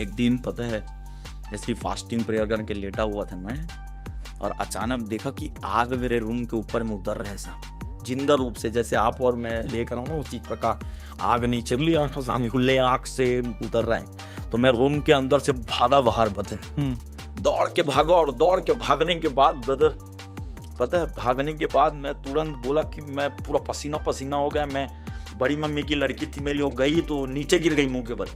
एक दिन पता है ऐसी फास्टिंग प्रेयर करके लेटा हुआ था मैं, और अचानक देखा कि आग मेरे रूम के ऊपर में उतर रहा है ऐसा जिंदा रूप से, जैसे आप और मैं लेकर आऊँ ना उसी प्रकार आग नीचे खुले आग से उतर रहा है। तो मैं रूम के अंदर से भागा बाहर, दौड़ के भागा, और दौड़ के भागने के बाद ब्रदर पता है भागने के बाद मैं तुरंत बोला कि मैं पूरा पसीना पसीना हो गया। मैं बड़ी मम्मी की लड़की थी मेरी, वो गई तो नीचे गिर गई मुंह के बल।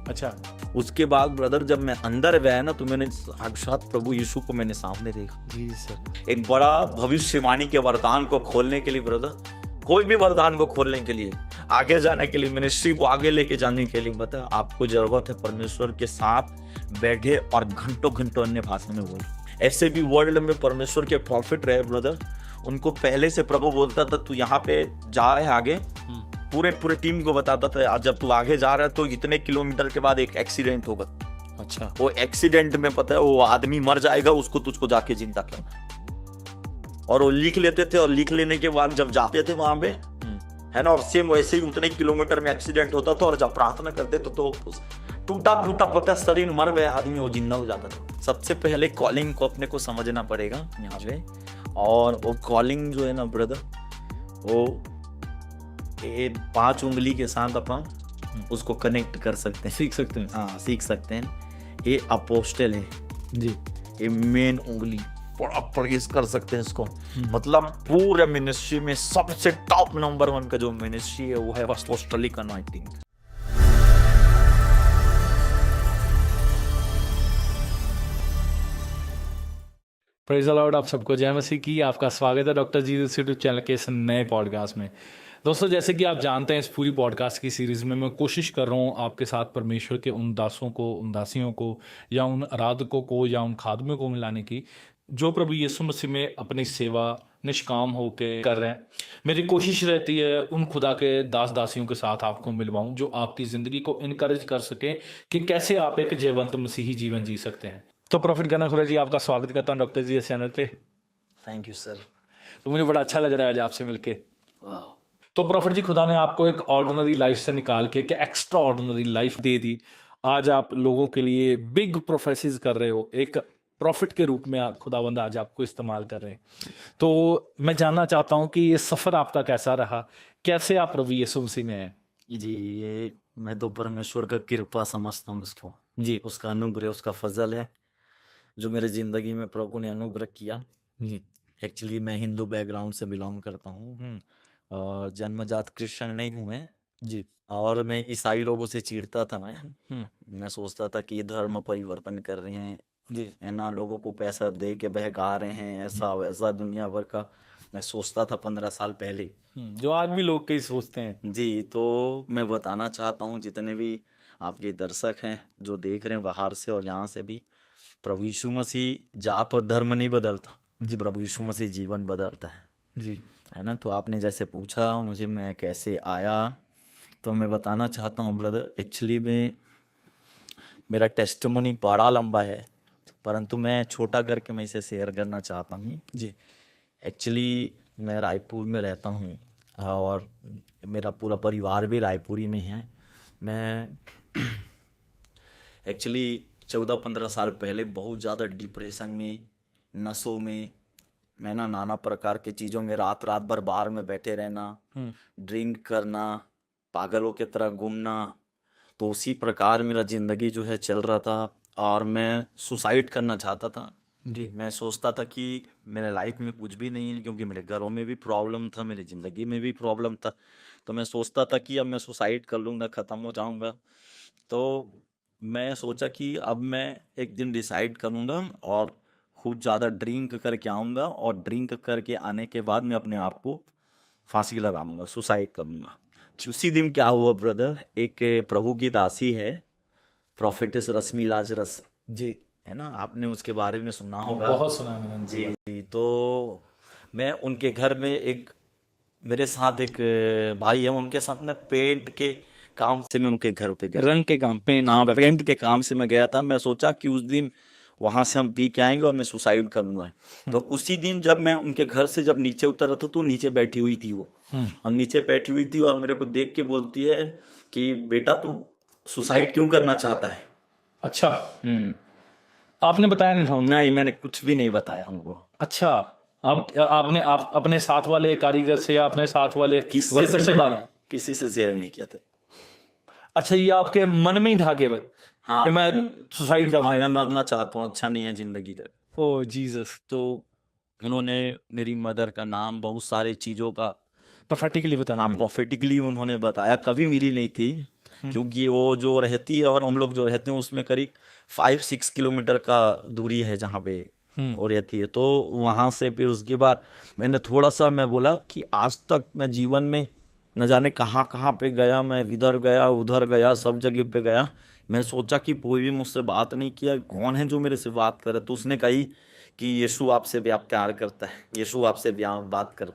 अच्छा। उसके बाद ब्रदर जब मैं अंदर गया ना तो मैंने साक्षात प्रभु यीशु को मैंने सामने देखा। जी सर। एक बड़ा भविष्यवाणी के वरदान को खोलने के लिए ब्रदर, कोई भी वरदान को खोलने के लिए, आगे जाने के लिए, मिनिस्ट्री को आगे लेके जाने के लिए बता आपको जरूरत है परमेश्वर के साथ बैठे और घंटों घंटों अन्य भाषा में बोले। ऐसे भी वर्ल्ड में परमेश्वर के प्रॉफिट रहे ब्रदर, उनको पहले से प्रभु बोलता था तू यहाँ पे जा रहे आगे, पूरे टीम को बताता था जब तू आगे जा रहा है तो इतने किलोमीटर के बाद एक एक्सीडेंट होगा। अच्छा। वो एक्सीडेंट में पता है वो आदमी मर जाएगा, उसको तुझको जाके जिंदा करना। और वो लिख लेते थे, और लिख लेने के बाद जब जाते थे वहां पे है ना, और सेम वैसे ही उतने किलोमीटर में एक्सीडेंट होता था, और जब प्रार्थना करते तो टूटा टूटा पता शरीर मर गया आदमी, वो जिंदा हो जाता था। सबसे पहले कॉलिंग को अपने को समझना पड़ेगा यहाँ पे, और वो कॉलिंग जो है ना ब्रदर, वो 5 उंगली के साथ अपन उसको कनेक्ट कर सकते हैं, सीख सकते हैं। हाँ सीख सकते हैं। ये अपोस्टल है जी। ये मेन उंगली प्रेस कर सकते हैं इसको। मतलब पूरे मिनिस्ट्री में सबसे टॉप नंबर 1 का जो मिनिस्ट्री है वो है अपोस्टलिक अनॉइंटिंग। Praise the Lord. आप सबको जय मसीह की। आपका स्वागत है डॉक्टर जीसस यूट्यूब चैनल के इस नए पॉडकास्ट में। दोस्तों, जैसे कि आप जानते हैं इस पूरी पॉडकास्ट की सीरीज़ में मैं कोशिश कर रहा हूँ आपके साथ परमेश्वर के उन दासों को, उन दासियों को, या उन आराधकों को, या उन खादमों को मिलाने की जो प्रभु यीशु मसीह में अपनी सेवा निष्काम होके कर रहे हैं। मेरी कोशिश रहती है उन खुदा के दास दासियों के साथ आपको मिलवाऊं जो आपकी ज़िंदगी को इनकरेज कर सके कि कैसे आप एक जयवंत मसीही जीवन जी सकते हैं। तो प्रॉफिट गना खुदा जी, आपका स्वागत करता हूँ डॉक्टर जी इस चैनल पे। Thank you sir. तो मुझे बड़ा अच्छा लग रहा है आज आपसे मिलके। तो प्रॉफिट जी, खुदा ने आपको एक ऑर्डिनरी लाइफ से निकाल के एक्स्ट्रा ऑर्डिनरी लाइफ दे दी। आज आप लोगों के लिए बिग प्रोफेसिस कर रहे हो, एक प्रॉफिट के रूप में खुदावंद आज आपको इस्तेमाल कर रहे हैं। तो मैं जानना चाहता हूँ कि ये सफ़र आपका कैसा रहा, कैसे आप प्रभु यीशु मसीह में हैं? जी, ये मैं तो परमेश्वर का कृपा समझता हूँ उसको जी, उसका अनुग्रह, उसका फजल है जो मेरे जिंदगी में प्रभु ने अनुग्रह किया जी। एक्चुअली मैं हिंदू बैकग्राउंड से बिलोंग करता हूँ, और जन्मजात क्रिश्चियन नहीं हूँ मैं जी। और मैं ईसाई लोगों से चिढ़ता था। मैं सोचता था कि ये धर्म परिवर्तन कर रहे हैं जी। है ना, लोगों को पैसा दे के बहका रहे हैं, ऐसा वैसा दुनिया भर का मैं सोचता था 15 साल पहले। जो आज भी लोग कई सोचते हैं जी, तो मैं बताना चाहता हूँ जितने भी आपके दर्शक हैं जो देख रहे हैं बाहर से और यहाँ से भी, प्रभु यीशु मसीह जात और धर्म नहीं बदलता जी, प्रभु यीशु मसीह जीवन बदलता है जी। है ना। तो आपने जैसे पूछा मुझे मैं कैसे आया, तो मैं बताना चाहता हूँ ब्रदर, एक्चुअली में मेरा टेस्टिमनी बड़ा लंबा है, परंतु मैं छोटा करके मैं इसे शेयर करना चाहता हूँ जी। एक्चुअली मैं रायपुर में रहता हूँ और मेरा पूरा परिवार भी रायपुरी में है। मैं एक्चुअली 14-15 साल पहले बहुत ज़्यादा डिप्रेशन में, नशों में, मैं ना नाना प्रकार के चीज़ों में रात रात भर बार में बैठे रहना, ड्रिंक करना, पागलों की तरह घूमना, तो उसी प्रकार मेरा ज़िंदगी जो है चल रहा था और मैं सुसाइड करना चाहता था जी। मैं सोचता था कि मेरे लाइफ में कुछ भी नहीं है क्योंकि मेरे घरों में भी प्रॉब्लम था, मेरी ज़िंदगी में भी प्रॉब्लम था, तो मैं सोचता था कि अब मैं सुसाइड कर लूँगा, ख़त्म हो जाऊँगा। तो मैं सोचा कि अब मैं एक दिन डिसाइड करूँगा और खूब ज़्यादा ड्रिंक करके आऊँगा, और ड्रिंक करके आने के बाद मैं अपने आप को फांसी लगाऊँगा, सुसाइड करूँगा। उसी दिन क्या हुआ ब्रदर, एक प्रभु की दासी है प्रोफेटिस रश्मि लाजरस जी, है ना, आपने उसके बारे में सुना होगा। बहुत सुना मैंने जी जी। तो मैं उनके घर में एक, मेरे साथ एक भाई है, उनके साथ में पेंट के काम से मैं उनके घर पे गया, रंग के काम पे ना पेंट के काम से मैं गया था। मैं सोचा कि उस दिन वहाँ से हम पी के आएंगे और मैं सुसाइड करूँगा। तो उसी दिन जब मैं उनके घर से जब नीचे उतरा था तो नीचे बैठी हुई थी वो, और नीचे बैठी हुई थी और मेरे को देख के बोलती है कि बेटा तू सुसाइड क्यों करना चाहता है। अच्छा, आपने बताया नहीं था उन्हें? नहीं, मैंने कुछ भी नहीं बताया उनको। अच्छा, आप अपने साथ वाले कारीगर से या अपने साथ वाले किसी वर्कर से बात? किसी से शेयर नहीं किया था। अच्छा, ये आपके मन में ही था केवल हाँ, कि मैं सुसाइड कर? मैं मरना चाहता हूँ, अच्छा नहीं है जिंदगी है। ओ जीसस। तो उन्होंने मेरी मदर का नाम, बहुत सारी चीज़ों का प्रोफेटिकली बताना। नाम प्रॉफिटिकली उन्होंने बताया, कभी मिली नहीं थी। क्योंकि वो जो रहती है और हम लोग जो रहते हैं उसमें करीब 5-6 किलोमीटर का दूरी है जहाँ पे वो रहती है। तो वहाँ से फिर उसके बाद मैंने थोड़ा सा, मैं बोला कि आज तक मैं जीवन में न जाने कहाँ कहाँ पे गया, मैं इधर गया उधर गया, सब जगह पे गया। मैं सोचा कि कोई भी मुझसे बात नहीं किया, कौन है जो मेरे से बात करे। तो उसने कही कि यीशु आपसे प्यार करता है, यीशु आपसे बात कर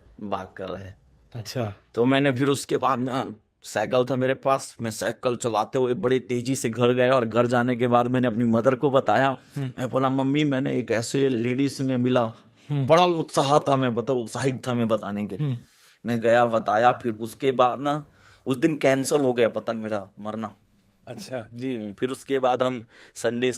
रहा है। अच्छा। तो मैंने फिर उसके बाद ना, साइकिल था मेरे पास, मैं साइकिल चलाते हुए बड़ी तेजी से घर गया। और घर जाने के बाद मैंने अपनी मदर को बताया। मैं बोला, मम्मी मैंने एक ऐसे लेडीज में मिला, बड़ा उत्साह था, मैं उत्साहित था मैं बताने के। मैं गया बताया, फिर उसके बाद ना उस दिन कैंसिल हो गया पता मेरा मरना। अच्छा जी, फिर उसके बाद हम संडे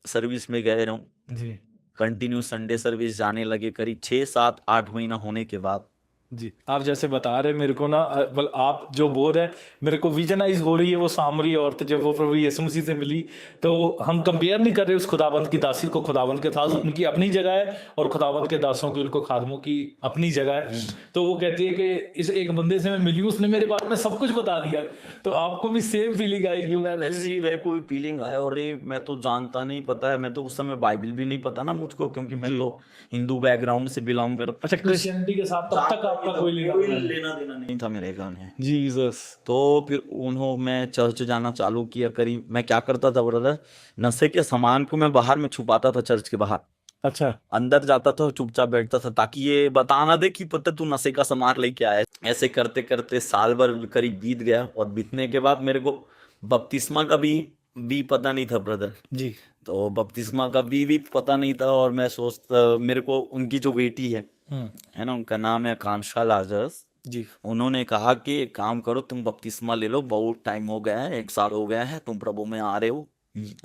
सर्विस में गए रहूँ, जी कंटिन्यू संडे सर्विस जाने लगे करीब 6-7-8 महीना होने के बाद। जी। आप जैसे बता रहे मेरे को ना, आप जो बोल रहे हैं मेरे को विजनाइज हो रही है वो सामरी औरत जब वो प्रभु यीशु मसीह से मिली। तो हम कंपेयर नहीं कर रहे उस खुदाबंद की दासी को खुदाबंद के दास, उनकी अपनी जगह है, और खुदाबंद के दासों की, उनको खादमों की अपनी जगह है। तो वो कहती है कि इस एक बंदे से मैं मिली हूँ, उसने मेरे बारे में सब कुछ बता दिया। तो आपको भी सेम फीलिंग आएगी? मैं ऐसी मेरे को फीलिंग है। और ये मैं तो जानता नहीं, पता है, मैं तो उस समय बाइबल भी नहीं पता ना मुझको, क्योंकि मैं लोग हिंदू बैकग्राउंड से बिलोंग करता। अच्छा, क्रिश्चियनिटी के साथ तब तक आपका कोई लेना देना नहीं था मेरे गाने। जीसस। तो फिर मैं चर्च जाना चालू किया। करीब मैं क्या करता था ब्रदर, नशे के सामान को मैं बाहर में छुपाता था चर्च के बाहर। अच्छा। अंदर जाता था, चुपचाप बैठता था, ताकि ये बता ना दे कि पता तू नशे का सामान लेके आया है। ऐसे करते करते साल भर करीब बीत गया। और बीतने के बाद मेरे को बपतिस्मा का भी पता नहीं था ब्रदर। जी तो बपतिस्मा का भी पता नहीं था। और मैं सोचता, मेरे को उनकी जो बेटी है ना, उनका नाम है कांशा लाजरस। जी उन्होंने कहा कि एक काम करो, तुम बपतिस्मा ले लो, बहुत टाइम हो गया है, 1 साल हो गया है, तुम प्रभु में आ रहे हो,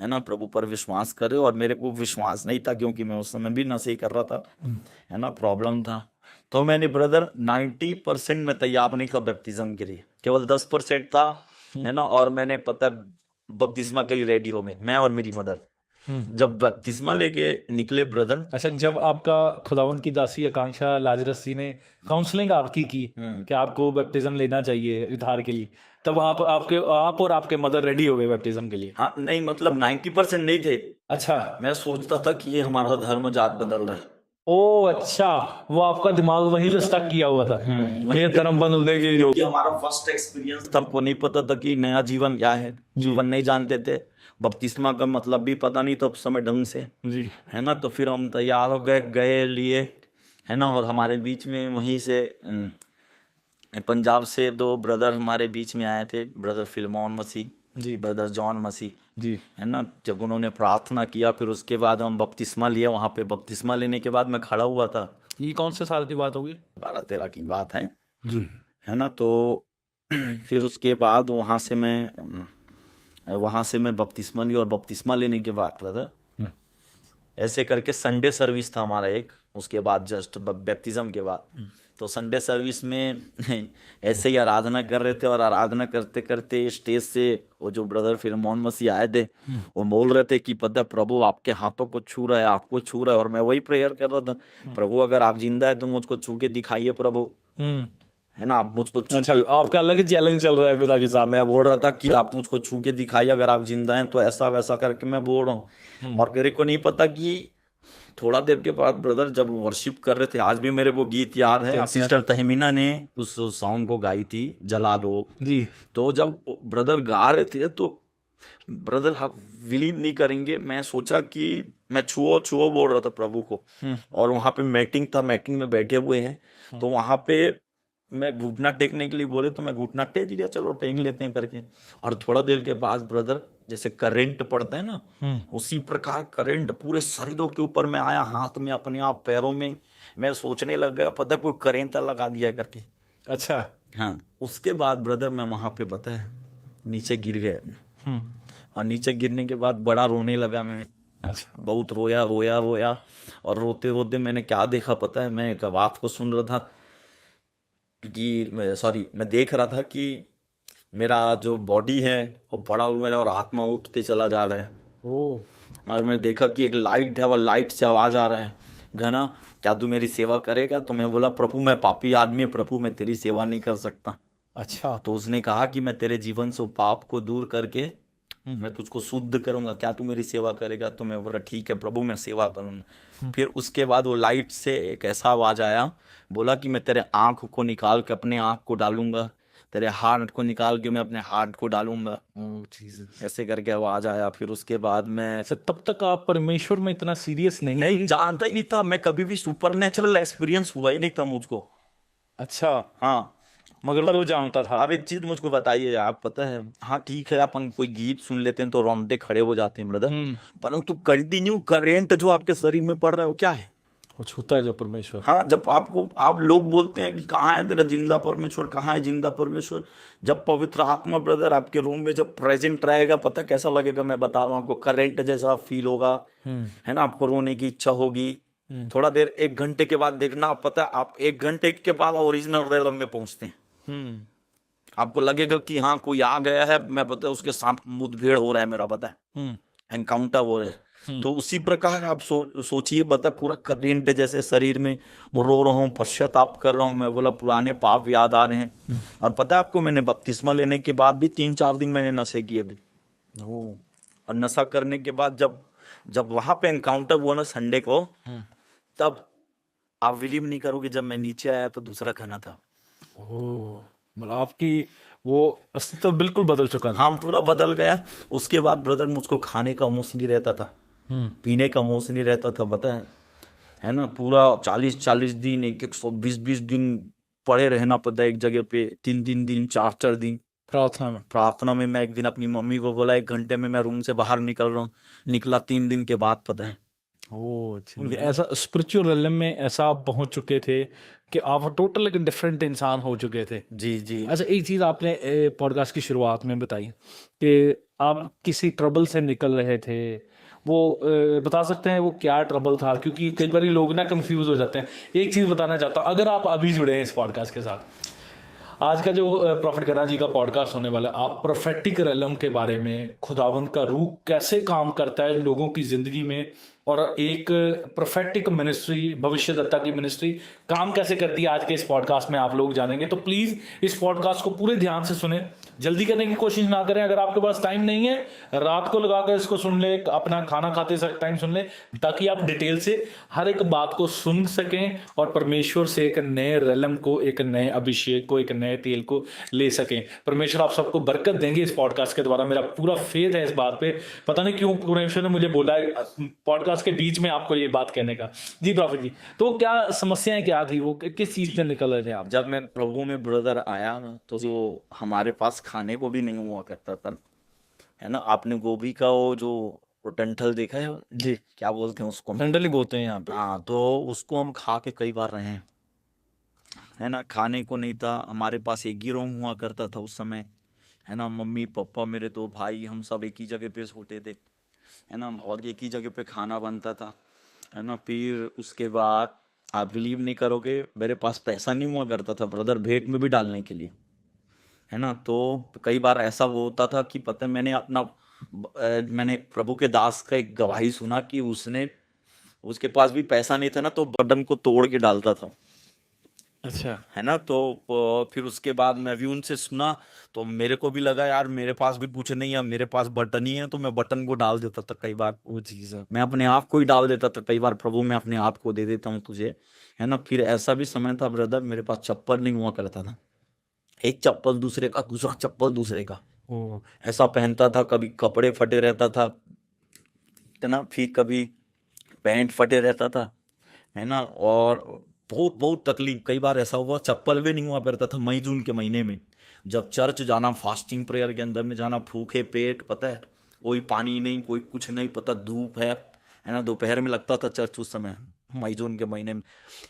है ना, प्रभु पर विश्वास कर रहे हो। और मेरे को विश्वास नहीं था, क्योंकि मैं उस समय भी नशे कर रहा था, है ना, प्रॉब्लम था। तो मैंने ब्रदर 90% में तैयार नहीं था बपतिस्म के लिए, केवल 10% था, है ना। और मैंने पता बपतिस्मा के लिए रेडी हो गए, मैं और मेरी मदर। जब बपतिस्मा लेके निकले ब्रदर। अच्छा, जब आपका खुदावन की दासी आकांक्षा लाजरस जी ने काउंसलिंग आपकी की कि आपको बैप्टिज्म लेना चाहिए उद्धार के लिए, तब आप और आपके मदर रेडी हो गए बैप्टिज्म के लिए? हाँ, नहीं मतलब 90% नहीं थे। अच्छा। मैं सोचता था कि ये हमारा धर्म जात बदल रहा है। ओ अच्छा, वो आपका दिमाग वहीं पे स्टक किया हुआ था, ये धर्म बदलने के लिए। ये हमारा फर्स्ट एक्सपीरियंस था, हमको नहीं पता था कि नया जीवन क्या है, जीवन नहीं जानते थे, बपतिस्मा का मतलब भी पता नहीं था उस समय ढंग से, जी है ना। तो फिर हम तैयार हो गए लिए, है ना। और हमारे बीच में वहीं से पंजाब से 2 ब्रदर हमारे बीच में आए थे, ब्रदर फिलमोन मसीह जी, ब्रदर जॉन मसीह जी। है ना। जब उन्होंने प्रार्थना किया, फिर उसके बाद हम बपतिस्मा लिए। वहाँ पे बपतिस्मा लेने के बाद मैं खड़ा हुआ था, ये कौन से साल की बात होगी? 12-13 की बात है, जी है ना। तो फिर उसके बाद वहाँ से मैं बपतिस्मा ली। और बपतिस्मा लेने के बाद ब्रदर ऐसे करके संडे सर्विस था हमारा एक, उसके बाद जस्ट बैप्टिज्म के बाद। तो संडे सर्विस में ऐसे ही आराधना कर रहे थे, और आराधना करते करते स्टेज से वो जो ब्रदर फिलमोन मसीह आए थे, वो बोल रहे थे कि पता प्रभु आपके हाथों को छू रहा है, आपको छू रहा है। और मैं वही प्रेयर कर रहा था, प्रभु अगर आप जिंदा है तो मुझको छू के दिखाइए प्रभु, है ना, आप मुझको। अच्छा, आपका अलग ही चैलेंज चल रहा है पिताजी साहब। मैं बोल रहा था कि आप मुझको छू के दिखाइए अगर आप जिंदा हैं, तो ऐसा वैसा करके मैं बोल रहा हूँ। और मेरे को नहीं पता कि थोड़ा देर के बाद ब्रदर जब वर्शिप कर रहे थे, आज भी मेरे को गीत याद है, सिस्टर तहमीना ने उस सॉन्ग को गाई थी, जला दो जी। तो जब ब्रदर गा रहे थे, तो ब्रदर आप बिलीव नहीं करेंगे, मैं सोचा कि मैं छुओ बोल रहा था प्रभु को। और वहां पे मीटिंग था, मीटिंग में बैठे हुए हैं, तो वहां पे मैं घुटना टेकने के लिए बोले, तो मैं घुटना टेक लिया, चलो टेक लेते हैं करके। और थोड़ा देर के बाद ब्रदर जैसे करंट पड़ता है ना, उसी प्रकार करंट पूरे शरीरों के ऊपर में आया, हाथ में, अपने आप पैरों में। मैं सोचने लग गया पता कोई करंट लगा दिया करके। अच्छा। हाँ, उसके बाद ब्रदर मैं वहां पे बताया नीचे गिर गया। और नीचे गिरने के बाद बड़ा रोने लगा मैं। अच्छा। बहुत रोया रोया रोया। और रोते रोते मैंने क्या देखा पता है, मैं एक बात को सुन रहा था कि सॉरी, मैं देख रहा था कि मेरा जो बॉडी है वो बड़ा हुआ है और आत्मा उठते चला जा रहा है। ओ। और मैं देखा कि एक लाइट है, वो लाइट से आवाज आ रहा है, घना, क्या तू मेरी सेवा करेगा? तो मैं बोला, प्रभु मैं पापी आदमी, प्रभु मैं तेरी सेवा नहीं कर सकता। अच्छा। तो उसने कहा कि मैं तेरे जीवन से पाप को दूर करके मैं तुझको शुद्ध करूंगा, क्या तू मेरी सेवा करेगा? तो मैं बोला ठीक है प्रभु, मैं सेवा करूंगा। फिर उसके बाद वो लाइट से एक ऐसा आवाज आया, बोला कि मैं तेरे आंख को निकाल के अपने आंख को डालूंगा, तेरे हार्ट को निकाल के मैं अपने हार्ट को डालूंगा। ओ जीसस। ऐसे करके आवाज आया। फिर उसके बाद मैं सर तब तक आप परमेश्वर में इतना सीरियस नहीं? नहीं जानता ही नहीं था, मैं कभी भी सुपर नेचुरल एक्सपीरियंस हुआ ही नहीं था मुझको। अच्छा। हाँ, मगर वो जानता था। आप एक चीज मुझको बताइए, आप पता है, हाँ ठीक है अपन कोई गीत सुन लेते हैं तो रोंगटे खड़े हो जाते हैं ब्रदर, परंतु कंटिन्यू करेंट जो आपके शरीर में पड़ रहा है वो क्या है? वो छूता है जो परमेश्वर। हाँ, जब आपको आप लोग बोलते हैं कि कहाँ है तेरा जिंदा परमेश्वर, कहाँ है जिंदा परमेश्वर, जब पवित्र आत्मा ब्रदर आपके रूम में जब प्रेजेंट रहेगा, पता कैसा लगेगा? मैं बता रहा हूँ आपको, करंट जैसा फील होगा, है ना? आपको रोने की इच्छा होगी। थोड़ा देर, 1 घंटे के बाद देखना, आप पता है आप 1 घंटे के बाद ओरिजिनल रिदम में पहुंचते हैं। आपको लगेगा कि हाँ कोई आ गया है, मैं पता है उसके साथ मुठभेड़ हो रहा है मेरा, पता है एनकाउंटर हो रहा है। तो उसी प्रकार आप सोचिए, पता पूरा करंट जैसे शरीर में, वो रो रहा हूँ, पश्चाताप कर रहा हूँ, मैं बोला पुराने पाप याद आ रहे हैं। और पता है आपको, मैंने बपतिस्मा लेने के बाद भी 3-4 दिन मैंने नशे किए भी। और नशा करने के बाद जब जब वहां पे एनकाउंटर हुआ ना संडे को, तब आप बिलीव नहीं करोगे, जब मैं नीचे आया तो दूसरा खाना था। ओह, मतलब आपकी वो अस्तित्व बिल्कुल बदल चुका था। हाँ, पूरा बदल गया। उसके बाद ब्रदर मुझको खाने का होश नहीं रहता था, पीने का होश नहीं रहता था, पता है ना? पूरा 40-40 दिन, 120-20 दिन पड़े रहना पड़ता है एक जगह पे, 3-3 दिन, 4-4 दिन प्रार्थना में। प्रार्थना में। मैं एक दिन अपनी मम्मी को बोला 1 घंटे में मैं रूम से बाहर निकल रहा हूँ, निकला 3 दिन के बाद, पता है। ओह, ऐसा स्पिरिचुअल रियलम में ऐसा आप पहुंच चुके थे कि आप टोटल एक डिफरेंट इंसान हो चुके थे। जी जी। अच्छा, एक चीज़ आपने पॉडकास्ट की शुरुआत में बताई कि आप किसी ट्रबल से निकल रहे थे। वो बता सकते हैं वो क्या ट्रबल था? क्योंकि कई बार लोग ना कंफ्यूज हो जाते हैं। एक चीज़ बताना चाहता हूँ, अगर आप अभी जुड़े हैं इस पॉडकास्ट के साथ, आज का जो प्रॉफिट करा जी का पॉडकास्ट होने वाला है, आप प्रोफेटिक रेलम के बारे में, खुदावंद का रूह कैसे काम करता है लोगों की जिंदगी में, और एक प्रोफेटिक मिनिस्ट्री, भविष्यद्वक्ता की मिनिस्ट्री काम कैसे करती है, आज के इस पॉडकास्ट में आप लोग जानेंगे। तो प्लीज इस पॉडकास्ट को पूरे ध्यान से सुने, जल्दी करने की कोशिश ना करें। अगर आपके पास टाइम नहीं है, रात को लगाकर इसको सुन ले, अपना खाना खाते टाइम सुन ले, ताकि आप डिटेल से हर एक बात को सुन सकें और परमेश्वर से एक नए रेलम को, एक नए अभिषेक को, एक नए तेल को ले सकें। परमेश्वर आप सबको बरकत देंगे इस पॉडकास्ट के द्वारा, मेरा पूरा फेथ है इस बात पे। पता नहीं क्यों परमेश्वर ने मुझे बोला है पॉडकास्ट के बीच में आपको ये बात कहने का। जी प्रॉफिट जी, तो क्या समस्याएं क्या थी, वो किस चीज से निकल रहे थे आप? जब मैं प्रभु में ब्रदर आया ना, तो जो हमारे पास खाने को भी नहीं हुआ करता था, है ना? आपने गोभी का वो जो डंठल देखा है जी, क्या बोलते हैं उसको? डंडल ही बोलते हैं यहाँ पे। हाँ, तो उसको हम खा के कई बार रहे हैं, है ना? खाने को नहीं था हमारे पास, एक ही रूम हुआ करता था उस समय, है ना? मम्मी पापा मेरे 2 भाई, हम सब एक ही जगह पे सोते थे, है ना? और एक ही जगह पे खाना बनता था, है ना? फिर उसके बाद आप बिलीव नहीं करोगे, मेरे पास पैसा नहीं हुआ करता था ब्रदर भेंट में भी डालने के लिए, है ना? तो कई बार ऐसा वो होता था कि पता है, मैंने प्रभु के दास का एक गवाही सुना कि उसके पास भी पैसा नहीं था ना, तो बटन को तोड़ के डालता था, अच्छा। है ना? तो फिर उसके बाद मैं भी उनसे सुना, तो मेरे को भी लगा यार मेरे पास भी कुछ नहीं है, मेरे पास बटन ही है, तो मैं बटन को डाल देता था कई बार। वो चीज है। मैं अपने आप को ही डाल देता था कई बार, प्रभु मैं अपने आप को दे देता हूँ तुझे, है ना? फिर ऐसा भी समय था ब्रदर, मेरे पास चप्पल नहीं हुआ करता था, एक चप्पल दूसरे का, दूसरा चप्पल दूसरे का, ओ, ऐसा पहनता था। कभी कपड़े फटे रहता था, है ना? फिर कभी पैंट फटे रहता था, है ना? और बहुत बहुत तकलीफ, कई बार ऐसा हुआ चप्पल भी नहीं हुआ करता था मई जून के महीने में, जब चर्च जाना, फास्टिंग प्रेयर के अंदर में जाना, भूखे पेट, पता है, कोई पानी नहीं, कोई कुछ नहीं, पता धूप है ना? दोपहर में लगता था चर्च उस समय, मई जून के महीने में।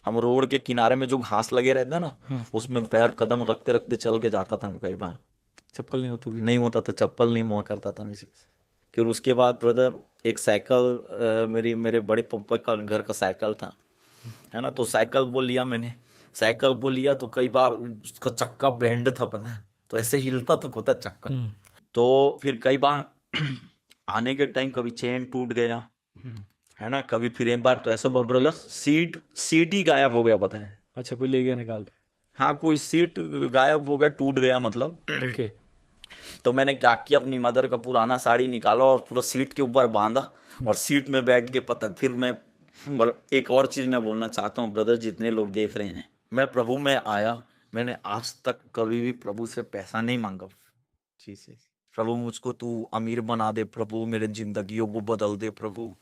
हम रोड के किनारे में जो घास लगे रहता ना, उसमें पैर कदम रखते रखते चल के जाता था कई बार, चप्पल नहीं होती। नहीं होता था, चप्पल नहीं हुआ करता था। फिर उसके बाद ब्रदर एक साइकिल मेरे बड़े पापा का घर का साइकिल था, है ना, तो साइकिल वो लिया मैंने। साइकिल वो लिया तो कई बार उसका चक्का बैंड था, पता है, तो ऐसे हिलता तो होता चक्का। तो फिर कई बार आने के टाइम कभी चेन टूट गया, है ना, कभी फिर एक बार तो ऐसा ब्रदर सीट ही गायब हो गया, पता है। अच्छा, कोई ले गया निकाल के? हाँ, कोई सीट गायब हो गया, टूट गया मतलब। ओके। तो मैंने क्या किया, अपनी मदर का पुराना साड़ी निकाला और पूरा सीट के ऊपर बांधा और सीट में बैठ के पता, फिर मैं एक और चीज मैं बोलना चाहता हूँ ब्रदर, जितने लोग देख रहे हैं, मैं प्रभु में आया, मैंने आज तक कभी भी प्रभु से पैसा नहीं मांगा। जी जी। प्रभु मुझको तू अमीर बना दे, प्रभु मेरे जिंदगियों को बदल दे प्रभु,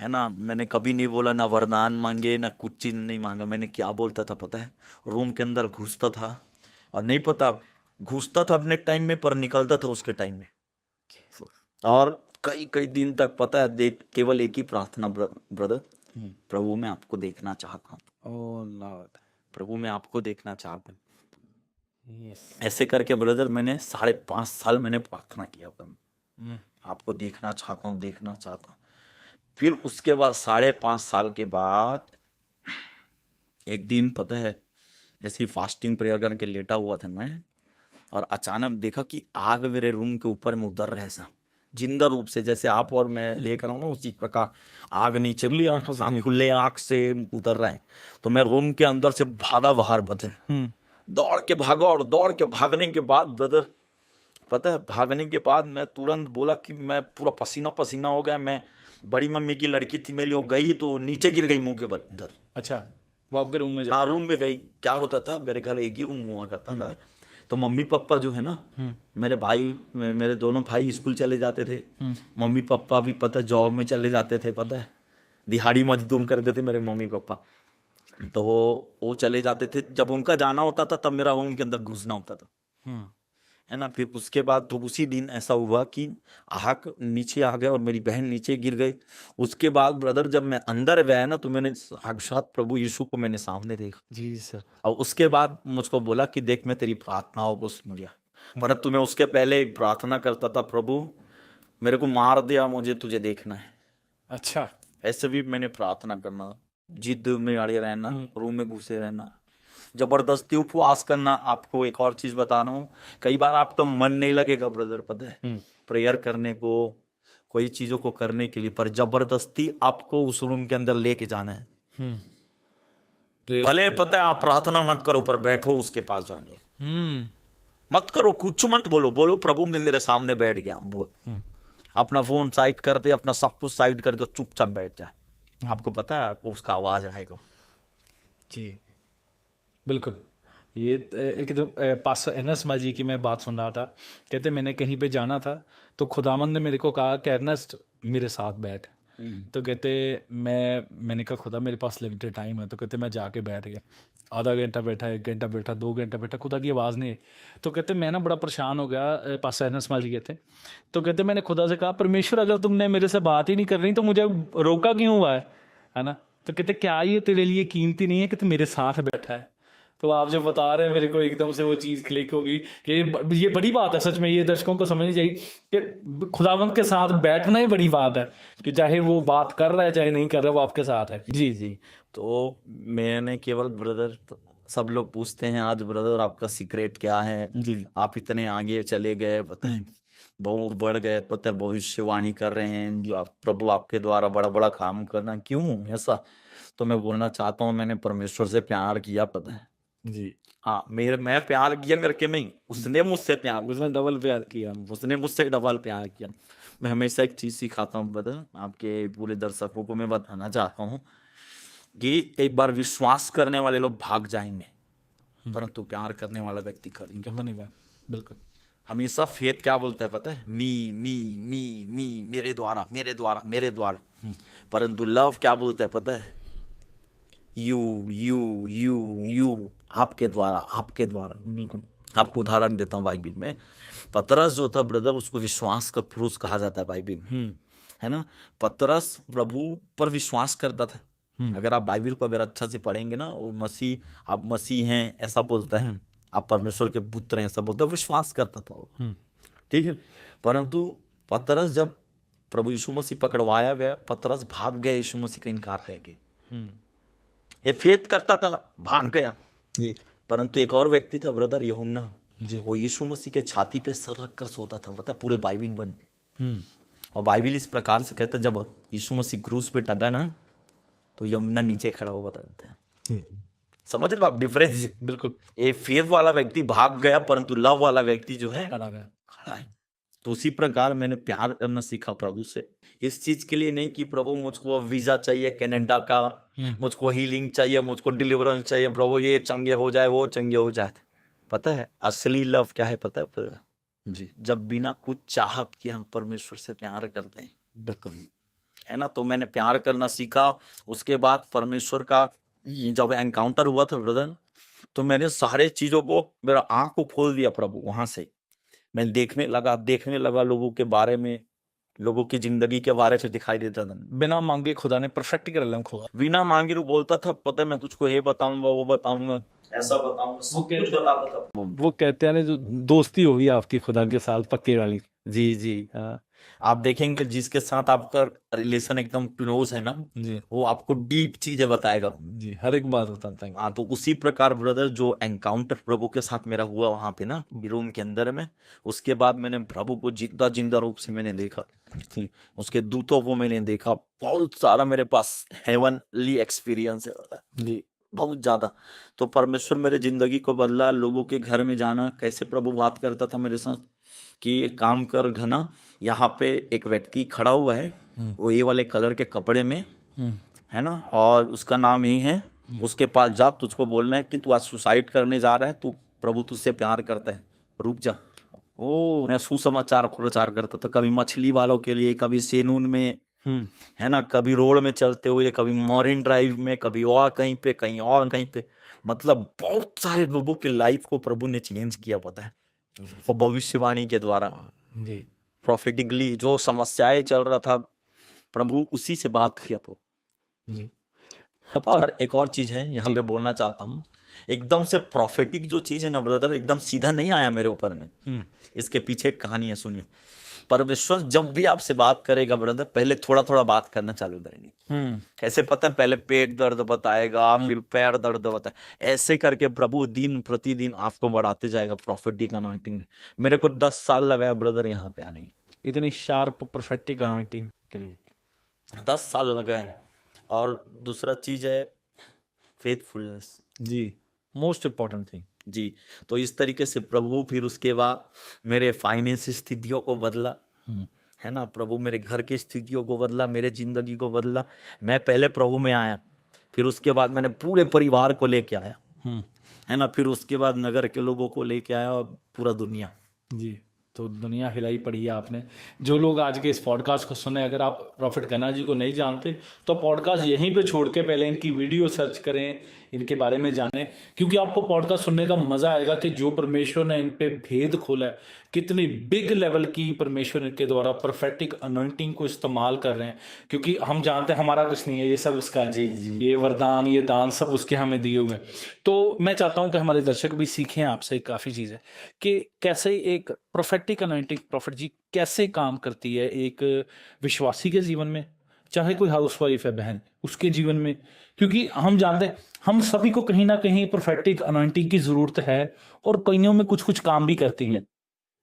है ना। मैंने कभी नहीं बोला, ना वरदान मांगे, ना कुछ चीज नहीं मांगा। मैंने क्या बोलता था पता है, रूम के अंदर घुसता था और नहीं पता, घुसता था अपने टाइम में पर निकलता था उसके टाइम में। और कई कई दिन तक पता है, देख, केवल एक ही प्रार्थना ब्रदर, प्रभु मैं आपको देखना चाहता हूँ, ओह लॉर्ड। प्रभु मैं आपको देखना चाहता हूँ। यस। ऐसे करके ब्रदर मैंने 5.5 साल मैंने प्रार्थना किया, आपको देखना चाहता हूँ, देखना चाहता हूँ। फिर उसके बाद 5.5 साल के बाद एक दिन पता है, जैसे फास्टिंग प्रेयर करके लेटा हुआ था मैं, और अचानक देखा कि आग मेरे रूम के ऊपर में उतर रहा है, सा जिंदा रूप से, जैसे आप और मैं लेकर आऊँ ना उसी प्रकार आग नीचे खुले आग से उतर रहा है। तो मैं रूम के अंदर से भागा बाहर, बदल दौड़ के भागा, और दौड़ के भागने के बाद ब्रदर पता है, भागने के बाद मैं तुरंत बोला कि मैं पूरा पसीना पसीना हो गया। मैं बड़ी मम्मी की लड़की थी मेरी, वो गई तो नीचे गिर गई मुंह के बल इधर। अच्छा, वो आपके रूम में जा? हाँ, रूम में गई। क्या होता था, मेरे घर एक ही रूम हुआ करता था, तो मम्मी पापा जो है ना, मेरे भाई, मेरे दोनों भाई स्कूल चले जाते थे, मम्मी पापा भी पता जॉब में चले जाते थे, पता है, दिहाड़ी मजदूर करते थे मेरे मम्मी पापा। तो वो चले जाते थे, जब उनका जाना होता था तब मेरा रूम के अंदर घुसना होता था, है ना। फिर उसके बाद तो उसी दिन ऐसा हुआ कि आग नीचे आ गया और मेरी बहन नीचे गिर गई। उसके बाद ब्रदर जब मैं अंदर गया ना, तो मैंने साक्षात प्रभु यीशु को मैंने सामने देखा। जी सर। और उसके बाद मुझको बोला कि देख, मैं तेरी प्रार्थनाओं को सुन लिया, परंतु मैं उसके पहले प्रार्थना करता था, प्रभु मेरे को मार दिया, मुझे तुझे देखना है। अच्छा। ऐसे भी मैंने प्रार्थना करना, जिद में अड़े रहना, रूम में घुसे रहना, जबरदस्ती उपवास करना। आपको एक और चीज बता रहा हूँ, कई बार आपका मन नहीं लगेगा ब्रदर, पता है, प्रेयर करने को, कोई चीजों को करने के लिए, पर जबरदस्ती आपको उस रूम के अंदर लेके जाना है। भले पता है आप प्रार्थना मत करो, पर बैठो उसके पास जाने, मत करो, कुछ मत बोलो, बोलो प्रभु मैं मेरे सामने बैठ गया, बोल। अपना फोन साइड कर दे, अपना सब कुछ साइड कर दो, चुपचाप बैठ जाए। आपको पता है आपको उसका आवाज आएगा। जी बिल्कुल। ये एक तो पास्टर एर्नेस्ट माजी की मैं बात सुन रहा था, कहते मैंने कहीं पे जाना था तो खुदावंद ने मेरे को कहा कि एर्नेस्ट मेरे साथ बैठ। तो कहते मैंने कहा खुदा मेरे पास लिमिटेड टाइम है, तो कहते मैं जाके बैठ गया, आधा घंटा बैठा, 1 घंटा बैठा, 2 घंटा बैठा, खुदा की आवाज़ नहीं आई। तो कहते मैं ना बड़ा परेशान हो गया, पास्टर एर्नेस्ट माजी कहते। तो कहते मैंने खुदा से कहा परमेश्वर अगर तुमने मेरे से बात ही नहीं कर रही तो मुझे रोका क्यों हुआ है ना। तो कहते क्या ये तेरे लिए कीमती नहीं है कि तू मेरे साथ बैठा है। तो आप जब बता रहे हैं मेरे को एकदम से वो चीज़ क्लिक होगी कि ये बड़ी बात है सच में, ये दर्शकों को समझनी चाहिए कि खुदावंद के साथ बैठना ही बड़ी बात है, कि चाहे वो बात कर रहा है चाहे नहीं कर रहा, वो आपके साथ है। जी जी। तो मैंने केवल ब्रदर, सब लोग पूछते हैं आज ब्रदर आपका सीक्रेट क्या है, जी। आप इतने आगे चले गए, पता है बहुत बढ़ गए, पता है भविष्यवाणी कर रहे हैं, जो प्रभु आपके द्वारा बड़ा बड़ा काम करना, क्यों ऐसा। तो मैं बोलना चाहता हूँ, मैंने परमेश्वर से प्यार किया, पता है। जी। हाँ, मैं प्यार किया करके नहीं, उसने मुझसे प्यार, उसने डबल प्यार किया। उसने मुझसे डबल प्यार किया। मैं हमेशा एक चीज सिखाता हूँ ब्रदर, आपके पूरे दर्शकों को मैं बताना चाहता हूँ कि एक बार विश्वास करने वाले लोग भाग जाएंगे, परंतु प्यार करने वाला व्यक्ति करेंगे। बनी बात। बिल्कुल। हमेशा फेथ क्या बोलता है पता है, मी मेरे द्वारा मेरे द्वारा मेरे द्वारा, परंतु लव क्या बोलता है पता है, यू यू यू यू, आपके द्वारा आपके द्वारा। आपको उदाहरण देता हूँ, बाइबिल में पतरस जो था ब्रदर, उसको विश्वास का पुरुष कहा जाता है बाइबिल में, है ना। पतरस प्रभु पर विश्वास करता था। अगर आप बाइबिल को अगर अच्छा से पढ़ेंगे ना, वो मसीह, आप मसीह हैं ऐसा बोलता है, आप परमेश्वर के पुत्र हैं ऐसा बोलता है, विश्वास करता था वो, ठीक है। परंतु पतरस जब प्रभु यीशु मसीह पकड़वाया गया, पतरस भाग गया यीशु मसीह का इनकार करके। ये फेथ करता था, भाग गया। परंतु एक और व्यक्ति था ब्रदर, यूहन्ना, वो यीशु मसीह के छाती पे सर रख कर सोता था, पता है, पूरे बाइबिल बंद। और बाइबिल इस प्रकार से कहता है, जब यीशु मसीह क्रूस पे टंगा ना, तो यूहन्ना नीचे खड़ा हुआ था। समझ रहे हो आप डिफरेंस? बिल्कुल। ये फेथ वाला व्यक्ति भाग गया, परंतु लव वाला व्यक्ति जो है खड़ा गया। खड़ा है। तो उसी प्रकार मैंने प्यार करना सीखा प्रभु से, इस चीज के लिए नहीं कि प्रभु मुझको वीजा चाहिए कनाडा का, मुझको हीलिंग चाहिए, मुझको डिलीवरेंस चाहिए, प्रभु ये चंगे हो जाए, वो चंगे हो जाए। पता है असली लव क्या है? पता है फिर जी, जब बिना कुछ चाहत के हम परमेश्वर से प्यार करते हैं, बिल्कुल, है ना। तो मैंने प्यार करना सीखा। उसके बाद परमेश्वर का जब एनकाउंटर हुआ था ब्रदर, तो मैंने सारे चीजों को, मेरा आंख को खोल दिया प्रभु। वहां से मैं देखने लगा लोगों के बारे में, लोगों की जिंदगी के बारे में दिखाई देता था। बिना मांगे खुदा ने परफेक्ट कर लिया खुदा। बिना मांगे वो बोलता था, पता है मैं तुझको ये बताऊंगा, वो बताऊंगा, ऐसा बताऊंगा, सब कुछ बताता था। वो कहते हैं ना, जो दोस्ती होगी आपकी खुदा के साथ पक्के वाली। जी जी, हाँ। आप देखेंगे जिसके साथ आपका रिलेशन एकदम क्लोज है ना जी, वो आपको डीप चीजें बताएगा। जी, हर एक बात बताता है। हाँ, तो उसी प्रकार ब्रदर जो एनकाउंटर प्रभु के साथ मेरा हुआ वहां पे ना रूम के अंदर में, उसके बाद मैंने प्रभु को जिंदा जिंदा रूप से मैंने देखा, उसके दूतों को मैंने देखा। बहुत सारा मेरे पास हेवनली एक्सपीरियंस है जी, बहुत ज्यादा। तो परमेश्वर मेरे जिंदगी को बदला। लोगों के घर में जाना, कैसे प्रभु बात करता था मेरे साथ कि एक काम कर घना, यहाँ पे एक व्यक्ति खड़ा हुआ है, वो ये वाले कलर के कपड़े में है ना, और उसका नाम यही है, उसके पास जा, तुझको बोलना है कि तू आज सुसाइड करने जा रहा है, तू प्रभु तुझसे प्यार करता है, रुक जा। ओ, मैं सुसमाचार प्रचार करता था, कभी मछली वालों के लिए, कभी सेनून में, है ना, कभी रोड में चलते हुए, कभी मॉर्निंग ड्राइव में, कभी और कहीं पे, कहीं और कहीं पे। मतलब बहुत सारे लोगों की लाइफ को प्रभु ने चेंज किया, पता है, वो भविष्यवाणी के द्वारा जी, प्रोफेटिकली जो समस्याएं चल रहा था, प्रभु उसी से बात किया। तो जी, और एक और चीज है यहाँ पे बोलना चाहता हूँ, एकदम से प्रोफेटिक जो चीज है ना ब्रदर, एकदम सीधा नहीं आया मेरे ऊपर में। इसके पीछे एक कहानी है, सुनिए। परमेश्वर जब भी आपसे बात करेगा ब्रदर, पहले थोड़ा थोड़ा बात करना चालू करेंगे। कैसे पता है? पहले पेट दर्द बताएगा, फिर पैर दर्द बताए, ऐसे करके प्रभु दिन प्रतिदिन आपको बढ़ाते जाएगा प्रोफेटिक अनॉइंटिंग। मेरे को 10 साल लगा ब्रदर यहाँ पे आने, इतनी शार्प परफेक्ट अनॉइंटिंग के लिए 10 साल लगा है। और दूसरा चीज है फेथफुलनेस जी, मोस्ट इम्पोर्टेंट थिंग जी। तो इस तरीके से प्रभु फिर उसके बाद मेरे फाइनेंस स्थितियों को बदला, है ना, प्रभु मेरे घर की स्थितियों को बदला, मेरे जिंदगी को बदला। मैं पहले प्रभु में आया, फिर उसके बाद मैंने पूरे परिवार को लेके आया, है ना, फिर उसके बाद नगर के लोगों को लेके आया, और पूरा दुनिया जी। तो दुनिया हिलाई पड़ी है आपने। जो लोग आज के इस पॉडकास्ट को सुने, अगर आप प्रॉफिट घना जी को नहीं जानते तो पॉडकास्ट यहीं पे छोड़ के पहले इनकी वीडियो सर्च करें, इनके बारे में जानें, क्योंकि आपको पॉडकास्ट सुनने का मजा आएगा कि जो परमेश्वर ने इन पे भेद खोला है, कितनी बिग लेवल की परमेश्वर इनके द्वारा परफेक्टिक अनॉइंटिंग को इस्तेमाल कर रहे हैं। क्योंकि हम जानते हैं हमारा कुछ नहीं है, ये सब इसका है। ये वरदान, ये दान सब उसके हमें दिए हुए हैं। तो मैं चाहता हूँ कि हमारे दर्शक भी सीखें आपसे काफ़ी चीज़ें कि कैसे एक प्रोफेटिक अनॉइंटिंग, प्रॉफिट जी, कैसे काम करती है एक विश्वासी के जीवन में, चाहे कोई हाउसवाइफ है बहन, उसके जीवन में। क्योंकि हम जानते हैं हम सभी को कहीं ना कहीं प्रोफेटिक अनॉइंटिंग की जरूरत है, और कईयों में कुछ कुछ काम भी करती है।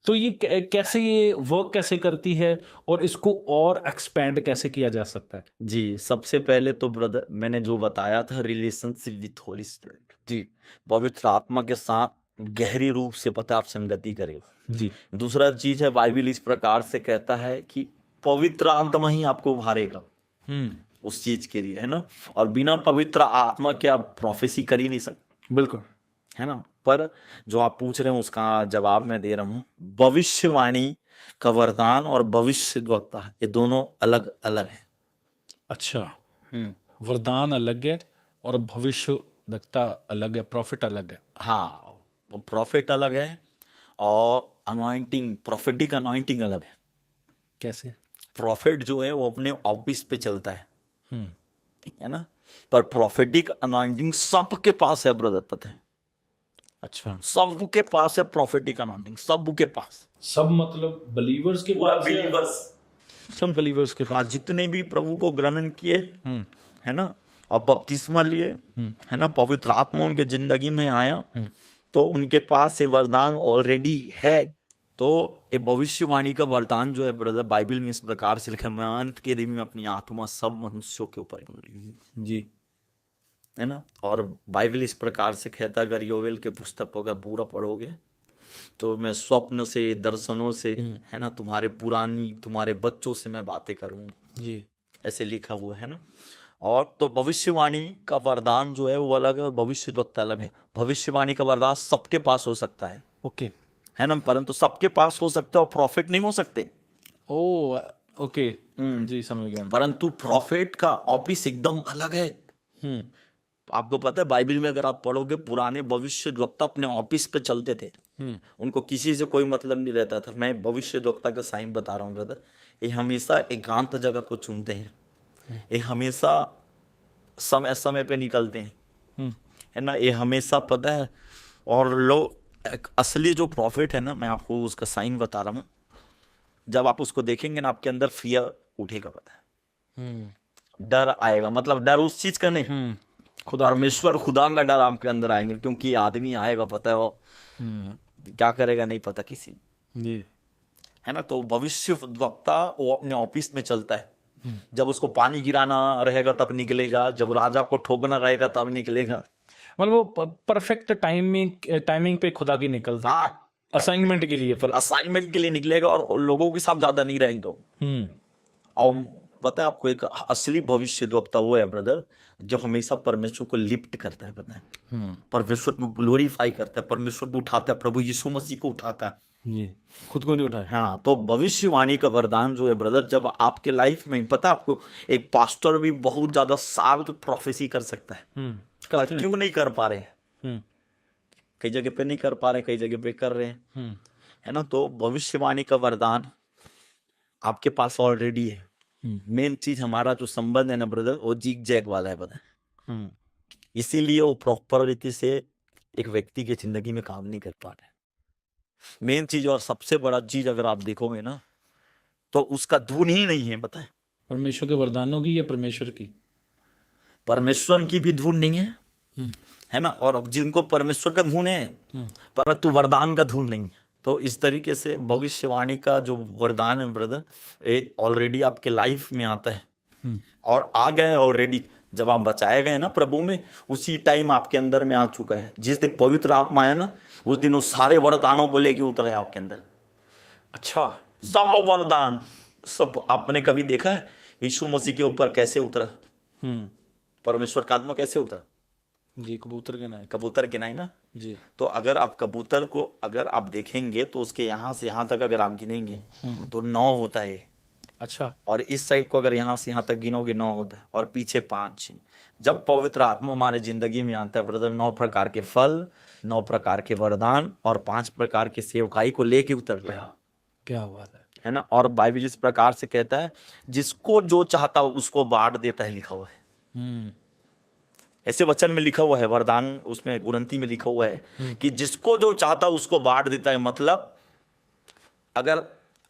तो ये कैसे, ये वर्क कैसे करती है, और इसको और एक्सपेंड कैसे किया जा सकता है? जी। सबसे पहले तो ब्रदर मैंने जो बताया था, रिलेशनशिप विथ होली स्पिरिट जी, पवित्र आत्मा के साथ गहरी रूप से पता आप संगति करेगा जी, दूसरा चीज है, बाइबिल इस प्रकार से कहता है कि पवित्र आत्मा ही आपको उभारेगा उस चीज के लिए, है ना। और बिना पवित्र आत्मा के आप प्रोफेसी कर ही नहीं सकते, बिल्कुल, है ना। पर जो आप पूछ रहे हैं उसका जवाब मैं दे रहा हूँ। भविष्यवाणी का वरदान और भविष्यद्वक्ता, ये दोनों अलग अलग है। अच्छा, वरदान अलग है और भविष्यवक्ता अलग है, प्रॉफिट अलग है। हाँ, वो प्रॉफिट अलग है और अनॉइंटिंग, प्रॉफिटिक अनॉइंटिंग अलग है। कैसे? प्रॉफिट जो है वो अपने ऑफिस पे चलता है ना, पर प्रॉफिटिक अनॉइंटिंग सबके पास है ब्रदर, पता है। अच्छा, सबके पास है प्रॉफिटिक अनॉइंटिंग, सबके पास। सब मतलब बिलीवर्स के पास है? बिलीवर्स some believers के पास। हाँ, जितने भी प्रभु को ग्रहण किए, है ना, और बपतिस्मा लिए, है ना, पवित्र आत्मा उनके जिंदगी में आया, तो उनके पास ये वरदान ऑलरेडी है। तो ये भविष्यवाणी का वरदान जो है ब्रदर, बाइबल में इस प्रकार से लिखा है, मैं अंत के दिन में अपनी आत्मा सब मनुष्यों के ऊपर डालूंगी। जी, है ना, और बाइबल इस प्रकार से कहता है, अगर योवेल के पुस्तक को अगर पूरा पढ़ोगे तो मैं स्वप्न से, दर्शनों से, है ना, तुम्हारे बच्चों से मैं बातें करूंगा, जी, ऐसे लिखा हुआ है ना। और तो भविष्यवाणी का वरदान जो है वो अलग है और भविष्यवक्ता अलग है। भविष्यवाणी का वरदान सबके पास हो सकता है, ओके, है ना, परंतु सबके पास हो सकता है और प्रॉफिट नहीं हो सकते। ओ, ओके, जी, समझ गया। परंतु प्रॉफिट का ऑफिस एकदम अलग है। आपको पता है बाइबल में अगर आप पढ़ोगे, पुराने भविष्यद्वक्ता अपने ऑफिस पे चलते थे, उनको किसी से कोई मतलब नहीं रहता था। मैं भविष्यद्वक्ता का साइन बता रहा हूँ ब्रदर, ये हमेशा एकांत जगह को चुनते हैं, ये हमेशा समय समय पे निकलते हैं, है ना, ये हमेशा पता है। और लोग असली जो प्रॉफिट है ना, मैं आपको उसका साइन बता रहा हूँ, जब आप उसको देखेंगे ना, आपके अंदर फियर उठेगा, पता है, डर आएगा। मतलब डर उस चीज का नहीं, खुदा परमेश्वर खुदा का डर आपके अंदर आएंगे, क्योंकि आदमी आएगा, पता है, वो क्या करेगा नहीं पता किसी, जी, है ना। तो भविष्य वक्ता वो अपने ऑफिस में चलता है, जब उसको पानी गिराना रहेगा तब निकलेगा, जब राजा को ठोकना रहेगा तब निकलेगा। मतलब वो परफेक्ट टाइमिंग पे खुदा की निकलता, हाँ, असाइनमेंट के लिए, पर असाइनमेंट के लिए निकलेगा और लोगों के साथ ज्यादा नहीं रहेंगे। और पता है आपको, एक असली भविष्यद्वक्ता वो है ब्रदर, जो हमेशा परमेश्वर को लिफ्ट करता है, पता है, परमेश्वर को ग्लोरीफाई करता है, परमेश्वर को उठाता है, प्रभु यीशु मसीह को उठाता है, जी, खुद को नहीं उठाया। हाँ। तो भविष्यवाणी का वरदान जो है ब्रदर, जब आपके लाइफ में, पता है आपको, एक पास्टर भी बहुत ज्यादा साल तो प्रोफेसी कर सकता है, क्यों नहीं कर पा रहे हैं, कई जगह पे नहीं कर पा रहे, कई जगह पे कर रहे हैं, है ना। तो भविष्यवाणी का वरदान आपके पास ऑलरेडी है। मेन चीज हमारा जो संबंध है ना ब्रदर, वो जीग जैग वाला है, पता है, इसीलिए वो प्रॉपर रीति से एक व्यक्ति की जिंदगी में काम नहीं कर पा रहे। मेन चीज और सबसे बड़ा चीज अगर आप देखोगे ना, तो उसका धुन ही नहीं है, पता है, परमेश्वर के वरदानों की या परमेश्वर की? परमेश्वर की भी धुन नहीं है ना, और जिनको परमेश्वर का धुन है परंतु वरदान का धुन नहीं है। तो इस तरीके से भविष्यवाणी का जो वरदान है ब्रदर, ये ऑलरेडी आपके लाइफ में आता है और आ गया है ऑलरेडी। जब आप बचाए गए ना प्रभु में, उसी टाइम आपके अंदर में आ चुका है। जिस दिन पवित्र आत्मा आया ना, उस दिन वो सारे वरदानों को लेके उतर है आपके अंदर। अच्छा, सब वरदान, सब। आपने कभी देखा है यीशु मसीह के ऊपर कैसे उतरा परमेश्वर का आत्मा, कैसे उतरा? जी, कबूतर के नाम, कबूतर के नहीं ना जी, तो अगर आप कबूतर को अगर आप देखेंगे तो उसके यहाँ से यहाँ तक अगर आप गिनेंगे तो 9 होता है। अच्छा, और इस साइड को अगर यहाँ से यहाँ तक गिनोगे 9 होता है, और पीछे 5। जब पवित्र आत्मा हमारे जिंदगी में आता है ब्रदर, 9 प्रकार के फल, 9 प्रकार के वरदान और 5 प्रकार के सेवकाई को लेके उतर गया। क्या बात है ना। और बाइबल इस प्रकार से कहता है, जिसको जो चाहता हो उसको बांट देता है, लिखा हुआ है। ऐसे वचन में लिखा हुआ है, वरदान उसमें उन्नति में लिखा हुआ है कि जिसको जो चाहता उसको बांट देता है। मतलब अगर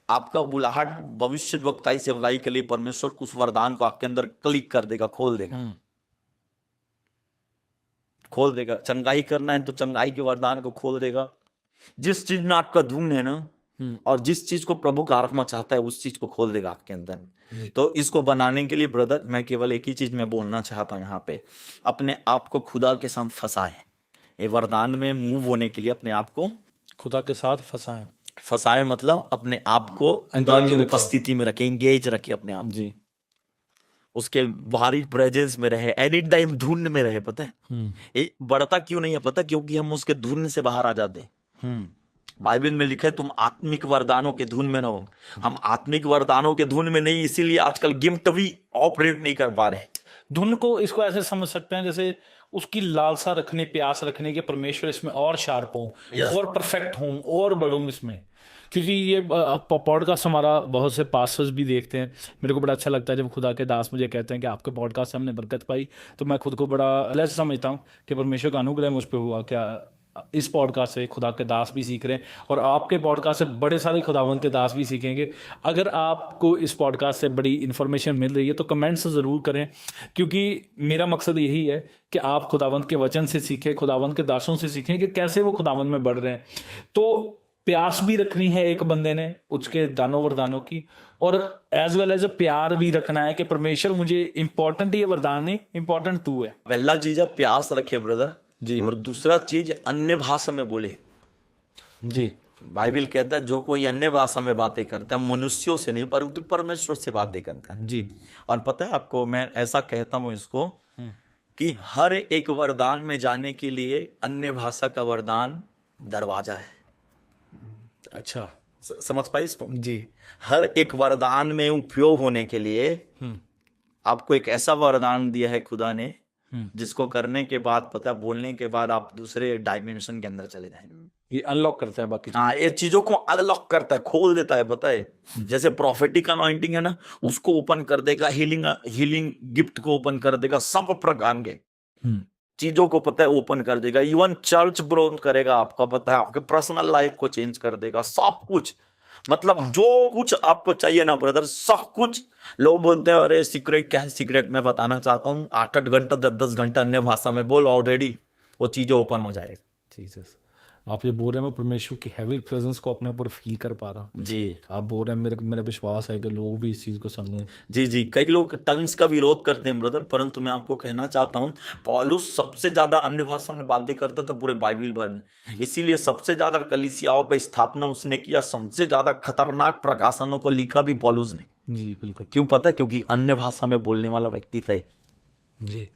आपका बुलाहट भविष्य वक्ताई सेवकाई के लिए, परमेश्वर उस वरदान को आपके अंदर क्लिक कर देगा, खोल देगा। चंगाई करना है तो चंगाई के वरदान को खोल देगा। जिस चीज में आपका धुन है ना, और जिस चीज को प्रभु का आत्मा चाहता है उस चीज को खोल देगा आपके अंदर। तो इसको बनाने के लिए ब्रदर, मैं केवल एक ही चीज में बोलना चाहता हूँ यहाँ पे, अपने आप को खुदा के साथ फंसाए। ये वरदान में मूव होने के लिए अपने आप को खुदा के साथ फंसाए, मतलब अपने आप को उपस्थिति में रखे, एंगेज रखे अपने आप जी, उसके बाहरी प्रेजेंस में रहे, एनी टाइम धुन में रहे। पता है ये बढ़ता क्यों नहीं है? पता, क्योंकि हम उसके धुन से बाहर आ जाते हैं। बाइबल में लिखा है तुम आत्मिक वरदानों के धुन में रहो। हम आत्मिक वरदानों के धुन में नहीं, इसीलिए आजकल गिफ्ट भी ऑपरेट नहीं कर पा रहे। धुन को इसको ऐसे समझ सकते हैं जैसे उसकी लालसा रखने, प्यास रखने के, परमेश्वर इसमें और शार्प हो, और परफेक्ट हूँ, और बढ़ूँ इसमें। क्योंकि ये पॉडकास्ट हमारा बहुत से पास्टर्स भी देखते हैं। मेरे को बड़ा अच्छा लगता है जब खुदा के दास मुझे कहते हैं कि आपके पॉडकास्ट से हमने बरकत पाई, तो मैं खुद को बड़ा ब्लेस्ड समझता हूँ कि परमेश्वर का अनुग्रह मुझ पर हुआ। क्या इस पॉडकास्ट से खुदा के दास भी सीख रहे हैं और आपके पॉडकास्ट से बड़े सारे खुदावंद के दास भी सीखेंगे। अगर आपको इस पॉडकास्ट से बड़ी इन्फॉर्मेशन मिल रही है तो कमेंट्स ज़रूर करें, क्योंकि मेरा मकसद यही है कि आप खुदावंद के वचन से सीखें, खुदावंद के दासों से सीखें कि कैसे वो खुदावंद में बढ़ रहे हैं। तो प्यास भी रखनी है एक बंदे ने उसके दानों वरदानों की, और एज वेल एज प्यार भी रखना है कि परमेश्वर मुझे इम्पोर्टेंट ये वरदान नहीं, इम्पोर्टेंट तू है। पहला चीज है प्यास रखे ब्रदर जी। और दूसरा चीज अन्य भाषा में बोले। जी। बाइबल कहता है जो कोई अन्य भाषा में बातें करता है मनुष्यों से नहीं परंतु परमेश्वर से बातें करता है। जी। और पता है आपको, मैं ऐसा कहता हूँ इसको कि हर एक वरदान में जाने के लिए अन्य भाषा का वरदान दरवाजा है। अच्छा। समझ पाए इसको? जी। हर एक वरदान में उपयोग होने के लिए आपको एक ऐसा वरदान दिया है खुदा ने जिसको करने के बाद, पता है, बोलने के बाद आप दूसरे डायमेंशन के अंदर चले जाएंगे। ये अनलॉक करता है बाकी। हाँ, ये चीजों को अनलॉक करता है, खोल देता है। पता है, जैसे प्रोफेटिक अनॉइंटिंग है ना, उसको ओपन कर देगा, हीलिंग गिफ्ट को ओपन कर देगा, सब प्रकार के चीजों को, पता है, ओपन कर देगा। इवन चर्च ब्रोन करेगा आपका, पता है, आपके पर्सनल लाइफ को चेंज कर देगा, सब कुछ। मतलब जो कुछ आपको चाहिए ना ब्रदर, सब कुछ। लोग बोलते हैं अरे सीक्रेट क्या है? सीक्रेट मैं बताना चाहता हूँ, 8-8 घंटा 10-10 घंटा अन्य भाषा में बोल, ऑलरेडी वो चीजें ओपन हो जाएगी। जीसस, आप ये बोल रहे हैं, मैं परमेश्वर की हैवी प्रेजेंस को अपने ऊपर फील कर पा रहा हूँ। जी, आप बोल रहे हैं, मेरा विश्वास है कि लोग भी इस चीज को समझें। जी। कई लोग टंग्स का विरोध करते हैं ब्रदर, परंतु मैं आपको कहना चाहता हूँ पौलुस सबसे ज्यादा अन्य भाषा में बातें करता था पूरे बाइबल भर में। इसीलिए सबसे ज्यादा कलीसियाओं पर स्थापना उसने किया, सबसे ज्यादा खतरनाक प्रकाशनों को लिखा भी पौलुस ने। जी बिल्कुल। क्यों पता है? क्योंकि अन्य भाषा में बोलने वाला व्यक्ति थे, जी।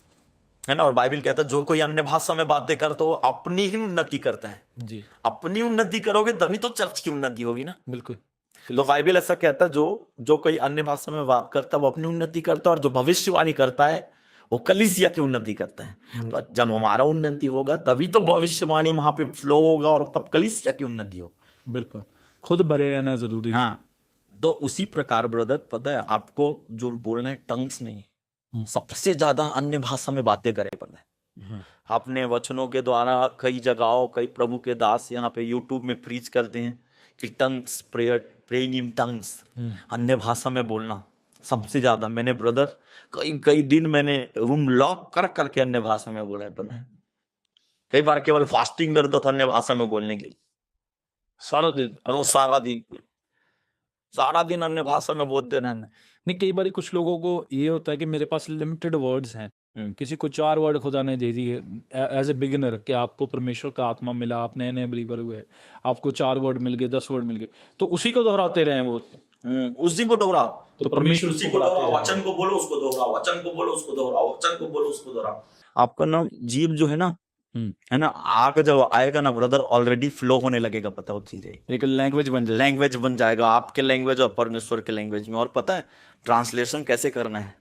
है ना। और बाइबल कहता है जो कोई अन्य भाषा में बातें करता हो अपनी ही उन्नति करता है। जी अपनी उन्नति करोगे तभी तो चर्च की उन्नति होगी ना। बिल्कुल। तो बाइबल ऐसा कहता है जो कोई अन्य भाषा में बात करता है वो अपनी उन्नति करता है, और जो भविष्यवाणी करता है वो कलीसिया की उन्नति करता है। तो जब हमारा उन्नति होगा तभी तो भविष्यवाणी वहां पे फ्लो होगा और तब कलीसिया की उन्नति होगी। बिल्कुल, खुद भरे रहना जरूरी। हाँ, तो उसी प्रकार ब्रदर, पता है आपको, जो बोलना है टंग्स नहीं, सबसे ज्यादा अन्य भाषा में बातें करे। पता है, अपने वचनों के द्वारा कई जगहों, कई प्रभु के दास यहाँ पे यूट्यूब में प्रीच करते हैं कि टंग्स, प्रेइंग इन टंग्स, अन्य भाषा में बोलना सबसे ज्यादा। मैंने ब्रदर कई दिन मैंने रूम लॉक कर करके अन्य भाषा में बोला है। पता है, कई बार केवल फास्टिंग करता था अन्य भाषा में बोलने के लिए, सारा दिन। सारा दिन अन्य भाषा में बोलते रहना। नहीं, कई बार कुछ लोगों को ये होता है कि मेरे पास लिमिटेड वर्ड्स हैं, किसी को 4 वर्ड खुदा ने दे दिए एज ए बिगिनर, कि आपको परमेश्वर का आत्मा मिला, आप नए नए बिलीवर हुए, आपको 4 वर्ड मिल गए, 10 वर्ड मिल गए, तो उसी को दोहराते रहे वो। उसी को दोहराओ, तो परमेश्वर उसी को दोहराओ, वचन को बोलो उसको दोहराओ, वचन को बोलो उसको दोहराओ, वचन को बोलो उसको दोहराओ। आपका ना जीव जो है ना, है ना, आग जब आएगा ना ब्रदर, ऑलरेडी फ्लो होने लगेगा। पता है, वो चीजें एक लैंग्वेज बन जाएगा आपके लैंग्वेज और परमेश्वर के लैंग्वेज में। और पता है ट्रांसलेशन कैसे करना है,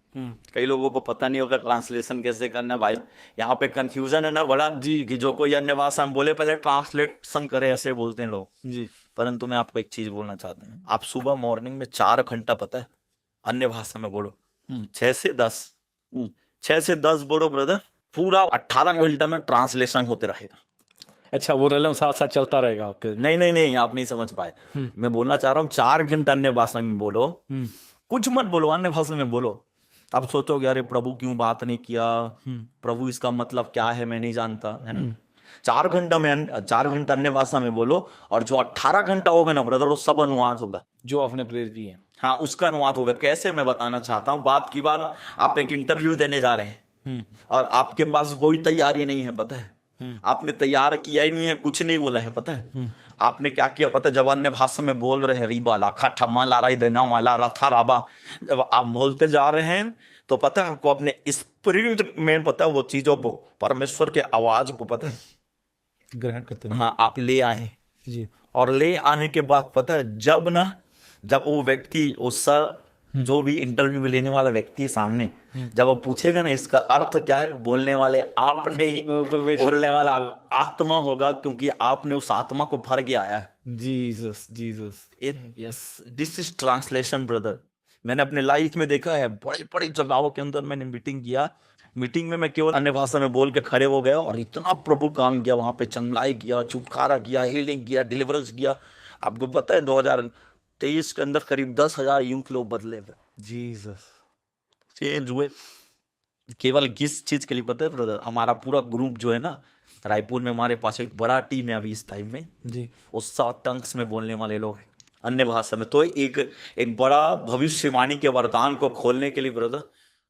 कई लोगों को पता नहीं होगा ट्रांसलेशन कैसे करना है। भाई यहाँ पे कंफ्यूजन है ना बड़ा जी, कि जो कोई अन्य भाषा में बोले पहले ट्रांसलेशन करे, ऐसे बोलते हैं लोग जी। परंतु मैं आपको एक चीज बोलना चाहता हूँ, आप सुबह मॉर्निंग में 4 घंटा, पता है, अन्य भाषा में बोलो, 6 से 10 बोलो ब्रदर, पूरा 18 घंटा में ट्रांसलेशन होते रहेगा। अच्छा, वो रलम साथ साथ चलता रहेगा आपके। नहीं, आप नहीं समझ पाए। मैं बोलना चाह रहा हूँ 4 घंटा अन्य भाषा में बोलो, कुछ मत बोलो, अन्य भाषा में बोलो। आप सोचोगे अरे प्रभु क्यों बात नहीं किया, प्रभु इसका मतलब क्या है, मैं नहीं जानता, है ना। 4 घंटा अन्य भाषा में बोलो, और जो 18 घंटा होगा ना ब्रदर, वो सब अनुवाद होगा जो आपने प्रेरित की है। हाँ, उसका अनुवाद होगा। कैसे, मैं बताना चाहता हूँ। बात की बात, आप एक इंटरव्यू देने जा रहे हैं और आपके पास कोई तैयारी नहीं है। पता है, आपने तैयार किया ही नहीं है, कुछ नहीं बोला है। पता है आपने क्या किया? पता है, जब अन्य भाषा में बोल रहे हैं, रिबाला खठमा लारा देना वाला रथा राबा, जब आप बोलते जा रहे हैं तो पता है आपको अपने स्पिरिट में, पता है, वो चीजों को, परमेश्वर के आवाज को, पता है, ग्रहण करते हैं। हाँ, आप ले आए जी। और ले आने के बाद पता है, जब वो व्यक्ति, उस जो भी इंटरव्यू में लेने वाला व्यक्ति सामने, जब वो पूछेगा ना इसका अर्थ क्या है, बोलने वाले आप नहीं, बोलने वाला आत्मा होगा, क्योंकि आपने उस आत्मा को भर के आया है। Jesus yes, this is translation brother. मैंने अपने लाइफ में देखा है, बड़ी बड़ी जगहों के अंदर मैंने मीटिंग किया, मीटिंग में मैं केवल अन्य भाषा में बोल के खड़े हो गया और इतना प्रभु काम किया वहां पे, चंगलाई किया, छुटकारा किया, हीलिंग किया, डिलीवरेंस किया। आपको पता है 2023 के अंदर करीब 10,000 यूथ लोग बदले हुए, जीसस। चेंज हुए। केवल किस चीज के लिए पता है ब्रदर? हमारा पूरा ग्रुप जो है ना, रायपुर में हमारे पास एक बड़ा टीम है अभी इस टाइम में, जी। वो 7 टंग्स में बोलने वाले लोग हैं, अन्य भाषा में। तो एक बड़ा भविष्यवाणी के वरदान को खोलने के लिए ब्रदर,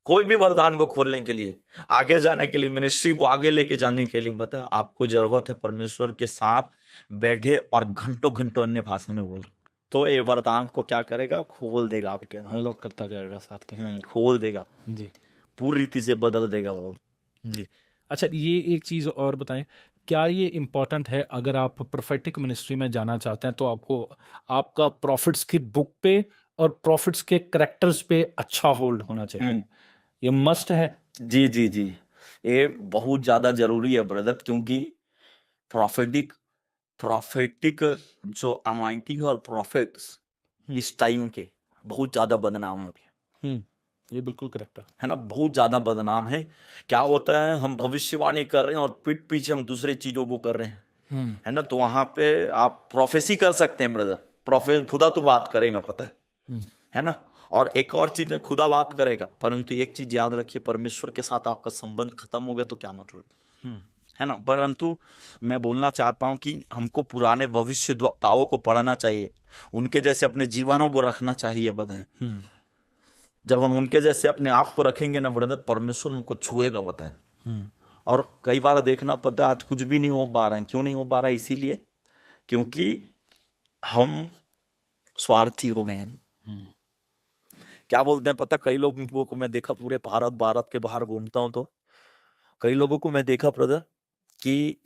कोई भी वरदान को खोलने के लिए, आगे जाने के लिए, मिनिस्ट्री को आगे लेके जाने के लिए, बता आपको जरूरत है परमेश्वर के साथ बैठे और घंटों घंटों अन्य भाषा में बोल। तो ये वरदान को क्या करेगा? खोल देगा आपके, अनलॉक करता जाएगा साथ में। खोल देगा, जी पूरी रीति से बदल देगा वो। जी। अच्छा, ये एक चीज़ और बताएं, क्या ये इम्पोर्टेंट है अगर आप प्रोफेटिक मिनिस्ट्री में जाना चाहते हैं तो आपको आपका प्रॉफिट्स की बुक पे और प्रॉफिट्स के करेक्टर्स पे अच्छा होल्ड होना चाहिए? ये मस्ट है। जी जी जी, ये बहुत ज्यादा जरूरी है ब्रदर, क्योंकि प्रॉफिटिक प्रॉफिटिक जो अनॉइंटिंग और प्रॉफिट्स इस टाइम के बहुत ज्यादा बदनाम है। ये बिल्कुल करेक्ट है ना, बहुत ज्यादा बदनाम है। क्या होता है, हम भविष्यवाणी कर रहे हैं और पीठ पीछे हम दूसरे चीजों को कर रहे हैं, है ना। तो वहां पे आप प्रोफेसी कर सकते हैं ब्रदर, प्रोफे खुदा तो बात करेगा, पता है ना। और एक और चीज है, खुदा बात करेगा, परंतु एक चीज याद रखिए, परमेश्वर के साथ आपका संबंध खत्म हो गया तो क्या मतलब, है ना। परंतु मैं बोलना चाहता हूँ कि हमको पुराने भविष्यद्वक्ताओं को पढ़ना चाहिए, उनके जैसे अपने जीवनों को रखना चाहिए बताएं। जब हम उनके जैसे अपने आप को रखेंगे ना ब्रदर, परमेश्वर उनको छुएगा बताएं। और कई बार देखना पड़ता है आज कुछ भी नहीं हो पा रहा है। क्यों नहीं हो पा रहा है? इसीलिए क्योंकि हम स्वार्थी हो गए हैं। क्या बोलते हैं पता, कई लोगों को मैं देखा, पूरे भारत के बाहर घूमता हूं तो कई लोगों को मैं देखा ब्रदर कि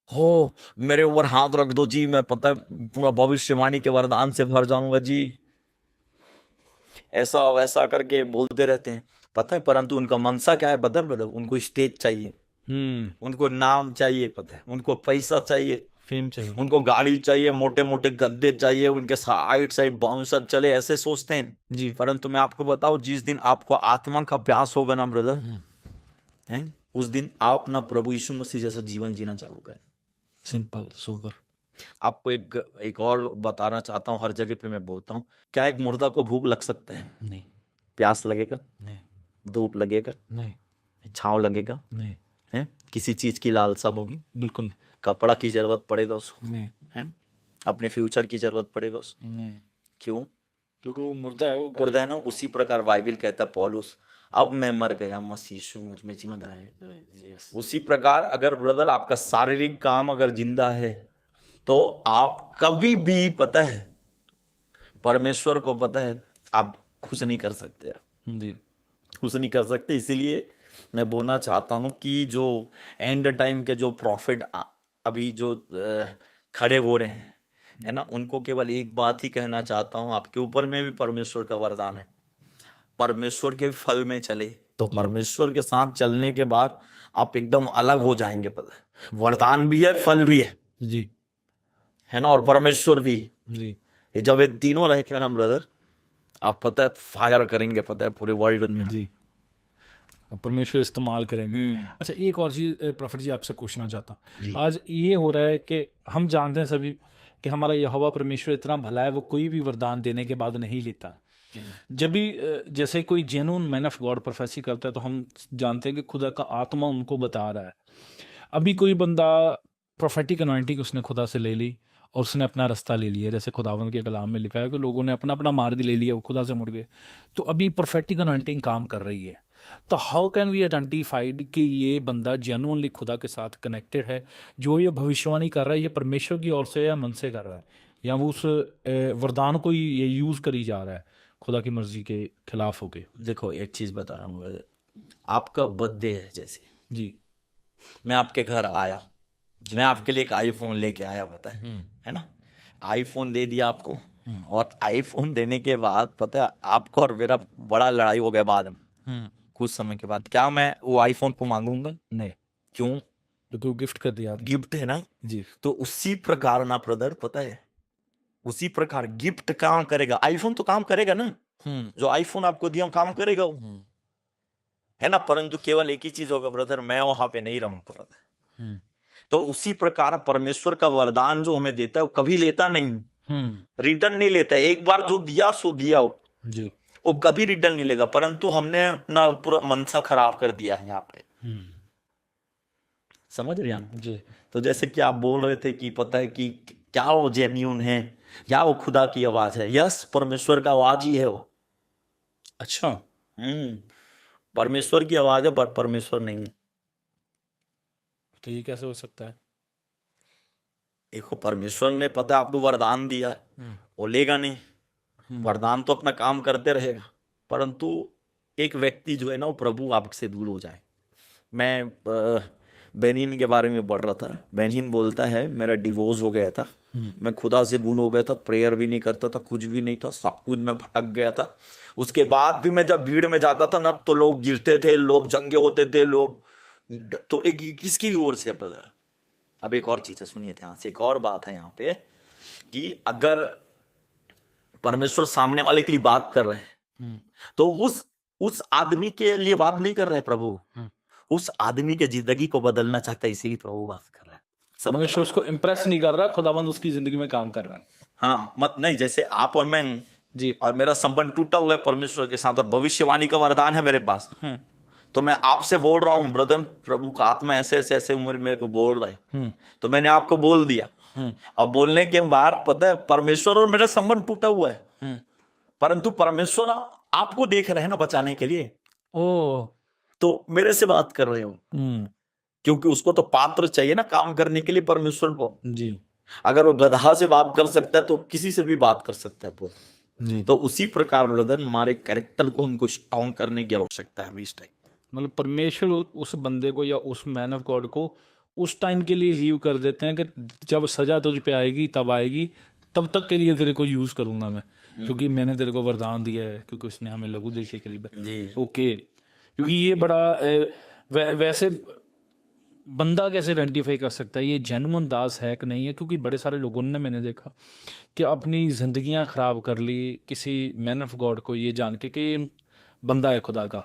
हो मेरे ऊपर हाथ रख दो जी, मैं पता है पूरा भविष्यवाणी के वरदान से भर जाऊंगा जी, ऐसा वैसा करके बोलते रहते हैं, पता है। परंतु उनका मनसा क्या है पता है ब्रदर? उनको स्टेज चाहिए, उनको नाम चाहिए, पता है, उनको पैसा चाहिए, फेम चाहिए, उनको गाड़ी चाहिए, मोटे मोटे गद्दे चाहिए, उनके साइड बाउंसर चले, ऐसे सोचते हैं जी। परंतु मैं आपको बताऊं, जिस दिन आपको आत्मा का प्यास होगा ना ब्रदर, हैं, उस दिन आप ना प्रभु यीशु मसीह जैसा जीवन जीना चालू करें। Simple super. आपको एक और बताना चाहता हूँ, हर जगह पे मैं बोलता हूँ, क्या एक मुर्दा को भूख लग सकता है? नहीं। प्यास लगेगा? नहीं। धूप लगेगा? नहीं। छाँव लगेगा? नहीं। है, किसी चीज की लालसा होगी? बिल्कुल नहीं। कपड़ा की जरूरत पड़ेगा उसको? नहीं। है, अपने फ्यूचर की जरूरत पड़ेगा उसको? नहीं। क्यों? क्योंकि वो मुर्दा है, वो मुर्दा है ना। उसी प्रकार बाइबल कहता है पौलुस, अब मैं मर गया, मसीह यीशु मुझ में जिंदा है। उसी प्रकार अगर ब्रदर आपका शारीरिक काम अगर जिंदा है तो आप कभी भी, पता है, परमेश्वर को पता है, आप खुश नहीं कर सकते, जी। खुश नहीं कर सकते। इसीलिए मैं बोलना चाहता हूँ कि जो एंड टाइम के जो प्रॉफिट अभी जो खड़े हो रहे हैं, है ना, उनको केवल एक बात ही कहना चाहता हूँ, आपके ऊपर में भी परमेश्वर का वरदान है, परमेश्वर के फल में चले तो परमेश्वर के साथ चलने के बाद आप एकदम अलग हो जाएंगे। पता है, वरदान भी है, फल भी जी। है ना, और परमेश्वर भी। जी। ये जब ये तीनों रहेंगे ना ब्रदर, आप पता है फायर करेंगे, पता है, पूरे वर्ल्ड में। जी, परमेश्वर इस्तेमाल करेंगे। अच्छा, एक और चीज़ प्रॉफिट जी आपसे पूछना चाहता हूँ। आज ये हो रहा है कि हम जानते हैं सभी कि हमारा यहोवा परमेश्वर इतना भला है, वो कोई भी वरदान देने के बाद नहीं लेता। जब भी जैसे कोई genuine man of God prophecy करता है तो हम जानते हैं कि खुदा का आत्मा उनको बता रहा है। अभी कोई बंदा प्रोफेटिक अनॉइंटिंग उसने खुदा से ले ली और उसने अपना रास्ता ले लिया, जैसे खुदावन के कलाम में लिखा है कि लोगों ने अपना अपना मार्ग ले लिया, वो खुदा से मुड़ गए। तो अभी प्रोफेटिक अनॉइंटिंग काम कर रही है, तो हाउ कैन वी आइडेंटिफाइड कि ये बंदा जेन्युइनली खुदा के साथ कनेक्टेड है, जो ये भविष्यवाणी कर रहा है ये परमेश्वर की ओर से या मन से कर रहा है, या वो उस वरदान को ही ये यूज़ करी जा रहा है खुदा की मर्जी के खिलाफ होके? देखो एक चीज बता रहा हूँ, आपका बर्थडे है, जैसे जी, मैं आपके घर आया, मैं आपके लिए एक आईफोन लेके आया, पता है ना, आईफोन दे दिया आपको, और आईफोन देने के बाद पता है आपको और मेरा बड़ा लड़ाई हो गया बाद में, कुछ समय के बाद, क्या मैं वो आईफोन को मांगूंगा? नहीं, क्यों? तो गिफ्ट कर दिया आपने। गिफ्ट है ना जी, तो उसी प्रकार ना ब्रदर, पता है, उसी प्रकार गिफ्ट काम करेगा, आईफोन तो काम करेगा ना, जो आईफोन आपको दिया काम करेगा वो। है ना, परंतु केवल एक ही चीज होगा ब्रदर, मैं वहां पे नहीं रहूंगा ब्रदर। तो उसी प्रकार परमेश्वर का वरदान जो हमें देता है वो कभी लेता नहीं, रिटर्न नहीं लेता है। एक बार जो दिया सो दिया जी। वो कभी रिटर्न नहीं लेगा, परंतु हमने अपना पूरा मनसा खराब कर दिया है यहाँ पे। समझ रहे हैं आप? जी। तो जैसे कि आप बोल रहे थे कि पता है कि क्या वो जेन्यून है, क्या वो खुदा की आवाज है। यस, परमेश्वर का आवाज ही है वो। अच्छा। परमेश्वर की आवाज है, पर परमेश्वर नहीं है। तो ये कैसे हो सकता है? देखो, परमेश्वर ने पता है आपको वरदान दिया है, वो लेगा नहीं। वरदान तो अपना काम करते रहेगा, परंतु एक व्यक्ति जो है ना वो प्रभु आपसे दूर हो जाए। मैं बेनिन के बारे में पढ़ रहा था। बेनिन बोलता है मेरा डिवोर्स हो गया था, मैं खुदा से दूर हो गया था, प्रेयर भी नहीं करता था, कुछ भी नहीं था, सब कुछ में भटक गया था। उसके बाद भी मैं जब भीड़ में जाता था ना तो लोग गिरते थे, लोग जंगे होते थे, लोग तो एक किसकी ओर से पता। अब एक और चीज है, सुनिए ध्यान से, एक और बात है यहाँ पे कि अगर परमेश्वर सामने वाले के लिए बात कर रहे हैं तो उस आदमी के लिए बात नहीं कर रहे प्रभु, उस आदमी के जिंदगी को बदलना चाहता है, इसीलिए प्रभु बात कर रहा है। परमेश्वर उसको इम्प्रेस नहीं कर रहा, खुदाबंद उसकी जिंदगी में काम कर रहा है। हाँ, मत नहीं, जैसे आप और मैं जी। और मेरा संबंध टूटा हुआ है परमेश्वर के साथ और भविष्यवाणी का वरदान है मेरे पास, तो मैं आपसे बोल रहा हूँ ब्रदर, प्रभु का आत्मा ऐसे ऐसे ऐसे उम्र मेरे को बोल रहा है, तो मैंने आपको बोल दिया। अब बोलने के बाद पता है परमेश्वर और मेरा संबंध टूटा हुआ है, परंतु परमेश्वर आपको देख रहे हैं ना बचाने के लिए। ओ, तो मेरे से बात कर रहे हो, क्योंकि उसको तो पात्र चाहिए ना काम करने के लिए परमेश्वर को। जी। अगर वो गधा से बात कर सकता है तो किसी से भी बात कर सकता है वो। जी। तो उसी प्रकार ब्रदर हमारे कैरेक्टर को उनको स्ट्रॉन्ग करने की आवश्यकता है इस टाइम। मतलब परमेश्वर उस बंदे को या उस मैन ऑफ गॉड को उस टाइम के लिए हीव कर देते हैं कि जब सजा तुझ पे आएगी तब आएगी, तब तक के लिए तेरे को यूज करूंगा मैं, क्योंकि मैंने तेरे को वरदान दिया है, क्योंकि उसने हमें लघु देखे के लिए। जी। ओके, क्योंकि ये बड़ा वैसे बंदा कैसे आइडेंटिफाई कर सकता है ये जेन्युइन दास है कि नहीं है? क्योंकि बड़े सारे लोगों ने, मैंने देखा कि अपनी जिंदगियां खराब कर ली किसी मैन ऑफ गॉड को ये जान के कि बंदा है खुदा का,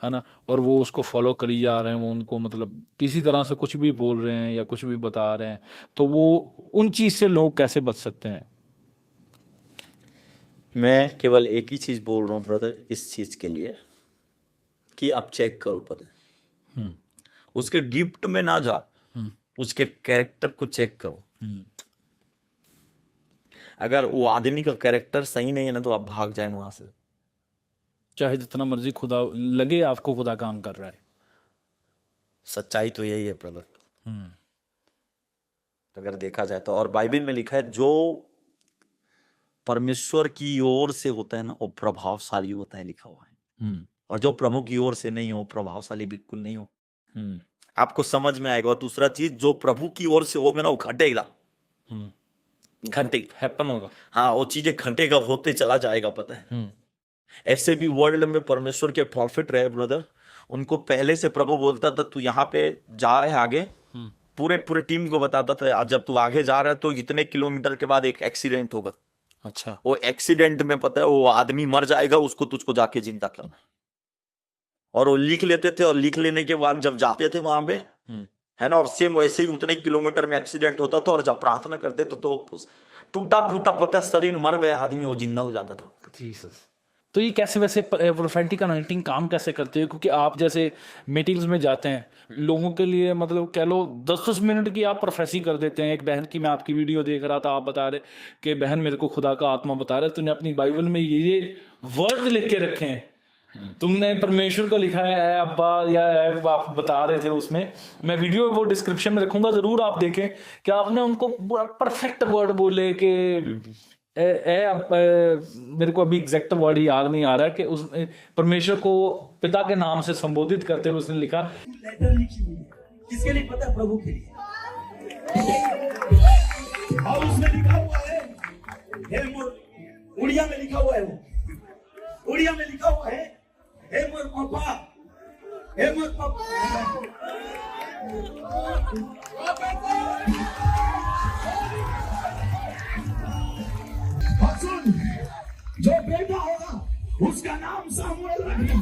है ना, और वो उसको फॉलो करी जा रहे हैं, वो उनको मतलब किसी तरह से कुछ भी बोल रहे हैं या कुछ भी बता रहे हैं, तो वो उन चीज से लोग कैसे बच सकते हैं? मैं केवल एक ही चीज बोल रहा हूँ ब्रदर इस चीज के लिए कि आप चेक करो, पता उसके गिफ्ट में ना जा, उसके कैरेक्टर को चेक करो। अगर वो आदमी का कैरेक्टर सही नहीं है ना तो आप भाग जाए वहां से, चाहे जितना मर्जी खुदा लगे आपको खुदा काम कर रहा है। सच्चाई तो यही है ब्रदर। अगर देखा जाए तो, और बाइबल में लिखा है जो परमेश्वर की ओर से होता है ना वो प्रभावशाली होता है, लिखा हुआ है, और जो प्रभु की ओर से नहीं हो प्रभावशाली बिल्कुल नहीं हो। आपको समझ में आएगा। और दूसरा चीज, जो प्रभु की ओर से होगा ना वो घटेगा, घटेगा, हैपन होगा। हाँ, वो चीजें घटेगा, होते चला जाएगा, पता है। ऐसे भी वर्ल्ड में परमेश्वर के प्रॉफिट रहे ब्रदर, उनको पहले से प्रभु बोलता था तू यहाँ पे जा रहे आगे, पूरे टीम को बताता था जब तू आगे जा रहा है तो इतने किलोमीटर के बाद एक एक्सीडेंट होगा। अच्छा। वो एक्सीडेंट में पता है वो आदमी मर जाएगा, उसको तुझको जाके जिंदा करना। और वो लिख लेते थे, और लिख लेने के बाद जब जाते थे वहां पे, है ना, और सेम वैसे ही उतने किलोमीटर में एक्सीडेंट होता था, और जब प्रार्थना करते तो टूटा फूटा पता शरीर मर गया आदमी, वो जिंदा हो जाता था। जीसस। तो ये कैसे वैसे प्रोफेटिक अनॉइंटिंग काम कैसे करते हो? क्योंकि आप जैसे मीटिंग्स में जाते हैं, लोगों के लिए मतलब कह लो 10-10 मिनट की आप प्रोफेसी कर देते हैं। एक बहन की मैं आपकी वीडियो देख रहा था, आप बता रहे कि बहन मेरे को खुदा का आत्मा बता रहा है, तूने अपनी बाइबल में ये वर्ड लिख के रखे हैं, तुमने परमेश्वर को लिखा है अब्बा या आप बता रहे थे उसमें। मैं वीडियो वो डिस्क्रिप्शन में रखूंगा, जरूर आप देखें कि आपने उनको परफेक्ट वर्ड बोले कि मेरे को अभी एग्जैक्ट वर्ड ही याद नहीं आ रहा है कि उस परमेश्वर को पिता के नाम से संबोधित करते हुए उसने लिखा, लेटर लिखी हुई है, किसके लिए पता है? प्रभु के लिए। और उसमें लिखा हुआ है, उड़िया में लिखा हुआ है, वो उड़िया में लिखा हुआ है, हे मोर पापा, हे मोर पापा। और सुन, जो बेटा होगा उसका नाम सामुएल रखना।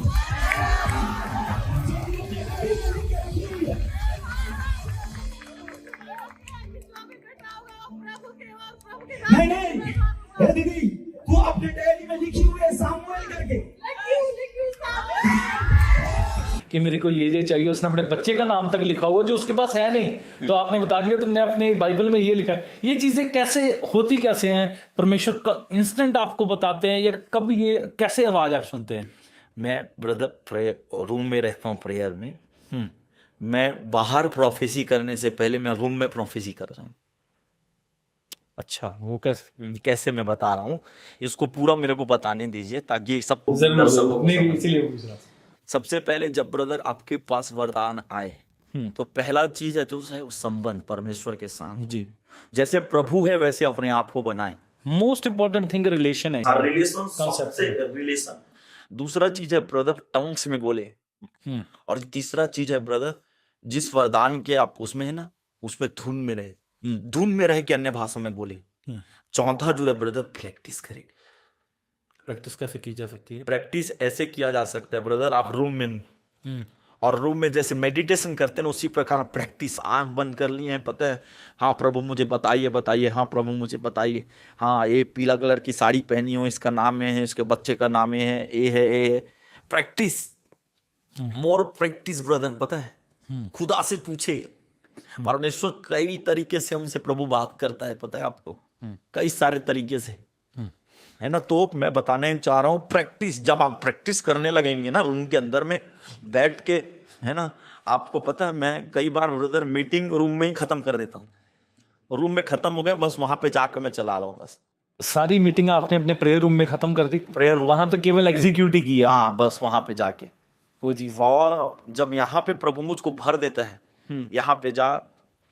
कि मेरे को ये चाहिए, उसने अपने बच्चे का नाम तक लिखा हुआ जो उसके पास है नहीं, तो आपने बता दिया तुमने अपने बाइबल में ये लिखा है। ये चीजें कैसे होती कैसे हैं? परमेश्वर का इंस्टेंट आपको बताते हैं या कब, ये कैसे आवाज आप सुनते हैं? मैं ब्रदर प्रेयर रूम में रहता हूँ प्रेयर में। मैं बाहर प्रोफेसी करने से पहले मैं रूम में प्रोफेसी कर रहा हूँ। अच्छा, वो कैसे? कैसे मैं बता रहा हूँ, इसको पूरा मेरे को बताने दीजिए ताकि सब नहीं, इसीलिए पूछ रहा हूँ। सबसे पहले जब ब्रदर आपके पास वरदान आए तो पहला चीज है जो है उस संबंध परमेश्वर के साथ। जी, जैसे प्रभु है वैसे अपने आप को बनाए। मोस्ट इम्पोर्टेंट थिंग रिलेशन है। रिलेशन, Concept सबसे रिलेशन। दूसरा चीज है ब्रदर टंग्स में बोले। और तीसरा चीज है ब्रदर जिस वरदान के आप उसमें है ना, उसमें धुन में रहे, धुन में रहे कि अन्य भाषा में बोले। चौथा जो है ब्रदर प्रैक्टिस करें। प्रैक्टिस कैसे की जा सकती है? प्रैक्टिस ऐसे किया जा सकता है ब्रदर, आप रूम में और रूम में जैसे मेडिटेशन करते हैं ना, उसी प्रकार प्रैक्टिस। आंख बंद कर लिए हैं, पता है, हाँ प्रभु मुझे बताइए बताइए, हाँ प्रभु मुझे बताइए, हाँ ये पीला कलर की साड़ी पहनी हो, इसका नाम ये है, इसके बच्चे का नाम ये है, ये है, ये है। प्रैक्टिस, मोर प्रैक्टिस ब्रदर, पता है, खुदा से पूछे। परमेश्वर कई तरीके से हमसे प्रभु बात करता है, पता है आपको, कई सारे तरीके से, है ना। तो मैं बताने चाह रहा हूँ प्रैक्टिस। जब आप प्रैक्टिस करने लगेंगे ना रूम के अंदर में बैठ के, है ना, आपको पता है मैं कई बार ब्रदर मीटिंग रूम में ही खत्म कर देता हूँ। रूम में खत्म हो गया, बस वहां पे जाकर मैं चला रहा हूँ। बस सारी मीटिंग आपने अपने प्रेयर रूम में खत्म कर दी? प्रेयर वहां तो केवल एग्जीक्यूट ही किया। हाँ, बस वहां पे जाके वो चीज। और जब यहाँ पे प्रभु मुझको भर देता है, यहाँ पे जा।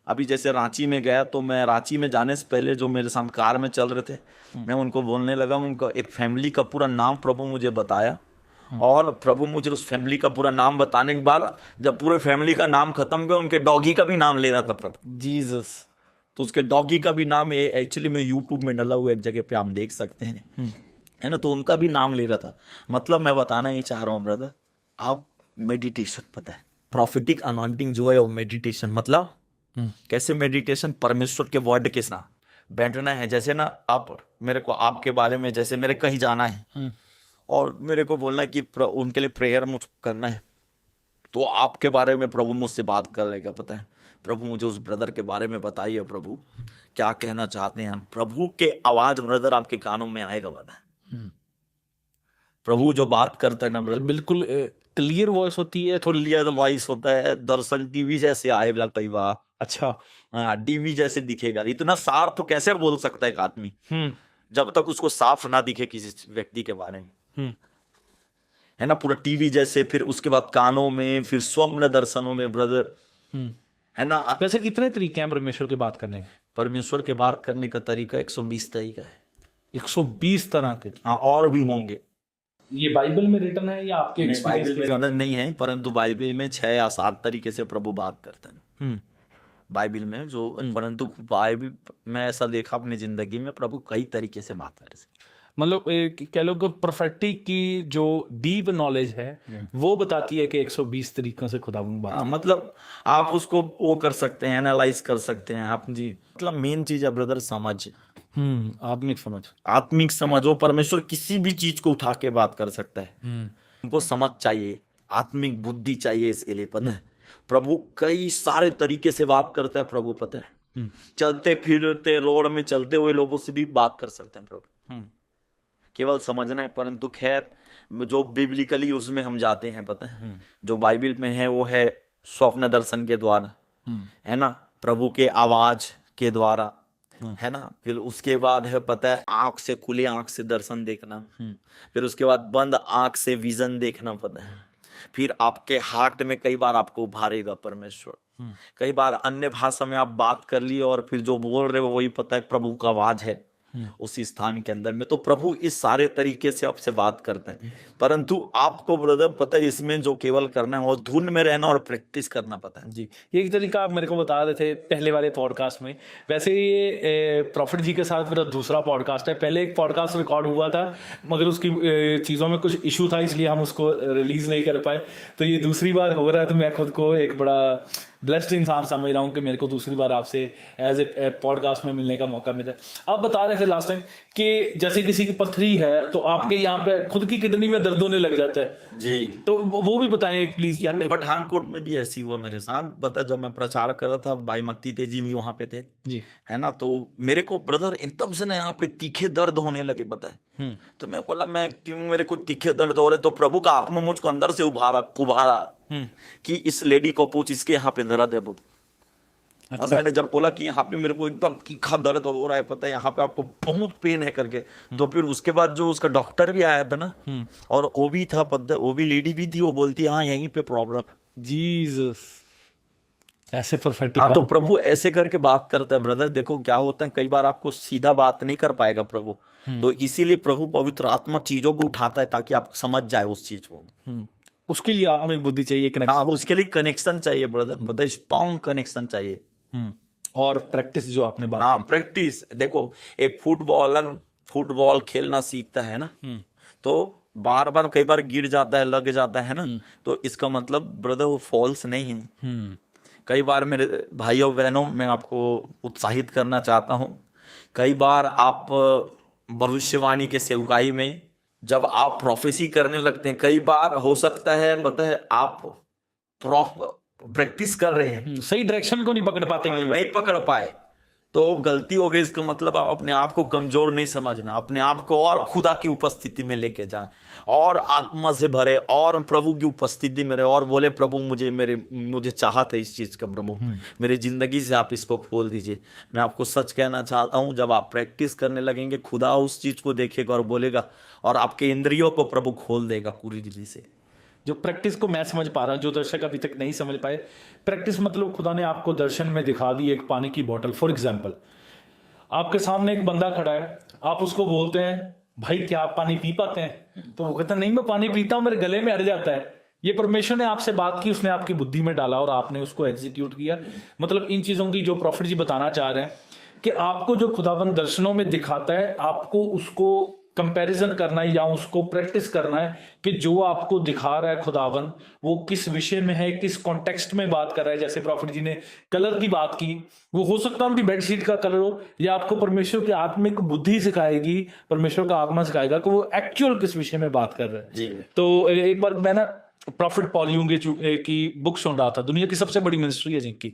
अभी जैसे रांची में गया तो मैं रांची में जाने से पहले जो मेरे साथ कार में चल रहे थे, मैं उनको बोलने लगा, उनको एक फैमिली का पूरा नाम प्रभु मुझे बताया। और प्रभु मुझे उस फैमिली का पूरा नाम बताने के बाद जब पूरे फैमिली का नाम खत्म हुआ, उनके डॉगी का भी नाम ले रहा था प्रभु। जीसस। तो उसके डॉगी का भी नाम एक्चुअली में यूट्यूब में डाला हुआ एक जगह पे आप देख सकते हैं, है ना। तो उनका भी नाम ले रहा था। मतलब मैं बताना ही चाह रहा हूँ ब्रदर, आप मेडिटेशन, पता है प्रॉफिटिक अनॉइंटिंग जो है वो मेडिटेशन, मतलब कैसे मेडिटेशन, परमेश्वर के वर्ड के साथ बैठना है। जैसे ना आप मेरे को आपके बारे में, जैसे मेरे कहीं जाना है और मेरे को बोलना है कि उनके लिए प्रेयर मुझको करना है, तो आपके बारे में प्रभु मुझसे बात कर लेगा, पता है प्रभु मुझे उस ब्रदर के बारे में बताइए, प्रभु क्या कहना चाहते हैं। प्रभु के आवाज ब्रदर आपके कानों में आएगा, पता है प्रभु जो बात करता है ना ब्रदर, बिल्कुल क्लियर वॉइस होती है। थोड़ी क्लियर वॉइस होता है, दर्शन टीवी जैसे आएगा, कई बार अच्छा, हाँ टीवी जैसे दिखेगा। इतना साफ तो कैसे बोल सकता है एक आदमी जब तक उसको साफ ना दिखे किसी व्यक्ति के बारे में, है ना, पूरा टीवी जैसे। फिर उसके बाद कानों में, फिर स्वप्न दर्शनों में ब्रदर, है ना। वैसे कितने तरीके हैं परमेश्वर की बात करने के? परमेश्वर के बात करने का तरीका 120 तरीका है। 120 तरह के? हाँ, और भी होंगे। ये बाइबल में रिटन है या आपके बाइबल में गलत नहीं है, परंतु बाइबल में 6 या 7 तरीके से प्रभु बात करते हैं बाइबल में जो। परंतु बाइबल में ऐसा देखा अपनी जिंदगी में, प्रभु कई तरीके से बात कर रहे। मतलब कह लो कि प्रोफेटिक की जो डीप नॉलेज है वो बताती है कि 120 तरीकों से खुदा बात। मतलब आप उसको वो कर सकते हैं, एनालाइज कर सकते हैं आप जी। मतलब मेन चीज है ब्रदर समझ, आत्मिक समझ। आत्मिक समझ। वो परमेश्वर किसी भी चीज को उठा के बात कर सकता है, उनको समझ चाहिए, आत्मिक बुद्धि चाहिए इसके लिए, पता है प्रभु कई सारे तरीके से बात करता है प्रभु, पता है चलते फिरते रोड में चलते हुए लोगों से भी बात कर सकते हैं प्रभु, केवल समझना है। परंतु खैर जो बिब्लिकली उसमें हम जाते हैं, पता है जो बाइबल में है वो है स्वप्न दर्शन के द्वारा, है ना, प्रभु के आवाज के द्वारा, है ना। फिर उसके बाद है पता है आंख से, खुली आंख से दर्शन देखना, फिर उसके बाद बंद आंख से विजन देखना, पता है। फिर आपके हार्ट में कई बार आपको उभारेगा परमेश्वर, कई बार अन्य भाषा में आप बात कर ली और फिर जो बोल रहे हो वही पता है प्रभु का आवाज है उसी स्थान के अंदर में। तो प्रभु इस सारे तरीके से आपसे बात करते हैं। परंतु आपको ब्रदर पता है इसमें जो केवल करना है वो धुन में रहना और प्रैक्टिस करना, पता है जी। ये एक तरीका आप मेरे को बता रहे थे पहले वाले पॉडकास्ट में। वैसे ये प्रॉफिट जी के साथ मेरा दूसरा पॉडकास्ट है। पहले एक पॉडकास्ट रिकॉर्ड हुआ था मगर उसकी चीज़ों में कुछ इशू था, इसलिए हम उसको रिलीज नहीं कर पाए। तो ये दूसरी बार हो रहा है, तो मैं खुद को एक बड़ा ब्लेस्ड इंसान समझ रहा हूँ कि मेरे को दूसरी बार आपसे एज ए पॉडकास्ट में मिलने का मौका मिला। आप बता रहे थे लास्ट टाइम कि जैसे किसी की पथरी है तो आपके यहाँ पे खुद की किडनी में दर्द होने लग जाता है जी। तो वो भी बताएं प्लीज यार। पठानकोट में भी ऐसी हुआ मेरे साथ। बता, जब मैं प्रचार कर रहा था, भाई मक्ती तेजी भी वहां पे थे जी। है ना, तो मेरे को ब्रदर एकदम से ना यहाँ पे तीखे दर्द होने लगे, पता है। तो मैं बोला, मैं क्यों मेरे को तीखे दर्द हो रहे? तो प्रभु का आत्मा मुझको अंदर से उभारा कि इस लेडी को पूछ, इसके यहाँ पे दर्द है। अब मैंने जब बोला कि यहाँ पे मेरे को एकदम तीखा दर्द हो रहा है, पता है, यहाँ पे आपको बहुत पेन है करके, तो फिर उसके बाद जो उसका डॉक्टर भी आया था ना, और वो भी था, पता है, वो भी लेडी भी थी, वो बोलती हाँ यहीं पे प्रॉब्लम। जीसस, ऐसे परफेक्ट। हाँ, तो प्रभु ऐसे करके बात करता है ब्रदर। देखो क्या होता है, कई बार आपको सीधा बात नहीं कर पाएगा प्रभु, तो इसीलिए प्रभु पवित्र आत्मा चीजों को उठाता है ताकि आप समझ जाए उस चीज को। उसके लिए हमें बुद्धि चाहिए, हाँ, उसके लिए कनेक्शन चाहिए ब्रदर, मतलब स्ट्रॉन्ग कनेक्शन चाहिए। और प्रैक्टिस जो आपने बात। हाँ, प्रैक्टिस। देखो, एक फुटबॉल खेलना सीखता है ना, तो बार बार कई बार गिर जाता है, लग जाता है ना, तो इसका मतलब ब्रदर वो फॉल्स नहीं है। कई बार मेरे भाइयों बहनों, मैं आपको उत्साहित करना चाहता हूँ, कई बार आप भविष्यवाणी के सेवकाई में जब आप प्रोफेसी करने लगते हैं, कई बार हो सकता है, मतलब आप प्रैक्टिस कर रहे हैं, सही डायरेक्शन को नहीं पकड़ पाते, नहीं पकड़ पाए, तो गलती हो गई। इसका मतलब आप अपने आप को कमजोर नहीं समझना, अपने आप को और खुदा की उपस्थिति में लेके जाएं, और आत्मा से भरे, और प्रभु की उपस्थिति में रहे, और बोले प्रभु मुझे चाहत है इस चीज का, प्रभु मेरी जिंदगी से आप इसको खोल दीजिए। मैं आपको सच कहना चाहता हूँ, जब आप प्रैक्टिस करने लगेंगे, खुदा उस चीज को देखेगा और बोलेगा, और आपके इंद्रियों को प्रभु खोल देगा पूरी रीति से। जो प्रैक्टिस को मैं समझ पा रहा हूँ, जो दर्शक अभी तक नहीं समझ पाए, प्रैक्टिस मतलब खुदा ने आपको दर्शन में दिखा दी एक पानी की बोतल। फॉर एग्जाम्पल, आपके सामने एक बंदा खड़ा है, आप उसको बोलते हैं भाई क्या आप पानी पी पाते हैं? तो वो कहता है नहीं मैं पानी पीता हूँ, मेरे गले में अड़ जाता है। ये परमेश्वर ने आपसे बात की, उसने आपकी बुद्धि में डाला और आपने उसको एग्जीक्यूट किया। मतलब इन चीजों की जो प्रॉफिट जी बताना चाह रहे हैं कि आपको जो खुदावन दर्शनों में दिखाता है, आपको उसको कंपैरिजन करना है या उसको प्रैक्टिस करना है कि जो आपको दिखा रहा है खुदावन, वो किस विषय में है, किस कॉन्टेक्स्ट में बात कर रहा है। जैसे प्रॉफिट जी ने कलर की बात की, वो हो सकता है उनकी बेडशीट का कलर हो, या आपको परमेश्वर की आत्मिक बुद्धि सिखाएगी, परमेश्वर का आत्मा सिखाएगा कि वो एक्चुअल किस विषय में बात कर रहा है जी। तो एक बार मैं ना प्रॉफिट पॉल यूंग की बुक सुन रहा था, दुनिया की सबसे बड़ी मिनिस्ट्री है जिनकी,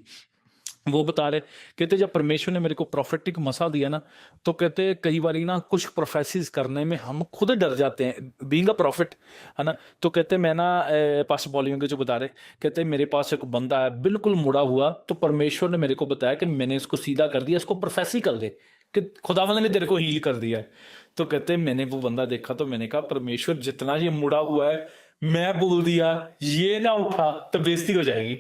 वो बता रहे, कहते जब परमेश्वर ने मेरे को प्रोफेटिक मसा दिया ना, तो कहते कई बार ना कुछ प्रोफेसिस करने में हम खुद डर जाते हैं, बीइंग अ प्रॉफिट, है ना। तो कहते मैं ना पास पॉलियों के जो बता रहे, कहते मेरे पास एक बंदा है बिल्कुल मुड़ा हुआ, तो परमेश्वर ने मेरे को बताया कि मैंने इसको सीधा कर दिया, इसको प्रोफेसी कर दे कि खुदावंद ने तेरे को हील कर दिया है। तो कहते मैंने वो बंदा देखा, तो मैंने कहा परमेश्वर जितना ये मुड़ा हुआ है, मैं बोल दिया ये ना उठा तो बेइज्जती हो जाएगी।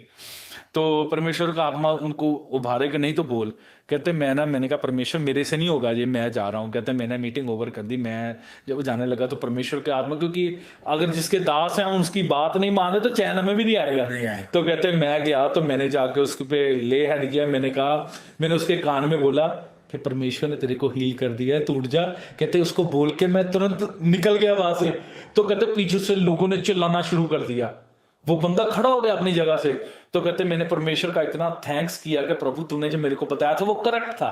तो परमेश्वर का आत्मा उनको उभारे कि नहीं तो बोल। कहते मैंने कहा परमेश्वर मेरे से नहीं होगा ये, मैं जा रहा हूँ। कहते मैंने मीटिंग ओवर कर दी, मैं जब जाने लगा तो परमेश्वर के आत्मा, क्योंकि अगर जिसके दास हैं उसकी बात नहीं माने तो चैन हमें भी नहीं आएगा। तो कहते मैं गया, तो मैंने जाके उसके पे ले हैंड किया, मैंने उसके कान में बोला कि परमेश्वर ने तेरे को हील कर दिया है, तू उठ जा। कहते उसको बोल के मैं तुरंत निकल गया वहां से। तो कहते पीछे से लोगों ने चिल्लाना शुरू कर दिया, वो बंदा खड़ा हो गया अपनी जगह से। तो कहते मैंने परमेश्वर का इतना थैंक्स किया कि प्रभु तूने जो मेरे को बताया था वो करेक्ट था।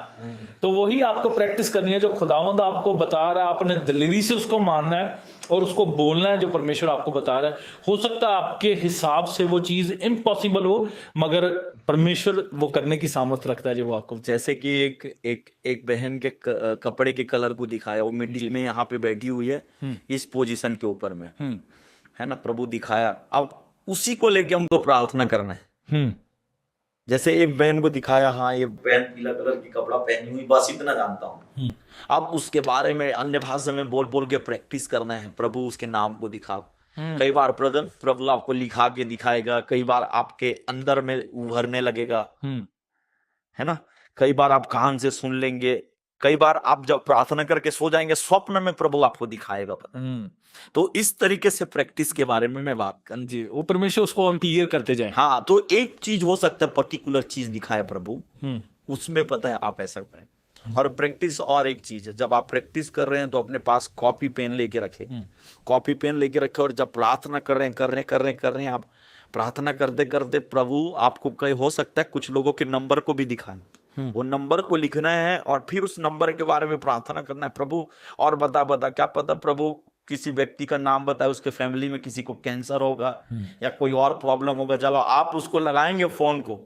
तो वही आपको प्रैक्टिस करनी है, जो खुदावंद आपको बता रहा है, आपने दिलेरी से उसको मानना है और उसको बोलना है जो परमेश्वर आपको बता रहा है। हो सकता है आपके हिसाब से वो चीज इम्पॉसिबल हो, मगर परमेश्वर वो करने की सामर्थ रखता है जो वो आपको। जैसे कि एक बहन के कपड़े के कलर को दिखाया, वो मिडिल में यहाँ पे बैठी हुई है इस पोजीशन के ऊपर में, है ना, प्रभु दिखाया। अब उसी को लेके हमको प्रार्थना करना है। जैसे एक बहन को दिखाया, हाँ ये बहन पीला कलर की कपड़ा पहनी हुई, बस इतना जानता हूँ। अब उसके बारे में अन्य भाषा में बोल के प्रैक्टिस करना है, प्रभु उसके नाम को दिखाओ। कई बार प्रभु आपको लिखा के दिखाएगा, कई बार आपके अंदर में उभरने लगेगा, है ना। कई बार आप कान से सुन लेंगे, कई बार आप जब प्रार्थना करके सो जाएंगे, स्वप्न में प्रभु आपको दिखाएगा। तो इस तरीके से प्रैक्टिस के बारे में मैं बात कर जी, वो परमेश्वर उसको हम क्लियर करते जाए। हाँ, तो एक चीज हो सकता है पर्टिकुलर चीज दिखाए प्रभु, उसमें पता है आप ऐसा करें। और प्रैक्टिस और एक चीज है, जब आप प्रैक्टिस कर रहे हैं तो अपने पास कॉपी पेन लेके रखे, कॉपी पेन लेके रखे, और जब प्रार्थना कर रहे हैं आप प्रार्थना करते करते प्रभु आपको कहीं हो सकता है कुछ लोगों के नंबर को भी दिखाएं, वो नंबर को लिखना है और फिर उस नंबर के बारे में प्रार्थना करना है, प्रभु और बता क्या पता प्रभु किसी व्यक्ति का नाम बताए, उसके फैमिली में किसी को कैंसर होगा या कोई और प्रॉब्लम होगा, चलो आप उसको लगाएंगे फोन को,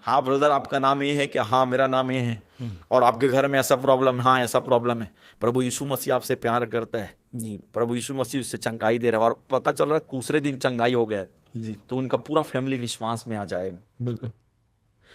हाँ ब्रदर आपका नाम ये है, क्या हाँ मेरा नाम ये है, और आपके घर में ऐसा प्रॉब्लम, हाँ ऐसा प्रॉब्लम है, प्रभु यीशु मसीह आपसे प्यार करता है जी, प्रभु यीशु मसीह उससे चंगाई दे रहा है, और पता चल रहा है दूसरे दिन चंगाई हो गया जी, तो उनका पूरा फैमिली विश्वास में आ जाएगा। बिल्कुल।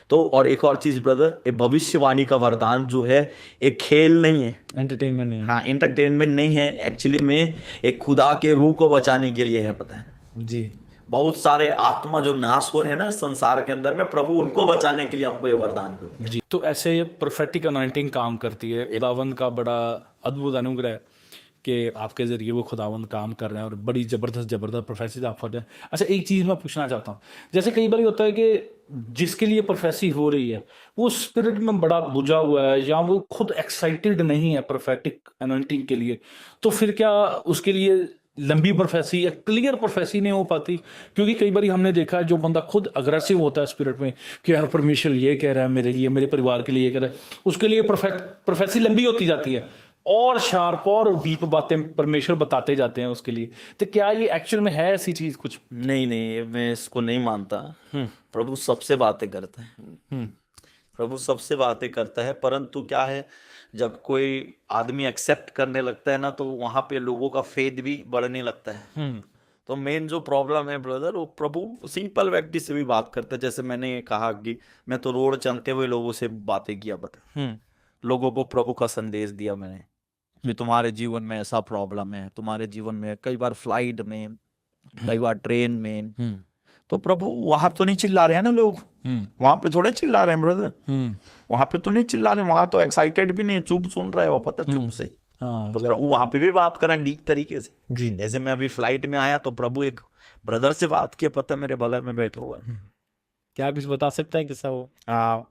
तो और एक और चीज ब्रदर, ये भविष्यवाणी का वरदान जो है एक खेल नहीं है, एंटरटेनमेंट नहीं है। हाँ एंटरटेनमेंट नहीं है, एक्चुअली में एक खुदा के रूह को बचाने के लिए है, पता है जी। बहुत सारे आत्मा जो नाश हो रहे हैं ना संसार के अंदर में, प्रभु उनको बचाने के लिए आपको ये वरदान दो जी। तो ऐसे ये प्रोफेटिक अनॉइंटिंग काम करती है, खुदावंद का बड़ा अद्भुत अनुग्रह है कि आपके जरिए वो खुदावंद काम कर रहे हैं और बड़ी जबरदस्त प्रोफेसीज आप पढ़ रहे हैं। अच्छा, एक चीज़ मैं पूछना चाहता हूँ, जैसे कई बार होता है कि जिसके लिए प्रोफेसी हो रही है वो स्पिरिट में बड़ा बुझा हुआ है या वो खुद एक्साइटेड नहीं है प्रोफेटिक अनॉइंटिंग के लिए, तो फिर क्या उसके लिए लंबी प्रोफेसी या क्लियर प्रोफेसी नहीं हो पाती? क्योंकि कई बार हमने देखा है जो बंदा खुद अग्रेसिव होता है स्पिरिट में कि यार परमेश्वर ये कह रहा है मेरे लिए, मेरे परिवार के लिए ये कह रहा है, उसके लिए प्रोफेसी लंबी होती जाती है और शार्प और डीप बातें परमेश्वर बताते जाते हैं उसके लिए। तो क्या ये एक्चुअल में है ऐसी चीज कुछ? नहीं, मैं इसको नहीं मानता। प्रभु सबसे बातें करता है, प्रभु सबसे बातें करता है, परंतु क्या है जब कोई आदमी एक्सेप्ट करने लगता है ना तो वहां पे लोगों का फेथ भी बढ़ने लगता है। तो मेन जो प्रॉब्लम है ब्रदर, वो प्रभु सिंपल व्यक्ति से भी बात करता है। जैसे मैंने कहा कि मैं तो रोड चलते हुए लोगों से बातें किया, बता लोगों को प्रभु का संदेश दिया मैंने कि तुम्हारे जीवन में ऐसा प्रॉब्लम है, तुम्हारे जीवन में कई बार फ्लाइट में, कई बार ट्रेन में, तो प्रभु वहां तो नहीं चिल्ला रहे हैं ना लोग, वहां पे थोड़े चिल्ला रहे हैं ब्रदर, वहां पे तो नहीं चिल्ला रहे, वहां तो एक्साइटेड भी नहीं, चुप सुन रहे हो, पता चुप से। हाँ, तो वहां पे भी बात करें डीप तरीके से जी। जैसे मैं अभी फ्लाइट में आया तो प्रभु एक ब्रदर से बात किया, पता मेरे बगल में बैठे हुआ। क्या कुछ बता सकता है किस्सा वो?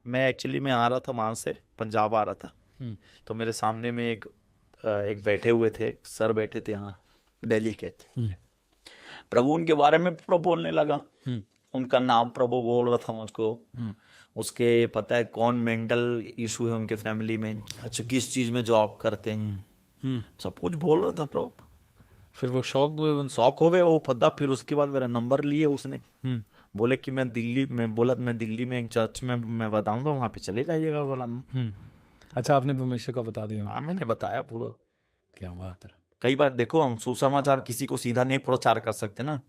मैं एक्चुअली में आ रहा था वहां से, पंजाब आ रहा था, तो मेरे सामने में एक बैठे हुए थे सर, बैठे थे यहाँ दिल्ली के थे। प्रभु उनके बारे में प्रभु बोलने लगा, उनका नाम प्रभु बोल रहा था मुझको, उसके पता है कौन मेंटल इशू है उनके फैमिली में, अच्छा किस चीज में जॉब करते हैं, सब कुछ बोल रहा था प्रभु। फिर वो शौक हो गए वो पता। फिर उसके बाद मेरा नंबर लिए उसने, बोले कि मैं दिल्ली में, बोला मैं दिल्ली में एक चर्च में मैं बताऊंगा, वहां पे चले जाइएगा। बोला अच्छा, आपने परमेश्वर का बता दिया? हाँ मैंने बताया पूरा। क्या बात है। कई बार देखो हम सुसमाचार किसी को सीधा नहीं प्रचार कर सकते ना,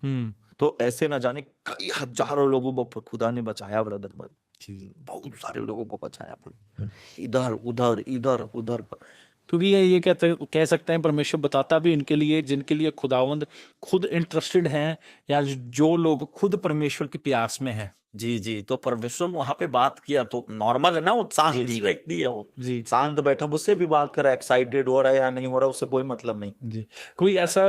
तो ऐसे ना जाने कई हजारों लोगों को खुदा ने बचाया ब्रदर, बहुत सारे लोगों को बचाया, इधर उधर इधर उधर। क्योंकि ये कह सकते हैं परमेश्वर बताता भी इनके लिए जिनके लिए खुदावंद खुद इंटरेस्टेड हैं या जो लोग खुद परमेश्वर की प्यास में हैं। जी। तो परमेश्वर वहां पे बात किया तो नॉर्मल है ना, वो शांत व्यक्ति है, वो जी शांत बैठा, उससे भी बात करा, एक्साइटेड हो रहा है या नहीं हो रहा उससे कोई मतलब नहीं जी। कोई ऐसा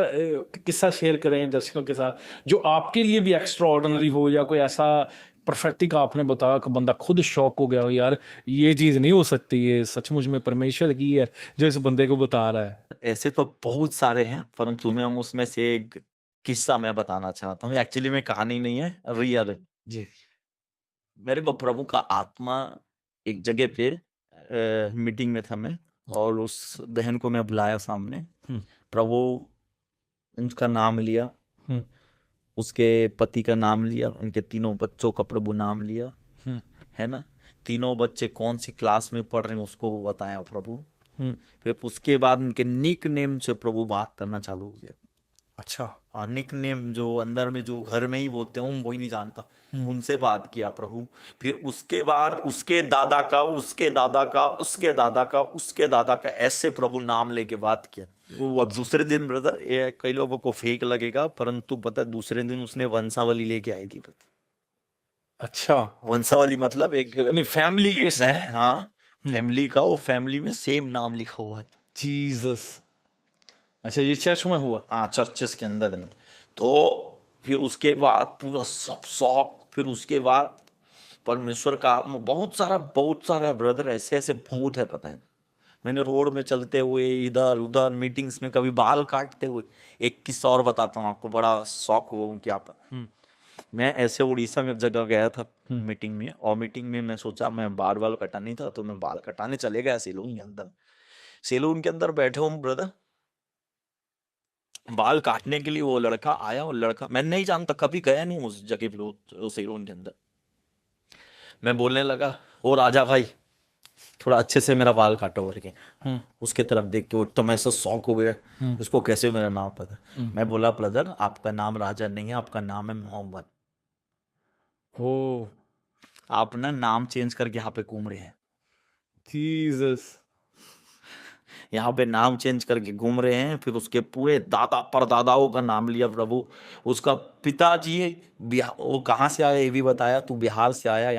किस्सा शेयर करें दर्शकों के साथ जो आपके लिए भी एक्स्ट्रा ऑर्डिनरी हो, या कोई ऐसा परफेक्टिक आपने बताया कि बंदा खुद शॉक हो गया हो, यार ये चीज नहीं हो सकती, ये सचमुच में परमेश्वर की है जो इस बंदे को बता रहा है? ऐसे तो बहुत सारे हैं, परंतु मैं उसमें से एक किस्सा मैं बताना चाहता हूँ। एक्चुअली में कहानी नहीं है, रियल जी। मेरे को प्रभु का आत्मा एक जगह पे मीटिंग में था मैं, और उस बहन को मैं बुलाया सामने, प्रभु उनका नाम लिया, उसके पति का नाम लिया, उनके तीनों बच्चों का प्रभु नाम लिया, है ना, तीनों बच्चे कौन सी क्लास में पढ़ रहे हैं उसको बताया प्रभु। फिर उसके बाद उनके निक नेम से प्रभु बात करना चालू हो गया। अच्छा। और निक नेम जो अंदर में जो घर में ही बोलते हैं वही नहीं जानता, उनसे बात किया प्रभु। फिर उसके बाद उसके दादा का, उसके दादा का, उसके दादा का, उसके दादा का, ऐसे प्रभु नाम लेके बात किया। वो अब दूसरे दिन ब्रदर, ये कई लोगों को फेक लगेगा, परंतु पता दूसरे दिन उसने वंशावली लेके आई थी। अच्छा, वंशावली मतलब एक फैमिली केस है, हाँ फैमिली का, वो फैमिली में सेम नाम लिखा हुआ है, जीसस। अच्छा, ये चर्च में हुआ? हाँ चर्चेस के अंदर। तो फिर उसके बाद पूरा सब शौक, फिर उसके बाद परमेश्वर का बहुत सारा ब्रदर, ऐसे ऐसे भूत है पता है, मैंने रोड में चलते हुए इधर उधर मीटिंग्स में कभी बाल काटते हुए, एक किस्सा और बताता हूँ आपको, बड़ा शौक हुआ क्या था। मैं ऐसे उड़ीसा में एक जगह गया था मीटिंग में, और मीटिंग में मैं सोचा मैं बाल वाल कटानी था, तो मैं बाल कटाने चले गया सैलून के अंदर। सैलून के अंदर बैठे हूँ ब्रदर, बाल काटने के लिए वो लड़का आया, और लड़का मैं नहीं जानता, कभी गया नहीं उस जगह पे, उस सैलून के अंदर। मैं बोलने लगा, ओ राजा भाई थोड़ा अच्छे से मेरा बाल काटो करके। उसके तरफ देख के एकदम ऐसा शौक हो गया, उसको कैसे मेरा नाम पता। मैं बोला ब्रदर आपका नाम राजा नहीं है, आपका नाम है मोहम्मद। ओ आप ना नाम चेंज करके यहाँ पे घूम रहे हैं, जीसस। यहाँ पे नाम चेंज करके घूम रहे हैं। फिर उसके पूरे दादा परदादाओं का नाम लिया प्रभु। उसका पिताजी वो कहाँ से आया ये भी बताया, तू बिहार से आया,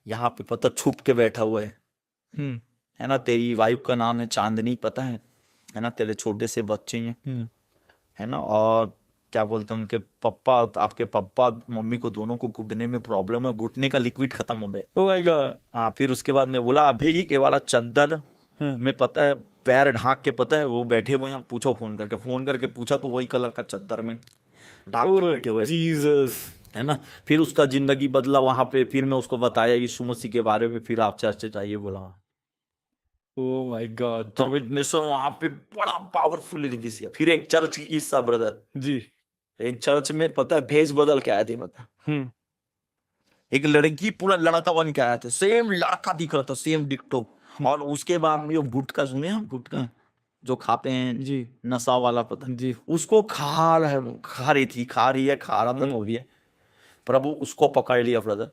यहाँ पे पता छुप के बैठा हुआ है ना। तेरी वाइफ का नाम है चांदनी, पता है ना, तेरे छोटे से बच्चे हैं, है ना। और क्या बोलते हैं उनके पप्पा, आपके पप्पा मम्मी को दोनों को घुटने में प्रॉब्लम है, घुटने का लिक्विड खत्म हो गया। Oh my God. हाँ, फिर उसके बाद मैं बोला अभी के वाला चंदन में पता है पैर ढांक के, पता है वो बैठे हुए हैं, पूछो फोन करके पूछा तो वही कलर का चद्दर में ढाक के बैठे हुए, जीसस। है ना। फिर उसका जिंदगी बदला वहां पे, फिर मैं उसको बताया यीशु मसीह के बारे में, फिर आप चर्च चाहिए बोला। Oh my God. तो विटनेस वहां पे बड़ा पावरफुल रिलीज किया। फिर एक चर्च की किस्सा ब्रदर, जी। एक चर्च में पता है भेष बदल के आए थे, मतलब एक लड़की पूरा लड़का बन के आया था, सेम लड़का दिख रहा था, सेम डिक्टो। और उसके बाद में वो गुटखा, सुने हम गुटखा जो खाते हैं जी नशा वाला, पता जी। उसको खा रही थी, खा रही है, खा रहा हो गया। प्रभु उसको पकड़ लिया ब्रदर,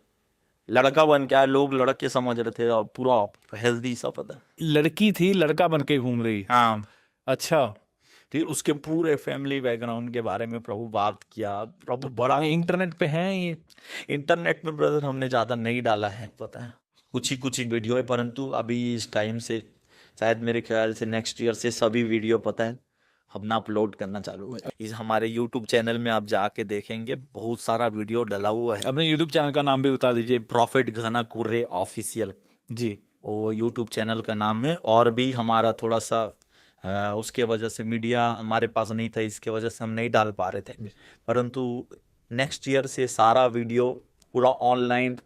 लड़का बन के आया, लोग लड़के समझ रहे थे, और पूरा हेल्दी सा, पता लड़की थी लड़का बन के घूम रही। हाँ। अच्छा। फिर उसके पूरे फैमिली बैकग्राउंड के बारे में प्रभु बात किया। प्रभु बड़ा इंटरनेट पे है ये? इंटरनेट में ब्रदर हमने ज़्यादा नहीं डाला है, पता है कुछ ही वीडियो है, परंतु अभी इस टाइम से शायद मेरे ख्याल से नेक्स्ट ईयर से सभी वीडियो पता है हम ना अपलोड करना चालू है। इस हमारे यूट्यूब चैनल में आप जाके देखेंगे बहुत सारा वीडियो डला हुआ है। अपने यूट्यूब चैनल का नाम भी बता दीजिए। प्रॉफिट घना कुर्रे ऑफिशियल, जी। वो यूट्यूब चैनल का नाम है। और भी हमारा थोड़ा सा उसके वजह से मीडिया हमारे पास नहीं था, इसके वजह से हम नहीं डाल पा रहे थे, परंतु नेक्स्ट ईयर से सारा वीडियो पूरा ऑनलाइन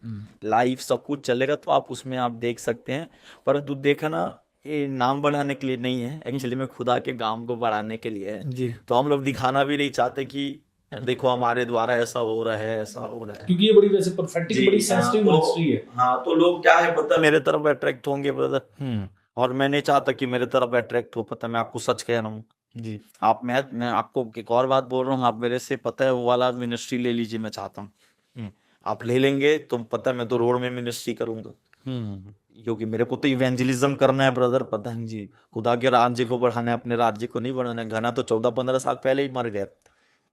लाइव सब कुछ चलेगा, तो आप उसमें आप देख सकते हैं। परंतु देखा ना, ये नाम बढ़ाने के लिए नहीं है, एक्चुअली में खुदा के काम को बढ़ाने के लिए है। जी। तो हम लोग दिखाना भी नहीं चाहते कि देखो हमारे द्वारा ऐसा हो रहा है, ऐसा हो रहा है, क्योंकि ये बड़ी वैसे परफेक्ट बड़ी सेंसिटिव मिनिस्ट्री है। हाँ, तो लोग क्या है पता मेरे तरफ अट्रैक्ट होंगे ब्रदर, और मैं नहीं चाहता कि मेरे तरफ अट्रैक्ट हो, पता मैं आपको सच कह रहा हूँ जी। मैं आपको एक और बात बोल रहा हूँ, आप मेरे से पता है वो वाला मिनिस्ट्री ले लीजिए, मैं चाहता हूँ आप ले लेंगे तो पता है मैं तो रोड में मिनिस्ट्री करूंगा, क्योंकि मेरे को तो इवेंजलिज्म करना है ब्रदर, पता है जी, खुदा के राज्य को बढ़ाना है, अपने राज्य को नहीं बढ़ाना है। घना तो 14-15 साल पहले ही मर गया,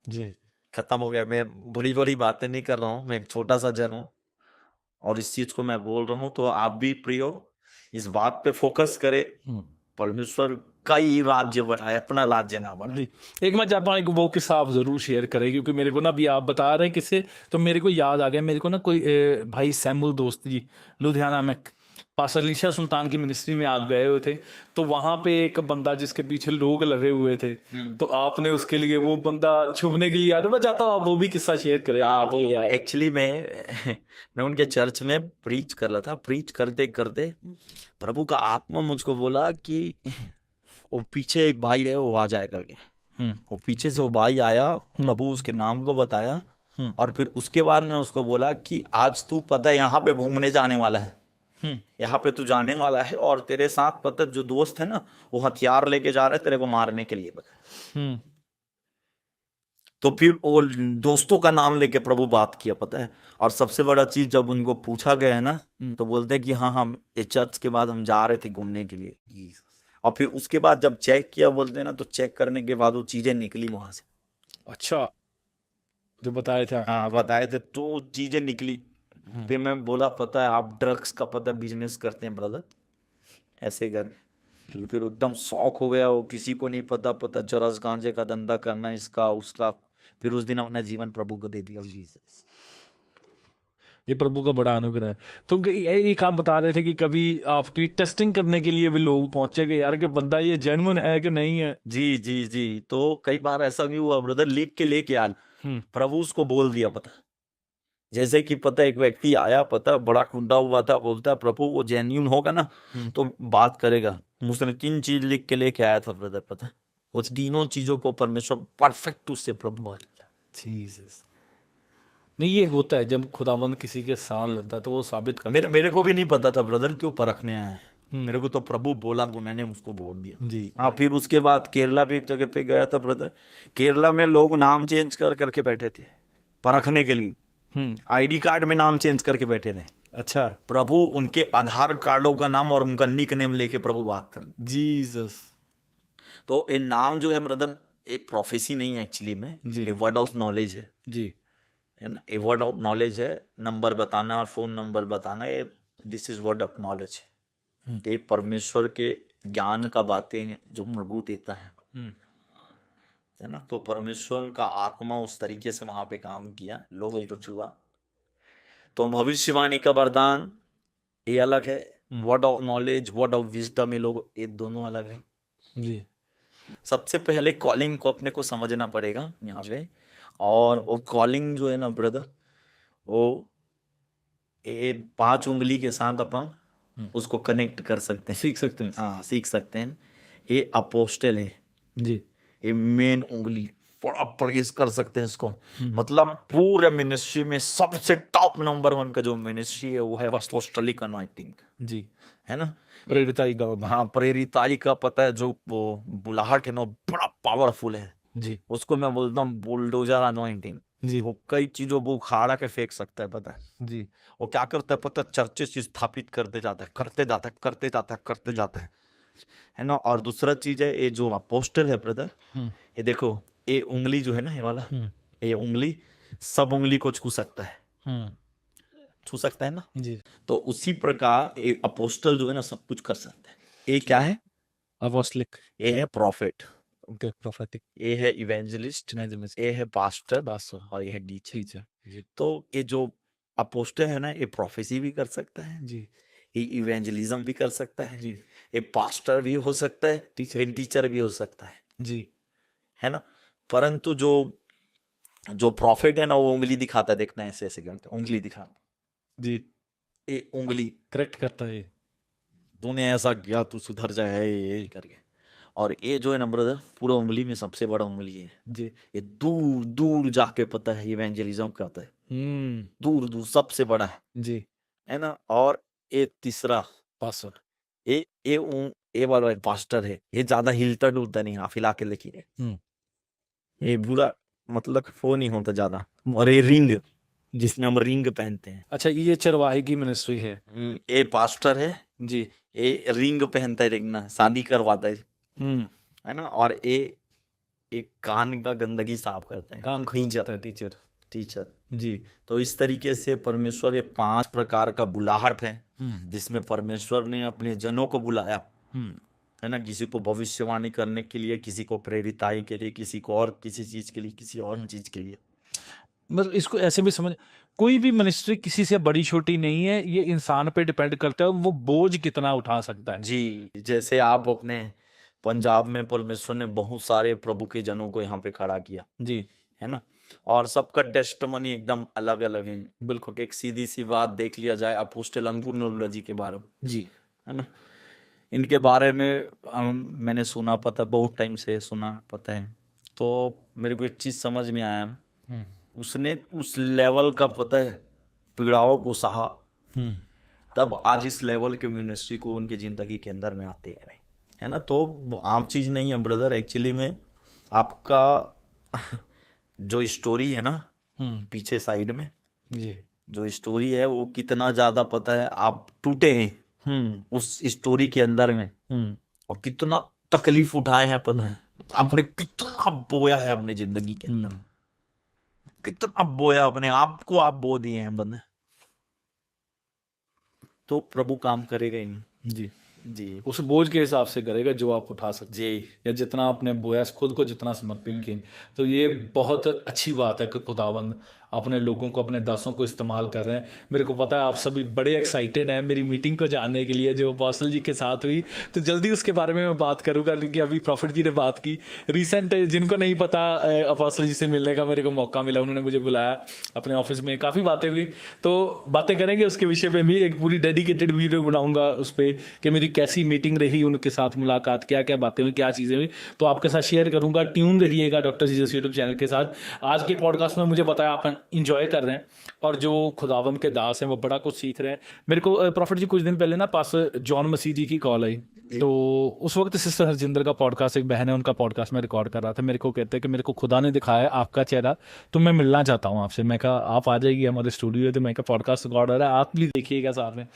जी। खत्म हो गया। मैं बड़ी बड़ी बातें नहीं कर रहा हूँ, मैं एक छोटा सा जन हूँ, और इस चीज को मैं बोल रहा हूँ, तो आप भी प्रियो इस बात पे फोकस करें, परमेश्वर का ही राज्य बढ़ाए, अपना राज्य ना बढ़ाए। एक मैं चाहता हूँ एक वो किस्सा आप जरूर शेयर करें, क्योंकि मेरे को ना अभी आप बता रहे हैं किससे तो मेरे को याद आ गया। मेरे को ना कोई भाई सैमुल दोस्त जी लुधियाना में पास्टर अलीशा सुल्तान की मिनिस्ट्री में आप गए हुए थे, तो वहां पे एक बंदा जिसके पीछे लोग लगे हुए थे, तो आपने उसके लिए वो बंदा छुपने के लिए याद है, मैं चाहता हूँ आप वो भी किस्सा शेयर करें। आप एक्चुअली मैं उनके चर्च में प्रीच कर रहा था, प्रीच करते करते प्रभु का आत्मा मुझको बोला कि वो पीछे एक भाई है, वो आ जाए करके। वो पीछे से वो भाई आया, प्रभु उसके नाम को बताया, और फिर उसके बाद में उसको बोला कि आज तू पता है यहाँ पे घूमने जाने वाला है, यहाँ पे तू जाने वाला है, और तेरे साथ पता जो दोस्त है ना वो हथियार लेके जा रहे हैं तेरे को मारने के लिए। तो फिर वो दोस्तों का नाम लेके प्रभु बात किया, पता है। और सबसे बड़ा चीज जब उनको पूछा गया है ना, तो बोलते हैं कि हाँ हम इस चर्च के बाद हम जा रहे थे घूमने के लिए, और फिर उसके बाद जब चेक किया, बोलते हैं ना, तो चेक करने के बाद वो चीजें निकली वहां से। अच्छा, जो बताए थे। हाँ बताए थे, तो चीजें निकली। फिर मैं बोला पता है आप ड्रग्स का पता बिजनेस करते हैं ब्रदर, ऐसे कर। फिर एकदम शौक हो गया, वो किसी को नहीं पता चरस गांजे का धंधा करना, इसका उसका। फिर उस दिन अपना जीवन प्रभु को दे दिया। ये प्रभु का बड़ा अनुग्रह है। तो एक आप बता रहे थे कि कभी आपकी टेस्टिंग करने के लिए भी लोग पहुंचे कि यार कि बंदा ये जेन्युइन है कि नहीं है। जी जी जी। तो कई बार ऐसा भी हुआ ब्रदर, लिख के लेके आ, प्रभु उसको बोल दिया पता। जैसे कि पता एक व्यक्ति आया, पता बड़ा खुंडा हुआ था, बोलता प्रभु वो जेन्यून होगा ना तो बात करेगा। उसने 3 चीज लिख के लेके आया था ब्रदर, पता वो तीनों चीजों को परमेश्वर परफेक्ट उससे प्रभु बोल दिया। जीसस। नहीं, ये होता है जब खुदावंद किसी के साथ लगता है तो वो साबित कर। मेरे को भी नहीं पता था ब्रदर क्यों परखने आया है, मेरे को तो प्रभु बोला तो मैंने उसको बोल दिया। जी। हाँ, फिर उसके बाद केरला भी एक जगह पे गया था ब्रदर। केरला में लोग नाम चेंज कर करके बैठे थे परखने के लिए, आईडी कार्ड में नाम चेंज करके बैठे थे। अच्छा। प्रभु उनके आधार कार्डों का नाम और उनका निक नेम लेके प्रभु बात कर। जीसस। तो ये नाम जो है ब्रदर एक प्रोफेसी नहीं है एक्चुअली में, जी। ये वर्ड ऑफ नॉलेज है जी। ना, ये वर्ड ऑफ नॉलेज है। नंबर बताना और फोन नंबर बताना, ये this is word of knowledge. ये परमेश्वर के ज्ञान का बातें हैं जो प्रभु देता है ना। तो परमेश्वर का आत्मा उस तरीके से वहां पे काम किया, लोग एक हुआ। तो भविष्यवाणी का वरदान ये अलग है, word of knowledge, word of wisdom, ये लोग ये दोनों अलग है। जी। सबसे पहले कॉलिंग को अपने को समझना पड़ेगा यहाँ पे। और वो कॉलिंग जो है ना ब्रदर, वो ये 5 उंगली के साथ अपन उसको कनेक्ट कर सकते हैं, सीख सकते हैं। हाँ सीख सकते हैं। ये अपोस्टल है जी। ये मेन उंगली, बड़ा प्रेस कर सकते हैं इसको। मतलब पूरे मिनिस्ट्री में सबसे टॉप नंबर 1 का जो मिनिस्ट्री है वो है अपोस्टलिक अनॉइंटिंग, जी। है ना। प्रेरिताई का। हाँ, प्रेरिताई का पता है जो वो बुलाहट है ना, बड़ा पावरफुल है। जी। उसको मैं बोलता हूँ बुलडोजर अनॉइंटिंग। जी। वो कई चीजों को उखाड़ा के फेंक सकता है, पता है। जी। वो क्या करता है पता है, चर्चेस स्थापित करते जाता है, करते जाता है, करते जाता है, करते जाता है ना। और दूसरा चीज है ये जो अपोस्टल है ब्रदर, ये देखो ये उंगली जो है ना, ये वाला ये उंगली सब उंगली को छू सकता है, छू सकता है ना। जी। तो उसी प्रकार ये अपोस्टल जो है ना सब कुछ कर सकता है। ये क्या है, अपोस्टलिक। ये है प्रॉफिट, ओके। प्रोफेटिक। ये है इवेंजलिस्ट, ये है पास्टर, और ये है टीचर। जी। तो ये जो अपोस्टल है ना, ये प्रोफेसी भी कर सकता है जी। ये इवेंजलिज्म भी कर सकता है जी, ये पास्टर भी हो सकता है, टीचर भी हो सकता जी। है ना। परंतु जो जो प्रॉफिट है ना वो उंगली दिखाता है, देखना ऐसे ऐसे करते उंगली दिखाता, जी। ये उंगली करेक्ट करता है। तूने ऐसा किया तू सुधर जाए ये करके। और ये जो है ना ब्रदर पूरा उंगली में सबसे बड़ा उंगली है जी। ये, दूर दूर जाके पता है इवेंजलिज्म करता है, दूर दूर सबसे बड़ा जी। है ना। और ये तीसरा पासवर्ड। ये वाला पास्टर है, ये ज्यादा हिलता डुलता नहीं, हाथ हिला के लेकिन ये बुरा मतलब वो नहीं होता ज्यादा। और ये रिंग जिसमें हम रिंग पहनते हैं, अच्छा, ये चरवाहे की मिनिस्ट्री है। ये पास्टर है जी। ये रिंग पहनता है, रिंग ना शादी करवाता है ना। और ये एक कान का गंदगी साफ करता है, काम खींच जाता है टीचर। टीचर। जी। तो इस तरीके से परमेश्वर ये 5 प्रकार का बुलाहट है जिसमें परमेश्वर ने अपने जनों को बुलाया, है ना। किसी को भविष्यवाणी करने के लिए, किसी को प्रेरिताई के लिए, किसी को और किसी चीज के लिए, किसी और चीज के लिए। मतलब इसको ऐसे भी समझ, कोई भी मिनिस्ट्री किसी से बड़ी छोटी नहीं है, ये इंसान पे डिपेंड करता है वो बोझ कितना उठा सकता है। जी, जैसे आप अपने पंजाब में परमेश्वर ने बहुत सारे प्रभु के जनों को यहाँ पे खड़ा किया, जी। है ना। और सबका टेस्टिमनी एकदम अलग अलग है। बिल्कुल एक सीधी सी बात देख लिया जाए अपोस्टल अंकुर जी के बारे में, जी। है ना। इनके बारे में मैंने सुना, पता बहुत टाइम से सुना पता है। तो मेरे को एक चीज समझ में आया, उसने उस लेवल का पता है पीड़ाओं को सहा, तब आज इस लेवल के मिनिस्ट्री को उनकी जिंदगी के अंदर में आते हैं, है ना। तो वो आम चीज नहीं है ब्रदर, एक्चुअली में आपका जो स्टोरी है ना पीछे साइड में, जी। जो स्टोरी है वो कितना ज्यादा पता है आप टूटे हैं उस स्टोरी के अंदर में, और कितना तकलीफ उठाए हैं अपन, आपने कितना बोया है अपनी जिंदगी के अंदर, कितना बोया अपने आप को, आप बो दिए हैं बंदे। तो प्रभु काम करेगा ही नहीं जी। जी उस बोझ के हिसाब से करेगा जो आप उठा सकते जी या जितना आपने बोया, खुद को जितना समर्पित किए। तो ये बहुत अच्छी बात है कि खुदावंद अपने लोगों को, अपने दासों को इस्तेमाल कर रहे हैं। मेरे को पता है आप सभी बड़े एक्साइटेड हैं मेरी मीटिंग को जानने के लिए जो अपोस्टल जी के साथ हुई, तो जल्दी उसके बारे में मैं बात करूंगा, क्योंकि अभी प्रॉफिट जी ने बात की रिसेंट। जिनको नहीं पता, अपोस्टल जी से मिलने का मेरे को मौका मिला, उन्होंने मुझे बुलाया अपने ऑफिस में, काफ़ी बातें हुई, तो बातें करेंगे उसके विषय पे भी। एक पूरी डेडिकेटेड वीडियो बनाऊंगा उस पर कि मेरी कैसी मीटिंग रही, उनके साथ मुलाकात, क्या क्या बातें हुई, क्या चीज़ें हुई, तो आपके साथ शेयर करूंगा। ट्यून रहिएगा डॉक्टर जीसस यूट्यूब चैनल के साथ। आज के पॉडकास्ट में मुझे बताया आप इंजॉय कर रहे हैं, और जो खुदावंद के दास हैं वो बड़ा कुछ सीख रहे हैं। मेरे को प्रॉफिट जी कुछ दिन पहले ना पास जॉन मसीह जी की कॉल आई, तो उस वक्त सिस्टर हरजिंदर का पॉडकास्ट, एक बहन है उनका पॉडकास्ट मैं रिकॉर्ड कर रहा था। मेरे को कहते हैं कि मेरे को खुदा ने दिखाया है आपका चेहरा, तो मैं मिलना चाहता हूँ आपसे। मैं कहा आप आ जाइए हमारे स्टूडियो, तो मैं कहा पॉडकास्ट रिकॉर्ड हो रहा है, आप भी देखिएगा साथ में।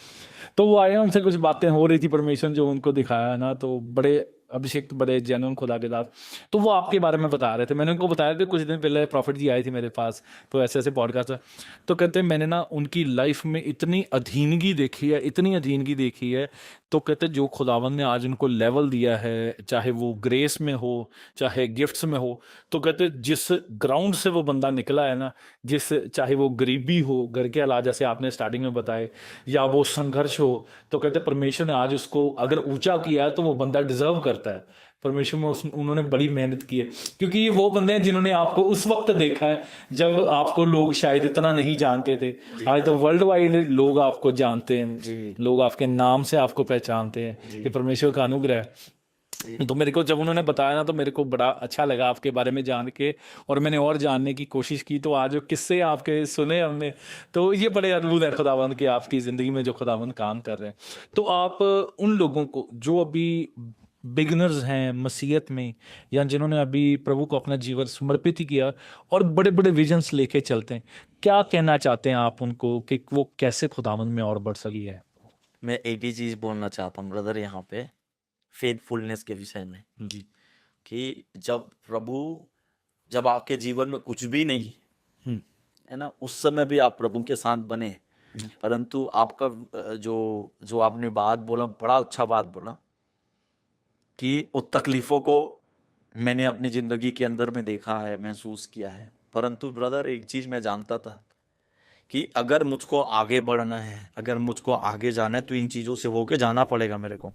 तो वो आए, उनसे कुछ बातें हो रही थी, परमेश्वर जो उनको दिखाया ना, तो बड़े अभिषेक, बड़े जेन्युइन खुदा के दास, तो वो आपके बारे में बता रहे थे। मैंने उनको बताया कि कुछ दिन पहले प्रॉफिट जी आए थे मेरे पास, तो ऐसे ऐसे पॉडकास्ट है, तो कहते हैं मैंने ना उनकी लाइफ में इतनी अधीनगी देखी है, इतनी अधीनगी देखी है। तो कहते जो खुदावंद ने आज उनको लेवल दिया है, चाहे वो ग्रेस में हो, चाहे गिफ्ट्स में हो, तो कहते जिस ग्राउंड से वो बंदा निकला है ना, जिस, चाहे वो गरीबी हो, घर के हालात जैसे आपने स्टार्टिंग में बताए, या वो संघर्ष हो, तो कहते परमेश्वर ने आज उसको अगर ऊंचा किया है तो वो बंदा डिजर्व करता है। परमेश्वर में उन्होंने बड़ी मेहनत की है, क्योंकि ये वो बंदे हैं जिन्होंने आपको उस वक्त देखा है जब आपको लोग शायद इतना नहीं जानते थे। आज तो वर्ल्ड वाइड लोग आपको जानते हैं, लोग आपके नाम से आपको पहचानते हैं, कि परमेश्वर का अनुग्रह है। तो मेरे को जब उन्होंने बताया ना, तो मेरे को बड़ा अच्छा लगा आपके बारे में जान के, और मैंने और जानने की कोशिश की। तो आज जो किस्से आपके सुने हमने, तो ये बड़े अद्भुत है खुदावंद के आपकी ज़िंदगी में जो खुदावंद काम कर रहे हैं। तो आप उन लोगों को जो अभी बिगनर्स हैं मसीहत में, या जिन्होंने अभी प्रभु को अपना जीवन समर्पित ही किया और बड़े बड़े विजन्स लेके चलते हैं, क्या कहना चाहते हैं आप उनको कि वो कैसे खुदावंद में और बढ़ सकी है? मैं एक ही चीज़ बोलना चाहता हूँ ब्रदर यहाँ पे, फेथफुलनेस के विषय में, जी कि जब आपके जीवन में कुछ भी नहीं है ना, उस समय भी आप प्रभु के साथ बने, परंतु आपका जो आपने बात बोला, बड़ा अच्छा बात बोला, कि उन तकलीफों को मैंने अपनी ज़िंदगी के अंदर में देखा है, महसूस किया है। परंतु ब्रदर एक चीज़ मैं जानता था कि अगर मुझको आगे बढ़ना है, अगर मुझको आगे जाना है, तो इन चीज़ों से होके जाना पड़ेगा मेरे को,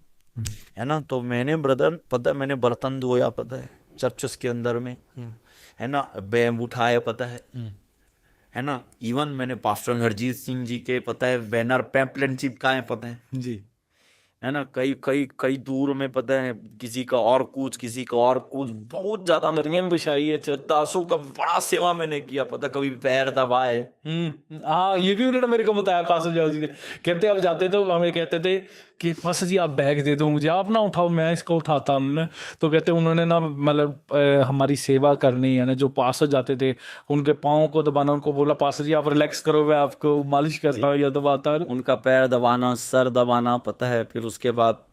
है ना। तो मैंने ब्रदर, पता है, मैंने बर्तन धोया, पता है, चर्चेस के अंदर में, है ना, बैम उठाया, पता है ना। इवन मैंने पास्टर हरजीत सिंह जी के, पता है, बैनर पैम्पलेट चिपकाए, पता है जी, है ना, कई दूर में, पता है, किसी का और कुछ, किसी का और कुछ, बहुत ज्यादा मरियम बिछाई है, दासों का बड़ा सेवा मैंने किया, पता, कभी पैर दबाए। हाँ, ये भी उन्होंने मेरे को बताया पास्टर जी ने। कहते अब जाते तो हमें कहते थे कि पास्टर जी आप बैग दे दो मुझे, आप ना उठाओ, मैं इसको उठाता हूँ। तो कहते उन्होंने ना, मतलब हमारी सेवा करनी है ना, जो पास्टर जाते थे उनके पाँव को दबाना, उनको बोला पास्टर जी आप रिलैक्स करो, मैं आपको मालिश करता हूँ या दबाता हूँ। उनका पैर दबाना, सर दबाना, पता है, फिर उसके बाद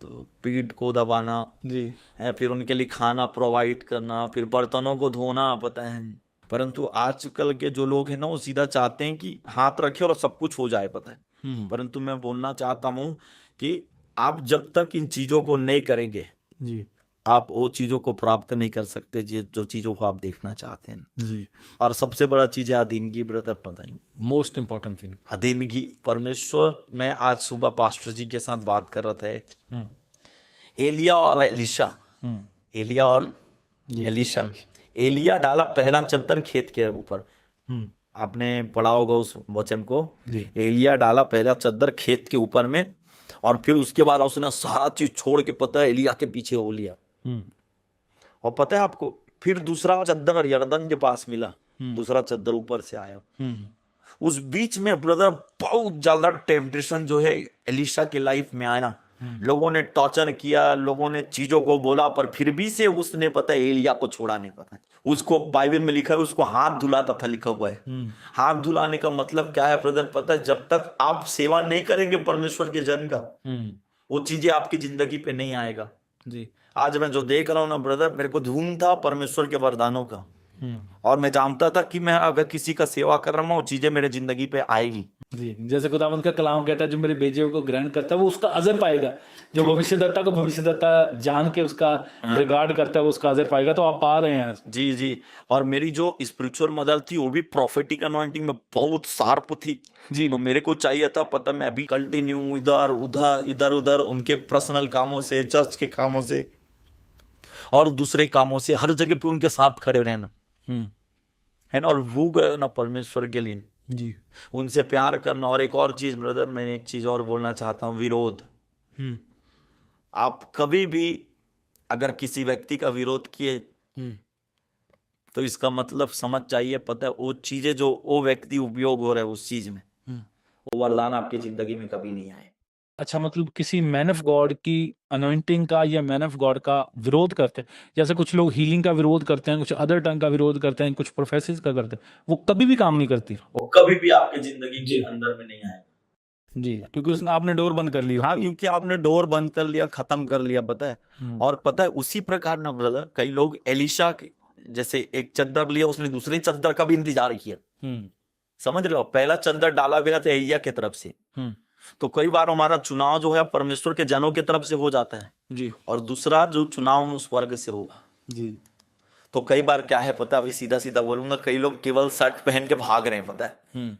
पीठ को दबाना जी है, फिर उनके लिए खाना प्रोवाइड करना, फिर बर्तनों को धोना, पता है। परंतु आजकल के जो लोग हैं ना, वो सीधा चाहते हैं कि हाथ रखे और सब कुछ हो जाए, पता है। परंतु मैं बोलना चाहता हूँ कि आप जब तक इन चीज़ों को नहीं करेंगे, जी आप वो चीज़ों को प्राप्त नहीं कर सकते जो चीज़ों को आप देखना चाहते हैं। जी, और सबसे बड़ा चीज़ है अधीनगी, ब्रदर, पता है, मोस्ट इम्पोर्टेंट थिंग अधीनगी। परमेश्वर, मैं आज सुबह पास्टर जी के साथ बात कर रहा था, एलिया और एलिशा, एलिया और एलिशा। एलिया डाला पहला चद्दर खेत के ऊपर, आपने पढ़ा होगा उस वचन को। एलिया डाला पहला चद्दर खेत के ऊपर में, और फिर उसके बाद उसने सारा चीज छोड़ के, पता है, एलिया के पीछे हो लिया। और पता है आपको, फिर दूसरा चद्दर यरदन के पास मिला, दूसरा चद्दर ऊपर से आया। उस बीच में ब्रदर बहुत ज्यादा टेम्पटेशन जो है एलिशा की लाइफ में आया। लोगों ने टॉर्चर किया, लोगों ने चीजों को बोला, पर फिर भी से उसने, पता है, एलिया को छोड़ा नहीं। पता है, उसको बाइबल में लिखा है, उसको हाथ धुलाता था, लिखा हुआ है। हाथ धुलाने का मतलब क्या है ब्रदर, पता है, जब तक आप सेवा नहीं करेंगे परमेश्वर के जन का, वो चीजें आपकी जिंदगी पे नहीं आएगा। जी, आज मैं जो देख रहा हूँ ना ब्रदर, मेरे को धूम था परमेश्वर के वरदानों का, और मैं जानता था कि मैं अगर किसी का सेवा कर रहा हूँ, वो चीजें मेरे जिंदगी पे आएगी। जी, जैसे खुदावंद का कलाम कहता है जो मेरे भेजे को ग्रहण करता है वो उसका अजर पाएगा, जो भविष्यद्वक्ता को भविष्यद्वक्ता जान के उसका रिगार्ड करता है वो उसका अजर पाएगा। तो आप पा रहे हैं। जी जी। और मेरी जो स्पिरिचुअल मदर थी वो भी प्रोफेटिक अनॉइंटिंग में बहुत शार्प थी जी। तो मेरे को चाहिए था पता, मैं अभी कंटिन्यू इधर उधर उनके पर्सनल कामों से, चर्च के कामों से और दूसरे कामों से हर जगह पे उनके साथ खड़े रहना, है ना। और वो गए ना परमेश्वर के लिए जी। उनसे प्यार करना। और एक और चीज ब्रदर, मैं एक चीज और बोलना चाहता हूँ, विरोध। आप कभी भी अगर किसी व्यक्ति का विरोध किए तो इसका मतलब समझ जाइए, पता है वो चीजें जो वो व्यक्ति उपयोग हो रहा है उस चीज में, वो वरदान आपकी जिंदगी में कभी नहीं आए। अच्छा, मतलब किसी मैन ऑफ गॉड की अनॉइंटिंग का या मैन ऑफ गॉड का विरोध करते हैं, जैसे कुछ लोग हीलिंग का विरोध करते हैं, कुछ अदर टंग का विरोध करते हैं, कुछ प्रोफेसिस का करते हैं, वो कभी भी काम नहीं करती। वो कभी भी आपकी जिंदगी के अंदर में नहीं आए। जी, क्योंकि उसने आपने डोर बंद कर ली। हाँ, क्योंकि आपने डोर बंद कर लिया, खत्म कर लिया, पता है। और पता है उसी प्रकार ना ब्रदर, कई लोग एलिशा जैसे एक चद्दर लिया, उसने दूसरी चद्दर का भी इंतजार किया। समझ रहे हो, पहला चद्दर डाला गया था एलिया की तरफ से। तो कई बार हमारा चुनाव जो है परमेश्वर के जनों की तरफ से हो जाता है जी, और दूसरा जो चुनाव उस वर्ग से होगा। जी। तो कई बार क्या है पता है, अभी सीधा सीधा बोलूंगा, कई लोग केवल शर्ट पहन के भाग रहे हैं, पता है।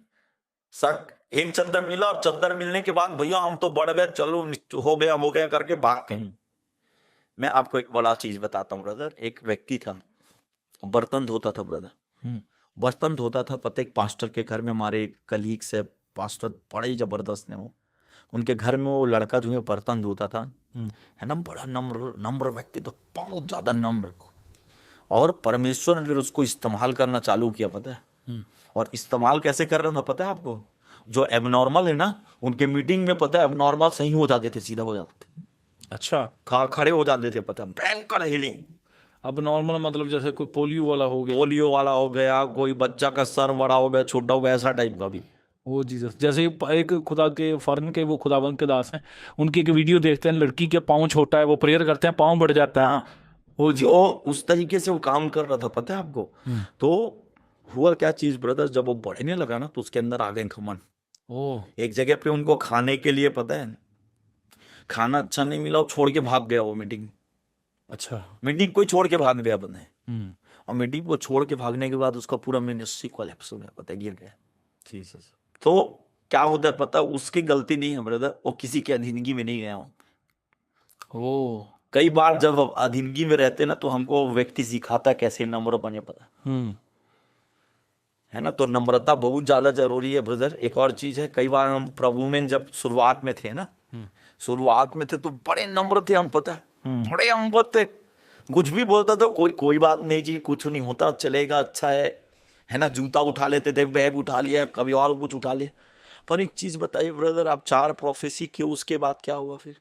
शर्ट एक चद्दर मिला और चद्दर मिलने के बाद भैया हम तो बढ़ गए, चलो हो गया करके भाग गए। मैं आपको एक बड़ा चीज बताता हूँ ब्रदर। एक व्यक्ति था, बर्तन धोता था ब्रदर, बर्तन धोता था। पता है एक पास्टर के घर में, हमारे कलीग से पास्टर बड़े ही जबरदस्त ने, वो उनके घर में वो लड़का जो है बर्तन धोता था, है ना। बड़ा नम्र व्यक्ति, तो बहुत ज्यादा नम्र। और परमेश्वर ने फिर उसको इस्तेमाल करना चालू किया, पता है। और इस्तेमाल कैसे कर रहा था पता है आपको, जो एबनॉर्मल है ना उनके मीटिंग में, पता है एबनॉर्मल सही हो जाते थे, सीधा हो जाते थे। अच्छा, खड़े हो जाते थे, पता है, भयंकर हीलिंग। अब नॉर्मल मतलब जैसे कोई पोलियो वाला हो गया, कोई बच्चा का सर बड़ा हो गया, छोटा हो गया, ऐसा टाइप का भी। वो जीसस जैसे एक खुदा के फॉरेन के वो खुदावंद के दास हैं, उनकी एक वीडियो देखते हैं, लड़की के पाँव छोटा है, वो प्रेयर करते हैं, पाँव बढ़ जाता है। वो जो उस तरीके से वो काम कर रहा था, पता है आपको। तो हुआ क्या चीज ब्रदर, जब वो बढ़ने लगा ना तो उसके अंदर आ गए घमंड। एक जगह पे उनको खाने के लिए, पता है, खाना अच्छा नहीं मिला, छोड़ के भाग गया वो मीटिंग। अच्छा, मीटिंग कोई छोड़ के भाग गया बंदे। और मीटिंग को छोड़ के भागने के बाद उसका पूरा मिनिस्ट्री कोलैप्स हो गया, पता है, गिर गया। जीसस। तो क्या होता है पता है, उसकी गलती नहीं है ब्रदर, वो किसी के अधीनगी में नहीं गया हूँ। कई बार जब अधीनगी में रहते ना तो हमको व्यक्ति सिखाता कैसे नम्र बने, पता है ना। तो नम्रता बहुत ज्यादा जरूरी है ब्रदर। एक और चीज है, कई बार हम प्रभु में जब शुरुआत में थे ना, शुरुआत में थे तो बड़े नम्र थे हम, पता है, बड़े नम्र थे। कुछ भी बोलता था, कोई बात नहीं जी, कुछ नहीं होता, चलेगा, अच्छा है ना। जूता उठा लेते थे, बैग उठा लिया, कभी और कुछ उठा लिया। पर एक चीज बताइए ब्रदर, आप 4 प्रोफेसी क्यों, उसके बाद क्या हुआ फिर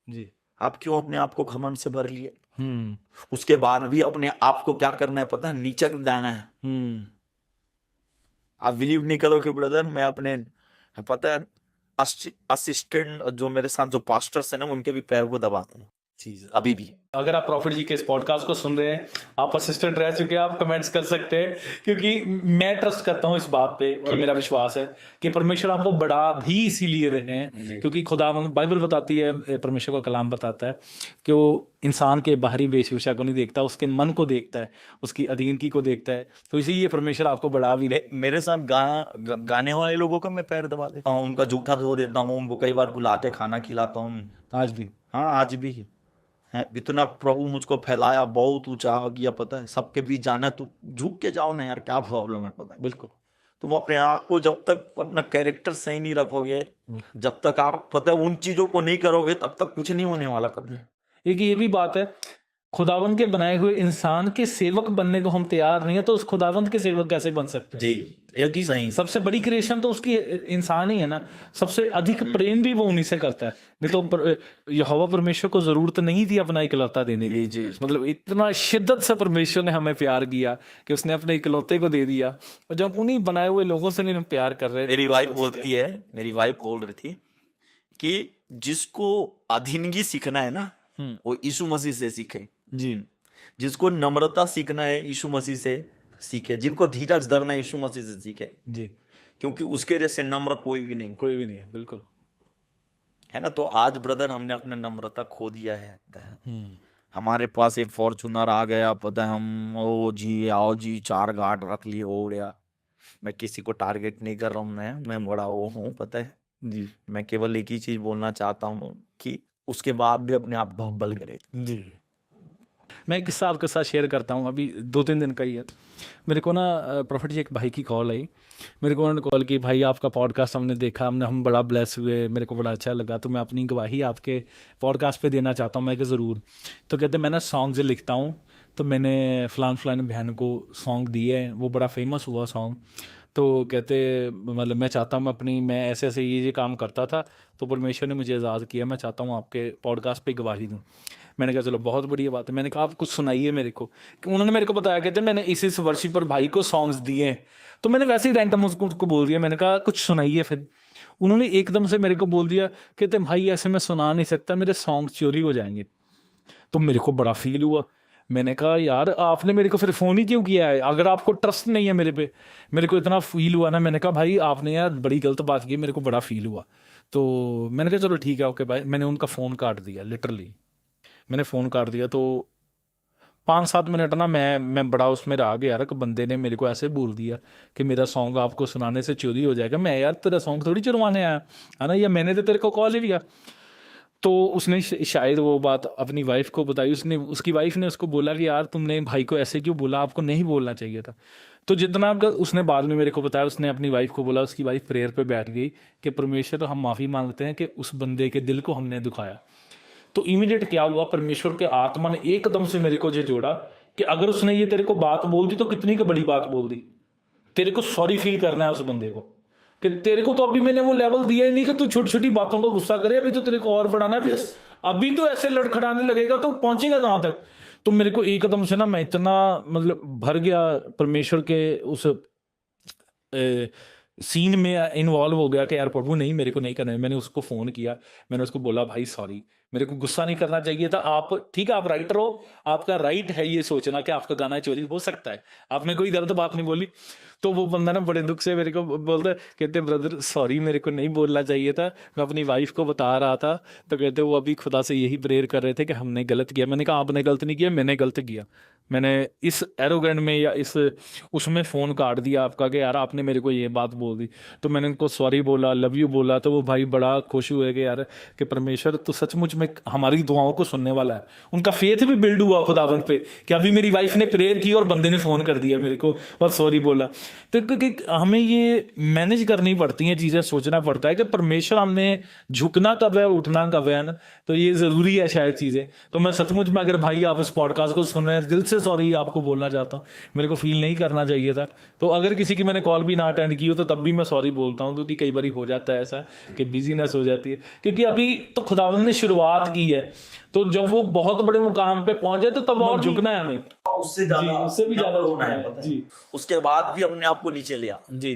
जी, आप क्यों अपने आप को घमंड से भर लिए? उसके बाद भी अपने आप को क्या करना है पता है, नीचे जाना है। आप बिलीव नहीं करोगे ब्रदर, मैं अपने, पता है, असिस्टेंट जो मेरे साथ जो पास्टर्स है ना, उनके भी पैर को दबाता हूँ अभी भी। अगर आप प्रॉफिट जी के इस पॉडकास्ट को सुन रहे हैं, आप असिस्टेंट रह चुके हैं, आप कमेंट्स कर सकते हैं, क्योंकि मैं ट्रस्ट करता हूँ इस बात पे और मेरा विश्वास है कि परमेश्वर आपको बढ़ा भी इसीलिए रहे हैं, क्योंकि खुदा बाइबल बताती है, परमेश्वर का कलाम बताता है कि वो इंसान के बाहरी वेशभूषा को नहीं देखता, उसके मन को देखता है, उसकी अधीनगी को देखता है। तो इसीलिए परमेश्वर आपको बढ़ा भी रहे। मेरे साथ गाने वाले लोगों का मैं पैर दबा देता हूँ, उनका जूठा धो देता हूँ, उनको कई बार बुलाते खाना खिलाता हूँ। आज भी, हाँ आज भी है। इतना प्रभु मुझको फैलाया, बहुत ऊंचा किया, पता है। सबके बीच जाना, तो झुक के जाओ ना यार, क्या प्रॉब्लम है, पता है। बिल्कुल। तुम अपने आप को जब तक अपना कैरेक्टर सही नहीं रखोगे, जब तक आप पता है उन चीजों को नहीं करोगे, तब तक कुछ नहीं होने वाला कभी। एक ये भी बात है, खुदावंत के बनाए हुए इंसान के सेवक बनने को हम तैयार नहीं है, तो उस खुदावंत के सेवक कैसे बन सकते हैं? जी, एक ही सही। सबसे बड़ी क्रिएशन तो उसकी इंसान ही है ना, सबसे अधिक प्रेम भी वो उन्हीं से करता है। नहीं तो यहोवा परमेश्वर को जरूरत नहीं थी अपना इकलौता देने की। जी, मतलब इतना शिद्दत से परमेश्वर ने हमें प्यार किया कि उसने अपने इकलौते को दे दिया, और जब उन्हीं बनाए हुए लोगों से नहीं हम प्यार कर रहे। मेरी वाइफ बोल रही थी कि जिसको अधीनगी सीखना है ना, वो यीशु मसीह से सीखे। जी, जिसको नम्रता सीखना है, यीशु मसीह से सीखे। जिनको धीरज धरना है, यीशु मसीह से सीखे। जी, क्योंकि उसके जैसे नम्र कोई भी नहीं, कोई भी नहीं है, बिल्कुल। है ना। तो आज ब्रदर हमने अपने नम्रता खो दिया है। हमारे पास एक फॉर्चूनर आ गया, पता है, हम ओ जी आओ जी 4 गार्ड रख लिए, हो गया। मैं किसी को टारगेट नहीं कर रहा हूँ, मैं बड़ा वो हूँ, पता है जी मैं केवल एक ही चीज बोलना चाहता हूँ कि उसके बाद भी अपने आप को हम्बल करे। जी। मैं एक किस्सा आपके साथ शेयर करता हूँ, अभी 2-3 दिन का ही है। मेरे को ना प्रॉफिट जी एक भाई की कॉल आई, मेरे को उन्होंने कॉल की, भाई आपका पॉडकास्ट हमने देखा, हम बड़ा ब्लेस हुए, मेरे को बड़ा अच्छा लगा, तो मैं अपनी गवाही आपके पॉडकास्ट पे देना चाहता हूँ। मैं कि ज़रूर। तो कहते मैं ना सॉन्ग लिखता हूँ, तो मैंने फ़लान बहन को सॉन्ग दिए हैं, वो बड़ा फेमस हुआ सॉन्ग। तो कहते मतलब मैं चाहता हूँ मैं ऐसे ऐसे ये काम करता था, तो परमेश्वर ने मुझे आज़ाद किया, मैं चाहता हूँ आपके पॉडकास्ट पे गवाही दूँ। मैंने कहा चलो बहुत बढ़िया बात है। मैंने कहा आप कुछ सुनाइए मेरे को। कि उन्होंने मेरे को बताया, कहते मैंने इस वर्षी पर भाई को सॉन्ग्स दिए हैं, तो मैंने वैसे ही रैंडम उसको बोल दिया, मैंने कहा कुछ सुनाइए। फिर उन्होंने एकदम से मेरे को बोल दिया, कहते भाई ऐसे मैं सुना नहीं सकता, मेरे सॉन्ग चोरी हो जाएंगे। तो मेरे को बड़ा फील हुआ। मैंने कहा यार आपने मेरे को फिर फ़ोन ही क्यों किया है, अगर आपको ट्रस्ट नहीं है मेरे पे। मेरे को इतना फील हुआ ना, मैंने कहा भाई आपने यार बड़ी गलत बात की, मेरे को बड़ा फील हुआ। तो मैंने कहा चलो ठीक है, ओके भाई। मैंने उनका फ़ोन काट दिया, लिटरली मैंने फ़ोन काट दिया। तो 5-7 मिनट ना मैं बड़ा उसमें रह गया यार कि बंदे ने मेरे को ऐसे बोल दिया कि मेरा सॉन्ग आपको सुनाने से चोरी हो जाएगा। मैं यार तेरा सॉन्ग थोड़ी चुरवाने आया है ना, या मैंने तो तेरे को कॉल ही लिया। तो उसने शायद वो बात अपनी वाइफ को बताई, उसकी वाइफ ने उसको बोला कि यार तुमने भाई को ऐसे क्यों बोला, आपको नहीं बोलना चाहिए था। तो जितना उसने बाद में मेरे को बताया, उसने अपनी वाइफ को बोला, उसकी वाइफ प्रेयर पे बैठ गई कि परमेश्वर हम माफ़ी मांगते हैं कि उस बंदे के दिल को हमने दुखाया। तो इमीडिएट क्या हुआ, परमेश्वर के आत्मा ने एकदम से मेरे को ये जोड़ा कि अगर उसने ये तेरे को बात बोल दी तो कितनी की बड़ी बात बोल दी, तेरे को सॉरी फील करना है उस बंदे को, कि तेरे को तो अभी मैंने वो लेवल दिया ही नहीं कि तू छोटी छोटी बातों को गुस्सा करे, अभी तो तेरे को और बढ़ाना है, अभी तो ऐसे लड़खड़ाने लगेगा तो पहुंचेगा कहाँ तक। तो मेरे को एकदम से ना मैं इतना मतलब भर गया परमेश्वर के उस सीन में इन्वॉल्व हो गया कि यार प्रभु नहीं, मेरे को नहीं करना है। मैंने उसको फ़ोन किया, मैंने उसको बोला भाई सॉरी, मेरे को गुस्सा नहीं करना चाहिए था। आप ठीक है, आप राइटर हो, आपका राइट है ये सोचना कि आपका गाना चोरी हो सकता है, आपने कोई गलत बात नहीं बोली। तो वो बंदा ना बड़े दुख से मेरे को बोलता, कहते ब्रदर सॉरी, मेरे को नहीं बोलना चाहिए था, मैं अपनी वाइफ को बता रहा था। तो कहते वो अभी खुदा से यही प्रेयर कर रहे थे कि हमने गलत किया। मैंने कहा आपने गलत नहीं किया, मैंने गलत किया। मैंने इस एरोगेंट में या इस उसमें फ़ोन काट दिया आपका कि यार आपने मेरे को ये बात बोल दी। तो मैंने उनको सॉरी बोला, लव यू बोला। तो वो भाई बड़ा खुश हुए कि यार कि परमेश्वर तो सचमुच में हमारी दुआओं को सुनने वाला है। उनका फेथ भी बिल्ड हुआ खुदावंद पे कि अभी मेरी वाइफ ने प्रेयर की और बंदे ने फ़ोन कर दिया मेरे को और सॉरी बोला। तो क्योंकि हमें ये मैनेज करनी पड़ती हैं चीज़ें, सोचना पड़ता है कि परमेश्वर हमने झुकना कब है, उठना कब है ना। तो ये ज़रूरी है शायद चीज़ें। तो मैं सचमुच में अगर भाई आप इस पॉडकास्ट को सुन रहे हैं, दिल से सॉरी आपको बोलना चाहता हूँ, मेरे को फील नहीं करना चाहिए था। तो अगर किसी की मैंने कॉल भी ना अटेंड की हो तो तब भी मैं सॉरी बोलता हूँ, क्योंकि कई बार हो जाता है ऐसा कि बिजीनेस हो जाती है। क्योंकि अभी तो खुदावंद ने शुरुआत की है, तो जब वो बहुत बड़े मुकाम पे पहुंच जाए तो तब और झुकना है हमें, उससे ज्यादा, उससे भी ज्यादा होना है, झुकना पता है। जी। उसके बाद भी अपने आप को नीचे लिया जी,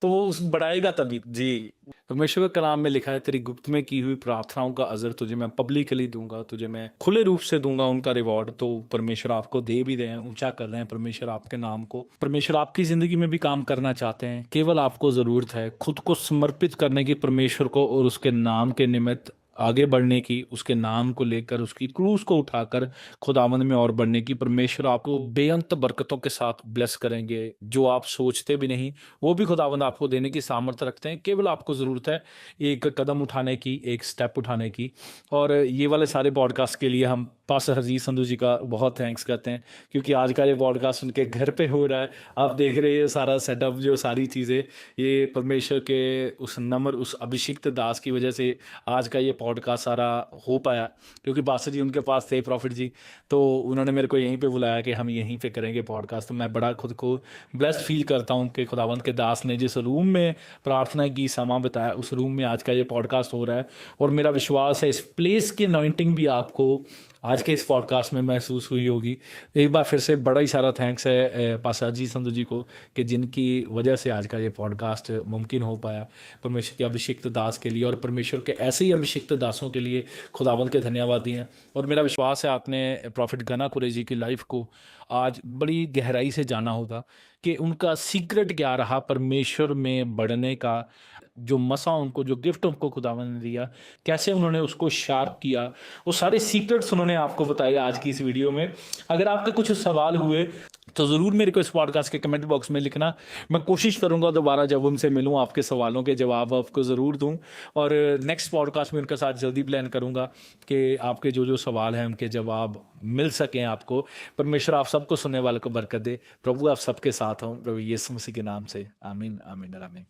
तो वो उस बढ़ाएगा तभी जी। परमेश्वर के कलाम में लिखा है, तेरी गुप्त में की हुई प्रार्थनाओं का अजर तुझे मैं पब्लिकली दूंगा, तुझे मैं खुले रूप से दूंगा उनका रिवॉर्ड। तो परमेश्वर आपको दे भी रहे हैं, ऊंचा कर रहे हैं परमेश्वर आपके नाम को। परमेश्वर आपकी जिंदगी में भी काम करना चाहते हैं, केवल आपको जरूरत है खुद को समर्पित करने की परमेश्वर को, और उसके नाम के निमित्त आगे बढ़ने की, उसके नाम को लेकर उसकी क्रूस को उठाकर खुदावंद में और बढ़ने की। परमेश्वर आपको बेअंत बरकतों के साथ ब्लेस करेंगे, जो आप सोचते भी नहीं वो भी खुदावंद आपको देने की सामर्थ्य रखते हैं। केवल आपको ज़रूरत है एक कदम उठाने की, एक स्टेप उठाने की। और ये वाले सारे पॉडकास्ट के लिए हम पास्टर हरजीत संधू जी का बहुत थैंक्स करते हैं, क्योंकि आज का ये पॉडकास्ट उनके घर पे हो रहा है। आप देख रहे हैं सारा सेटअप, जो सारी चीज़ें, ये परमेश्वर के उस नम्र, उस अभिषिक्त दास की वजह से आज का ये पॉडकास्ट सारा हो पाया। क्योंकि पास्टर जी उनके पास थे, प्रॉफिट जी, तो उन्होंने मेरे को यहीं पे बुलाया कि हम यहीं पे करेंगे पॉडकास्ट। तो मैं बड़ा खुद को ब्लेस्ड फील करता हूँ कि खुदावंद के दास ने जिस रूम में प्रार्थना की, समा बताया, उस रूम में आज का ये पॉडकास्ट हो रहा है। और मेरा विश्वास है इस प्लेस की अनॉइंटिंग भी आपको आज के इस पॉडकास्ट में महसूस हुई होगी। एक बार फिर से बड़ा ही सारा थैंक्स है पासा जी संधू जी को कि जिनकी वजह से आज का ये पॉडकास्ट मुमकिन हो पाया। परमेश्वर के अभिषिक्त दास के लिए और परमेश्वर के ऐसे ही अभिषिक्त दासों के लिए खुदावंद के धन्यवाद दिए हैं। और मेरा विश्वास है आपने प्रॉफिट गना कुरैशी जी की लाइफ को आज बड़ी गहराई से जाना होगा कि उनका सीक्रेट क्या रहा परमेश्वर में बढ़ने का, जो मसा उनको, जो गिफ्ट उनको खुदावंद ने दिया, कैसे उन्होंने उसको शार्प किया, वो सारे सीक्रेट्स उन्होंने आपको बताए आज की इस वीडियो में। अगर आपके कुछ सवाल हुए तो ज़रूर मेरे को इस पॉडकास्ट के कमेंट बॉक्स में लिखना। मैं कोशिश करूंगा दोबारा जब उनसे मिलूं आपके सवालों के जवाब आपको ज़रूर दूं, और नेक्स्ट पॉडकास्ट में उनके साथ जल्दी प्लान करूंगा कि आपके जो जो सवाल हैं उनके जवाब मिल सकें आपको। परमेश्वर आप सबको सुनने वाले को बरकत दे। प्रभु आप सबके साथ हों, प्रभु यीशु मसीह के नाम से आमीन, आमीन और आमीन।